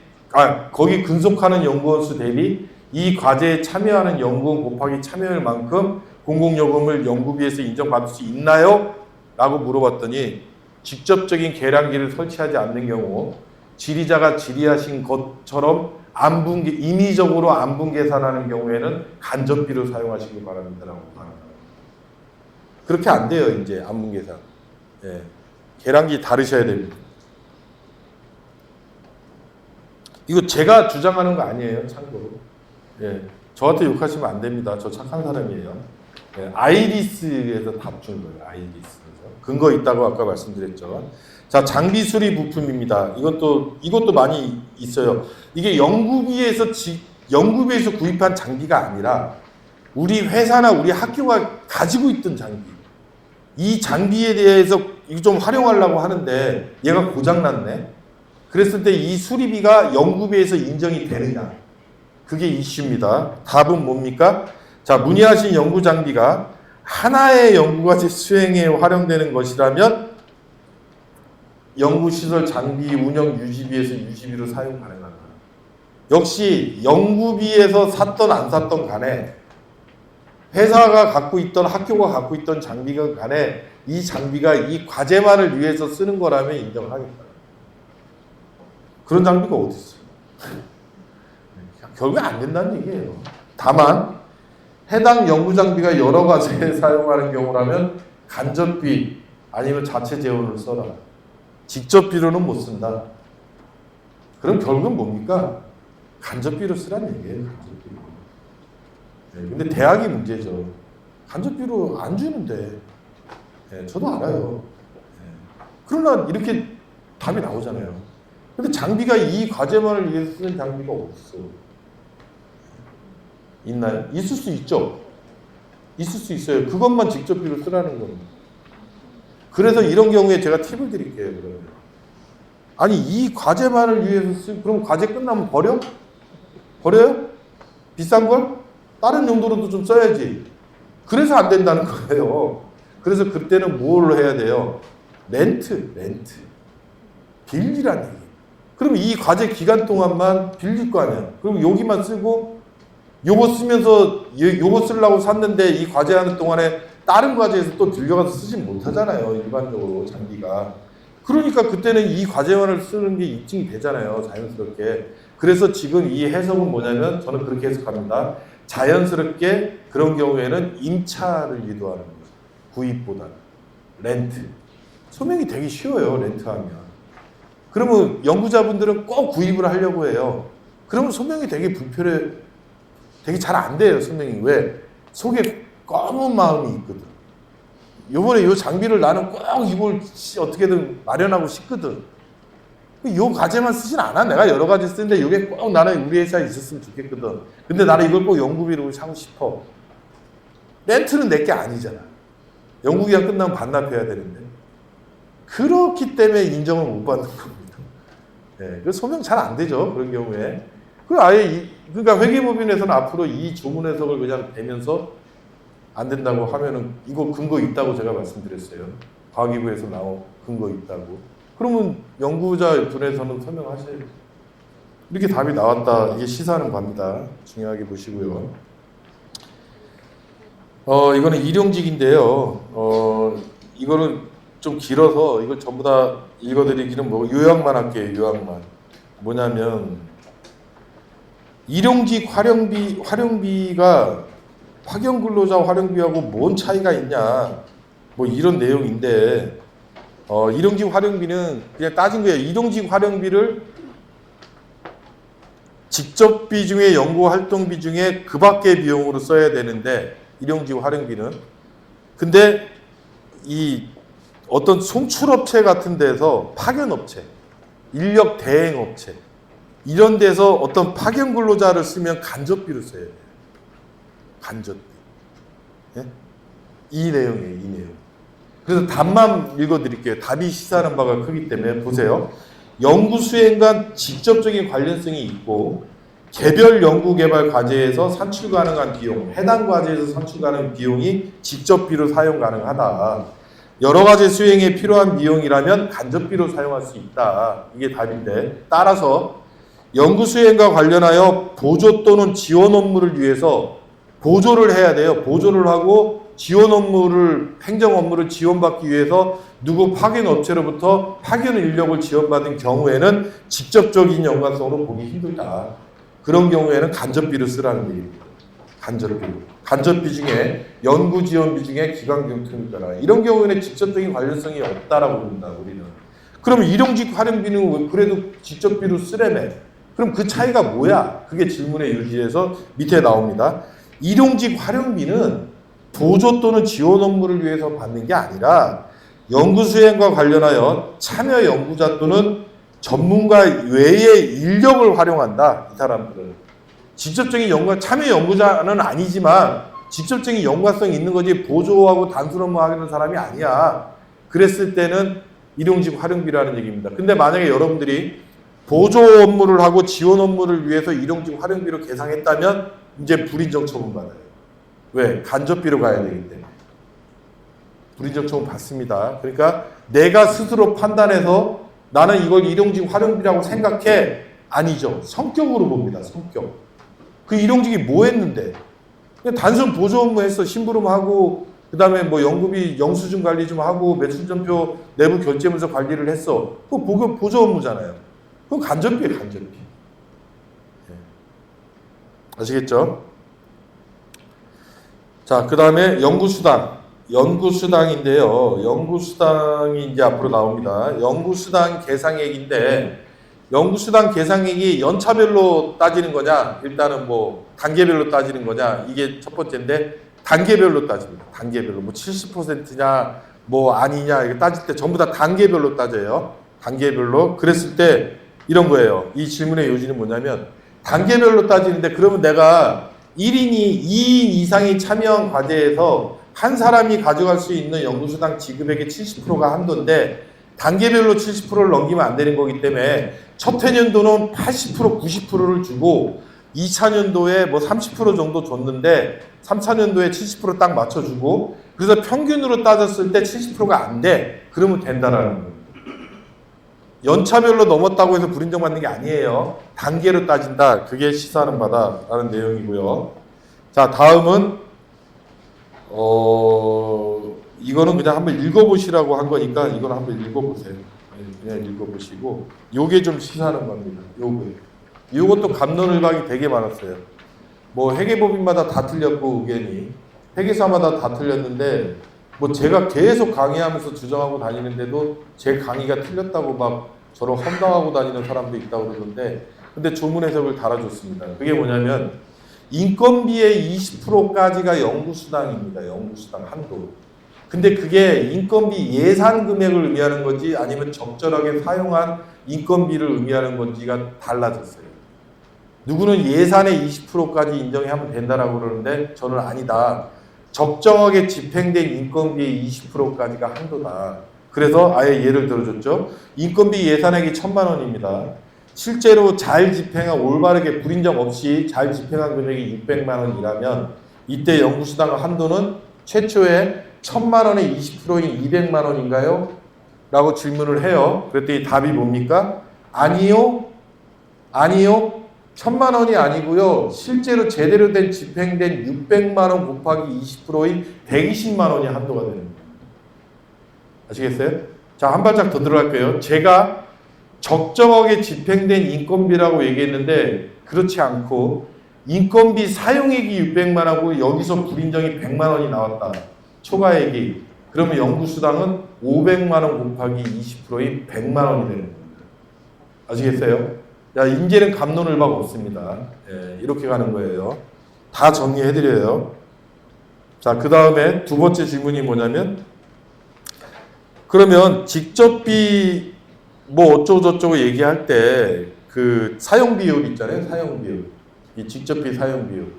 거기 근속하는 연구원 수 대비 이 과제에 참여하는 연구원 곱하기 참여율만큼 공공요금을 연구비에서 인정받을 수 있나요? 라고 물어봤더니 직접적인 계량기를 설치하지 않는 경우 질의자가 질의하신 것처럼 임의적으로 안분 계산하는 경우에는 간접비로 사용하시기 바랍니다라고 말합니다. 그렇게 안 돼요, 이제 안분 계산. 예. 계량기 다르셔야 됩니다. 이거 제가 주장하는 거 아니에요, 참고로. 예. 저한테 욕하시면 안 됩니다. 저 착한 사람이에요. 예. 아이리스에서 답 준 거예요, 아이리스에서. 근거 있다고 아까 말씀드렸죠. 자, 장비 수리 부품입니다. 이것도 많이 있어요. 이게 연구비에서 구입한 장비가 아니라 우리 회사나 우리 학교가 가지고 있던 장비. 이 장비에 대해서 이거 좀 활용하려고 하는데 얘가 고장났네. 그랬을 때 이 수리비가 연구비에서 인정이 되느냐. 그게 이슈입니다. 답은 뭡니까? 자, 문의하신 연구 장비가 하나의 연구과제 수행에 활용되는 것이라면 연구시설 장비 운영 유지비에서 유지비로 사용 가능하다. 역시 연구비에서 샀던 안 샀던 간에 회사가 갖고 있던 학교가 갖고 있던 장비가 간에 이 장비가 이 과제만을 위해서 쓰는 거라면 인정하겠다. 그런 장비가 어디 있어요? 결국에 안 된다는 얘기예요. 다만 해당 연구 장비가 여러 과제에 사용하는 경우라면 간접비 아니면 자체 재원을 써라. 직접비로는 못 쓴다. 그럼 결국은 뭡니까? 간접비로 쓰라는 얘기예요. 간접비로. 네, 근데 대학이 문제죠. 간접비로 안 주는데. 네, 저도 알아요. 네. 그러나 이렇게 답이 나오잖아요. 근데 장비가 이 과제만을 위해서 쓰는 장비가 어딨어? 있나요? 있을 수 있죠. 있을 수 있어요. 그것만 직접비로 쓰라는 겁니다. 그래서 이런 경우에 제가 팁을 드릴게요. 그러면. 아니 이 과제만을 위해서 그럼 과제 끝나면 버려? 버려요? 비싼 걸? 다른 용도로도 좀 써야지. 그래서 안 된다는 거예요. 그래서 그때는 뭘 해야 돼요? 렌트. 빌리라는 얘기. 그럼 이 과제 기간 동안만 빌릴 거 아니야. 그럼 여기만 쓰고 요거 쓰면서 요거 쓰려고 샀는데 이 과제하는 동안에 다른 과제에서 또 들려가서 쓰진 못하잖아요. 일반적으로 장비가. 그러니까 그때는 이 과제만을 쓰는 게 입증이 되잖아요. 자연스럽게. 그래서 지금 이 해석은 뭐냐면 저는 그렇게 해석합니다. 자연스럽게 그런 경우에는 임차를 유도하는 거죠. 구입보다는. 렌트. 소명이 되게 쉬워요. 렌트하면. 그러면 연구자분들은 꼭 구입을 하려고 해요. 그러면 소명이 되게 불편해, 되게 잘 안 돼요, 소명이. 왜? 속에 검은 마음이 있거든. 요번에 요 장비를 나는 꼭 이걸 어떻게든 마련하고 싶거든. 요 과제만 쓰진 않아. 내가 여러 가지 쓰는데 이게 꼭 나는 우리 회사에 있었으면 좋겠거든. 근데 나는 이걸 꼭 연구비로 사고 싶어. 렌트는 내게 아니잖아. 연구기간 끝나면 반납해야 되는데. 그렇기 때문에 인정을 못 받는 겁니다. 네, 그 소명 잘 안 되죠. 그런 경우에. 그러니까 회계법인에서는 앞으로 이 조문 해석을 그냥 대면서 안 된다고 하면은 이거 근거 있다고 제가 말씀드렸어요. 과기부에서 나온 근거 있다고. 그러면 연구자 분에서는 설명하셔야죠. 이렇게 답이 나왔다. 이게 시사하는 바입니다. 중요하게 보시고요. 이거는 일용직인데요. 이거는 좀 길어서 이걸 전부 다 읽어드리기는 뭐 요약만 할게요. 요약만. 뭐냐면 일용직 활용비가 파견근로자 활용비하고 뭔 차이가 있냐. 뭐 이런 내용인데 일용직 활용비는 그냥 따진 거예요. 일용직 활용비를 직접비 중에 연구활동비 중에 그 밖의 비용으로 써야 되는데 일용직 활용비는 근데 이 어떤 송출업체 같은 데서 파견업체, 인력 대행업체 이런 데서 어떤 파견 근로자를 쓰면 간접비로 써야 돼요. 간접비. 예? 이 내용이에요. 이 내용. 그래서 답만 읽어드릴게요. 답이 시사하는 바가 크기 때문에 보세요. 연구 수행과 직접적인 관련성이 있고 개별 연구 개발 과제에서 산출 가능한 비용, 해당 과제에서 산출 가능한 비용이 직접비로 사용 가능하다. 여러 가지 수행에 필요한 비용이라면 간접비로 사용할 수 있다. 이게 답인데 따라서 연구 수행과 관련하여 보조 또는 지원 업무를 위해서 보조를 해야 돼요. 보조를 하고 지원 업무를 행정 업무를 지원받기 위해서 누구 파견 업체로부터 파견 인력을 지원받은 경우에는 직접적인 연관성으로 보기 힘들다. 그런 경우에는 간접비로 쓰라는 얘기입니다. 간접비로. 간접비 중에 연구 지원비 중에 기관경통이 따라 이런 경우에는 직접적인 관련성이 없다라고 본다. 우리는. 그럼 일용직 활용비는 그래도 직접비로 쓰려면 그럼 그 차이가 뭐야? 그게 질문의 요지에서 밑에 나옵니다. 일용직 활용비는 보조 또는 지원 업무를 위해서 받는 게 아니라 연구 수행과 관련하여 참여 연구자 또는 전문가 외의 인력을 활용한다. 이 사람들은. 직접적인 참여 연구자는 아니지만 직접적인 연관성이 있는 거지 보조하고 단순 업무 하는 사람이 아니야. 그랬을 때는 일용직 활용비라는 얘기입니다. 근데 만약에 여러분들이 보조 업무를 하고 지원 업무를 위해서 일용직 활용비로 계상했다면 이제 불인정 처분받아요. 왜? 간접비로 가야 되기 때문에. 불인정 처분 받습니다. 그러니까 내가 스스로 판단해서 나는 이걸 일용직 활용비라고 생각해. 아니죠. 성격으로 봅니다. 성격. 그 일용직이 뭐 했는데? 그냥 단순 보조 업무 했어. 심부름 하고 그 다음에 뭐 연구비 영수증 관리 좀 하고 매출전표 내부 결제문서 관리를 했어. 그거 보조 업무잖아요. 그건 간접비예요. 간접비. 네. 아시겠죠? 자, 그 다음에 연구수당. 연구수당인데요. 연구수당이 이제 앞으로 나옵니다. 연구수당 계상액인데, 연구수당 계상액이 연차별로 따지는 거냐, 일단은 뭐 단계별로 따지는 거냐, 이게 첫 번째인데, 단계별로 따집니다. 단계별로. 뭐 70%냐, 뭐 아니냐, 이거 따질 때 전부 다 단계별로 따져요. 단계별로. 그랬을 때 이런 거예요. 이 질문의 요지는 뭐냐면, 단계별로 따지는데, 그러면 내가 1인이 2인 이상이 참여한 과제에서 한 사람이 가져갈 수 있는 연구수당 지급액의 70%가 한도인데 단계별로 70%를 넘기면 안 되는 거기 때문에 첫 해년도는 80%, 90%를 주고 2차년도에 뭐 30% 정도 줬는데 3차년도에 70% 딱 맞춰주고 그래서 평균으로 따졌을 때 70%가 안 돼. 그러면 된다라는 거예요. 연차별로 넘었다고 해서 불인정받는 게 아니에요. 단계로 따진다. 그게 시사하는 바다라는 내용이고요. 자, 다음은 이거는 그냥 한번 읽어보시라고 한 거니까 이거는 한번 읽어보세요. 그냥 읽어보시고 요게 좀 시사하는 겁니다. 요것도 갑론을박이 되게 많았어요. 뭐 회계법인마다 다 틀렸고 의견이 회계사마다 다 틀렸는데 뭐 제가 계속 강의하면서 주장하고 다니는데도 제 강의가 틀렸다고 막 저를 험담하고 다니는 사람도 있다고 그러던데 근데 조문 해석을 달아줬습니다. 그게 뭐냐면 인건비의 20%까지가 연구수당입니다. 연구수당 한도. 근데 그게 인건비 예산 금액을 의미하는 건지 아니면 적절하게 사용한 인건비를 의미하는 건지가 달라졌어요. 누구는 예산의 20%까지 인정하면 된다라고 그러는데 저는 아니다. 적정하게 집행된 인건비의 20%까지가 한도다. 그래서 아예 예를 들어줬죠. 인건비 예산액이 1,000만 원입니다. 실제로 잘 집행한 올바르게 불인정 없이 잘 집행한 금액이 600만 원이라면 이때 연구수당 한도는 최초에 1,000만 원의 20%인 200만 원인가요? 라고 질문을 해요. 그랬더니 답이 뭡니까? 아니요. 아니요. 1,000만 원이 아니고요. 실제로 제대로 된 집행된 600만 원 곱하기 20%인 120만 원이 한도가 되는 거예요. 아시겠어요? 자, 한 발짝 더 들어갈게요. 제가 적정하게 집행된 인건비라고 얘기했는데 그렇지 않고 인건비 사용액이 600만 원이고 여기서 불인정이 100만 원이 나왔다. 초과액이. 그러면 연구수당은 500만 원 곱하기 20%인 100만 원이 되는 겁니다. 아시겠어요? 야, 인제는 갑론을박 없습니다. 예, 이렇게 가는 거예요. 다 정리해드려요. 자, 그 다음에 두 번째 질문이 뭐냐면, 그러면 직접비 뭐 어쩌고저쩌고 얘기할 때 그 사용 비율 있잖아요. 사용 비율. 이 직접비 사용 비율.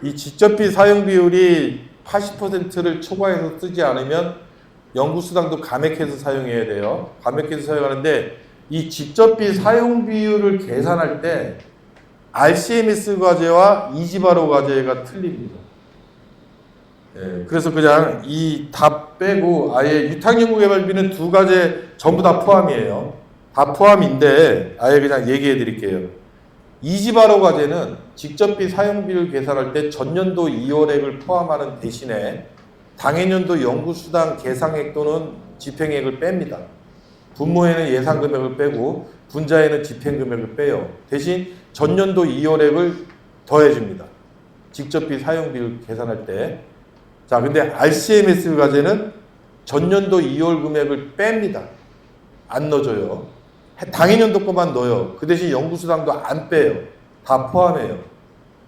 이 직접비 사용 비율이 80%를 초과해서 쓰지 않으면 연구수당도 감액해서 사용해야 돼요. 감액해서 사용하는데 이 직접비 사용 비율을 계산할 때 RCMS 과제와 이지바로 과제가 틀립니다. 예, 그래서 그냥 이 답 빼고 아예 유탁연구개발비는 두 과제 전부 다 포함이에요. 다 포함인데 아예 그냥 얘기해 드릴게요. 이지바로 과제는 직접비 사용비를 계산할 때 전년도 2월액을 포함하는 대신에 당해년도 연구수당 계상액 또는 집행액을 뺍니다. 분모에는 예상 금액을 빼고 분자에는 집행 금액을 빼요. 대신 전년도 2월액을 더해줍니다. 직접비 사용비를 계산할 때. 자, 근데 RCMS 과제는 전년도 2월 금액을 뺍니다. 안 넣어줘요. 당해년도 것만 넣어요. 그 대신 연구수당도 안 빼요. 다 포함해요.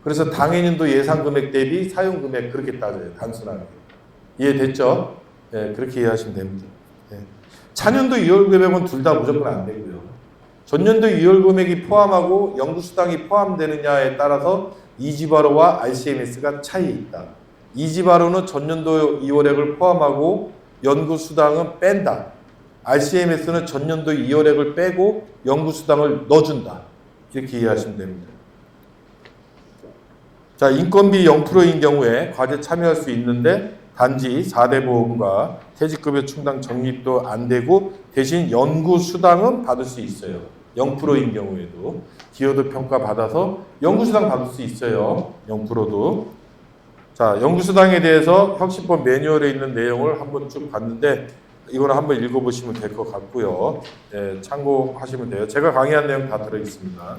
그래서 당해년도 예상 금액 대비 사용 금액 그렇게 따져요. 단순하게. 이해됐죠? 네, 그렇게 이해하시면 됩니다. 네. 차년도 2월 금액은 둘 다 무조건 안 되고요. 전년도 2월 금액이 포함하고 연구수당이 포함되느냐에 따라서 이지바로와 RCMS가 차이 있다. 이지바로는 전년도 2월액을 포함하고 연구수당은 뺀다. RCMS는 전년도 2월액을 빼고 연구수당을 넣어준다. 이렇게 이해하시면 됩니다. 자, 인건비 0%인 경우에 과제 참여할 수 있는데 단지 4대 보험과 퇴직급여 충당 적립도 안 되고 대신 연구수당은 받을 수 있어요. 0%인 경우에도 기여도 평가 받아서 연구수당 받을 수 있어요. 0%도. 자, 연구수당에 대해서 혁신법 매뉴얼에 있는 내용을 한번 쭉 봤는데 이거는 한번 읽어보시면 될 것 같고요. 네, 참고하시면 돼요. 제가 강의한 내용 다 들어있습니다.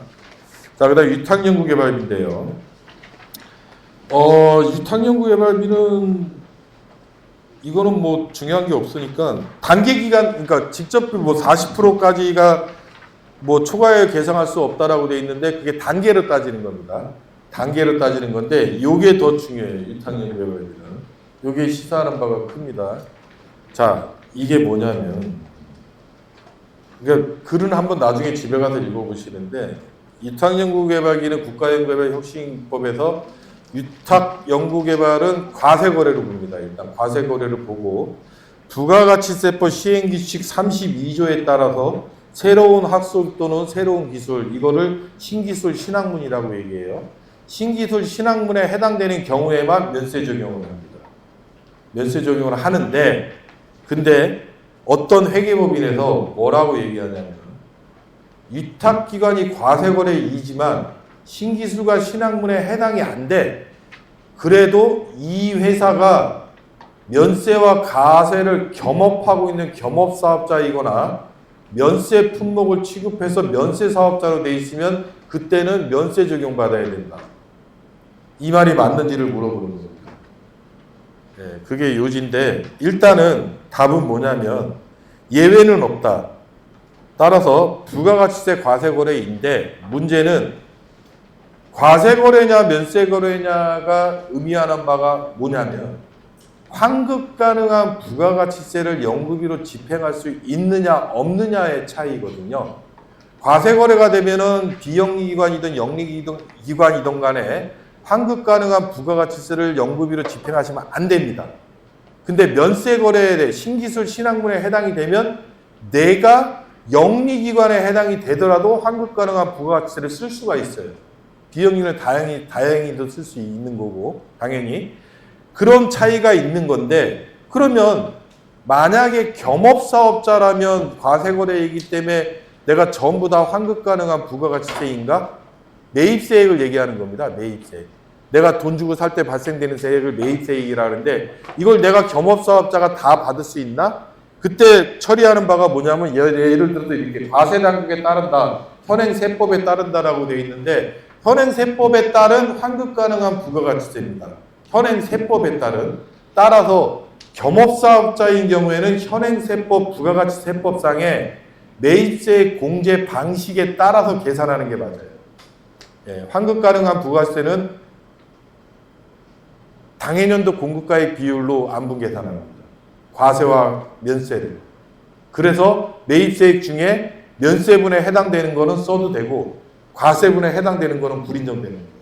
자, 그 다음 위탁연구개발비인데요. 위탁연구개발비는 이거는 뭐 중요한 게 없으니까 단계 기간, 그러니까 직접 뭐 40%까지가 뭐 초과에 계상할 수 없다라고 돼 있는데 그게 단계로 따지는 겁니다. 단계로 따지는 건데 이게 더 중요해요. 위탁연구개발비는. 이게 시사하는 바가 큽니다. 자, 이게 뭐냐면 그러니까 글은 한번 나중에 집에 가서 읽어보시는데 위탁연구개발기는 국가연구개발혁신법에서 위탁연구개발은 과세거래로 봅니다. 일단 과세거래를 보고 부가가치세법 시행규칙 32조에 따라서 새로운 학술 또는 새로운 기술 이거를 신기술 신학문이라고 얘기해요. 신기술 신학문에 해당되는 경우에만 면세 적용을 합니다. 면세 적용을 하는데 근데 어떤 회계법인에서 뭐라고 얘기하냐면 위탁기관이 과세거래이지만 신기술과 신학문에 해당이 안 돼. 그래도 이 회사가 면세와 가세를 겸업하고 있는 겸업사업자이거나 면세 품목을 취급해서 면세사업자로 돼 있으면 그때는 면세 적용받아야 된다. 이 말이 맞는지를 물어보는 겁니다. 네, 그게 요지인데 일단은 답은 뭐냐면 예외는 없다. 따라서 부가가치세 과세거래인데 문제는 과세거래냐 면세거래냐가 의미하는 바가 뭐냐면 환급 가능한 부가가치세를 연구비로 집행할 수 있느냐 없느냐의 차이거든요. 과세거래가 되면은 비영리기관이든 영리기관이든 간에 환급 가능한 부가가치세를 연구비로 집행하시면 안 됩니다. 근데 면세거래에 대해 신기술 신학문에 해당이 되면 내가 영리기관에 해당이 되더라도 환급 가능한 부가가치세를 쓸 수가 있어요. 비영리는 다행히도 쓸 수 있는 거고 당연히 그런 차이가 있는 건데 그러면 만약에 겸업사업자라면 과세거래이기 때문에 내가 전부 다 환급 가능한 부가가치세인가? 매입세액을 얘기하는 겁니다. 매입세액. 내가 돈 주고 살 때 발생되는 세액을 매입세액이라는데 이걸 내가 겸업사업자가 다 받을 수 있나? 그때 처리하는 바가 뭐냐면 예를 들어서 이렇게 과세당국에 따른다, 현행세법에 따른다라고 되어 있는데 현행세법에 따른 환급 가능한 부가가치세입니다. 현행세법에 따라서 겸업사업자인 경우에는 현행세법 부가가치세법상의 매입세 공제 방식에 따라서 계산하는 게 맞아요. 예, 환급 가능한 부가가치세는 당해년도 공급가액 비율로 안분 계산합니다. 과세와 면세를. 그래서 매입세액 중에 면세분에 해당되는 거는 써도 되고 과세분에 해당되는 거는 불인정되는 거예요.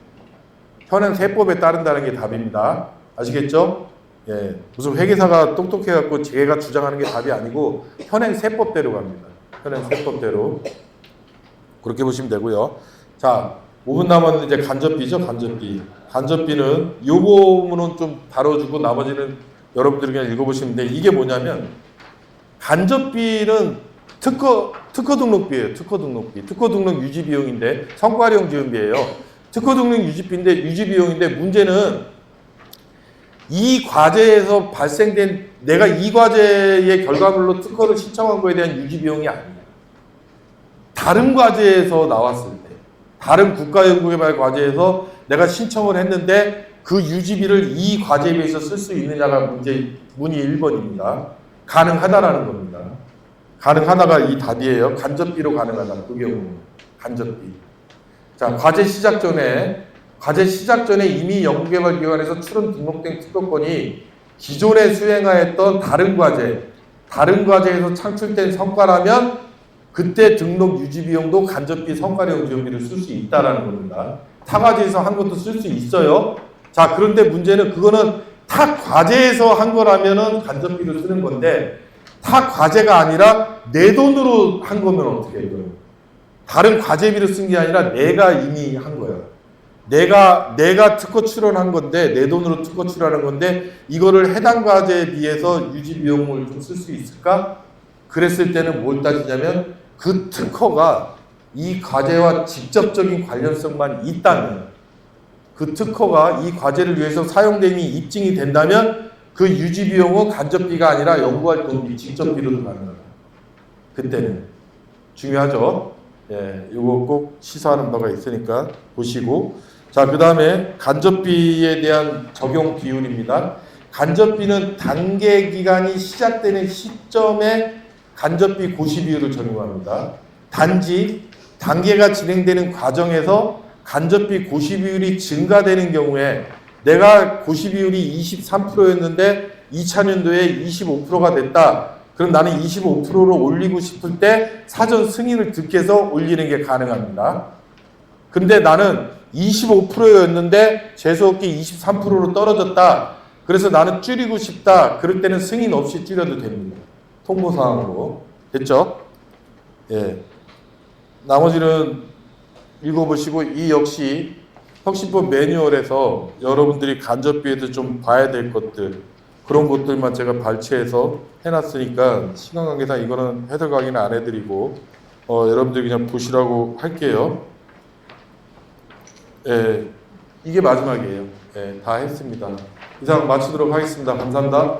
현행세법에 따른다는 게 답입니다. 아시겠죠? 예, 무슨 회계사가 똑똑해갖고 제가 주장하는 게 답이 아니고 현행세법대로 갑니다. 현행세법대로. 그렇게 보시면 되고요. 자, 5분 남았는데 이제 간접비죠, 간접비. 간접비는 요 부분은 좀 다뤄주고 나머지는 여러분들이 그냥 읽어보시면 돼. 이게 뭐냐면 간접비는 특허 등록비예요. 특허 등록비. 특허 등록 유지 비용인데 성과령 지원비예요. 특허 등록 유지 비용인데 문제는 이 과제에서 발생된 내가 이 과제의 결과물로 특허를 신청한 거에 대한 유지 비용이 아니에요. 다른 과제에서 나왔을 때, 다른 국가연구개발 과제에서 내가 신청을 했는데 그 유지비를 이 과제에 비해서 쓸 수 있느냐가 문이 1번입니다. 가능하다라는 겁니다. 가능하다가 이 답이에요. 간접비로 가능하다. 그 경우는 간접비. 자, 과제 시작 전에 이미 연구개발기관에서 출원 등록된 특허권이 기존에 수행하였던 다른 과제에서 창출된 성과라면 그때 등록 유지 비용도 간접비 성과령 지원비를 쓸 수 있다라는 겁니다. 타 과제에서 한 것도 쓸 수 있어요. 자, 그런데 문제는 그거는 타 과제에서 한 거라면은 간접비로 쓰는 건데 타 과제가 아니라 내 돈으로 한 거면 어떻게 해요? 다른 과제비로 쓴 게 아니라 내가 이미 한 거야. 내가 특허 출원한 건데 내 돈으로 특허 출원한 건데 이거를 해당 과제에 비해서 유지 비용을 좀 쓸 수 있을까? 그랬을 때는 뭘 따지냐면 그 특허가 이 과제와 직접적인 관련성만 있다면 그 특허가 이 과제를 위해서 사용됨이 입증이 된다면 그 유지 비용은 간접비가 아니라 연구활동비 직접비로도 가능합니다. 그때는 중요하죠. 예, 이거 꼭 시사하는 바가 있으니까 보시고 자, 그 다음에 간접비에 대한 적용 비율입니다. 간접비는 단계 기간이 시작되는 시점에 간접비 고시 비율을 적용합니다. 단지 단계가 진행되는 과정에서 간접비 고시 비율이 증가되는 경우에 내가 고시 비율이 23%였는데 2000년도에 25%가 됐다. 그럼 나는 25%로 올리고 싶을 때 사전 승인을 득해서 올리는 게 가능합니다. 근데 나는 25%였는데 재수없게 23%로 떨어졌다. 그래서 나는 줄이고 싶다. 그럴 때는 승인 없이 줄여도 됩니다. 통보사항으로. 됐죠? 예. 나머지는 읽어보시고 이 역시 혁신법 매뉴얼에서 여러분들이 간접비에도 좀 봐야 될 것들 그런 것들만 제가 발췌해서 해놨으니까 시간 관계상 이거는 해설 강의는 안 해드리고 여러분들이 그냥 보시라고 할게요. 예, 이게 마지막이에요. 예, 다 했습니다. 이상 마치도록 하겠습니다. 감사합니다.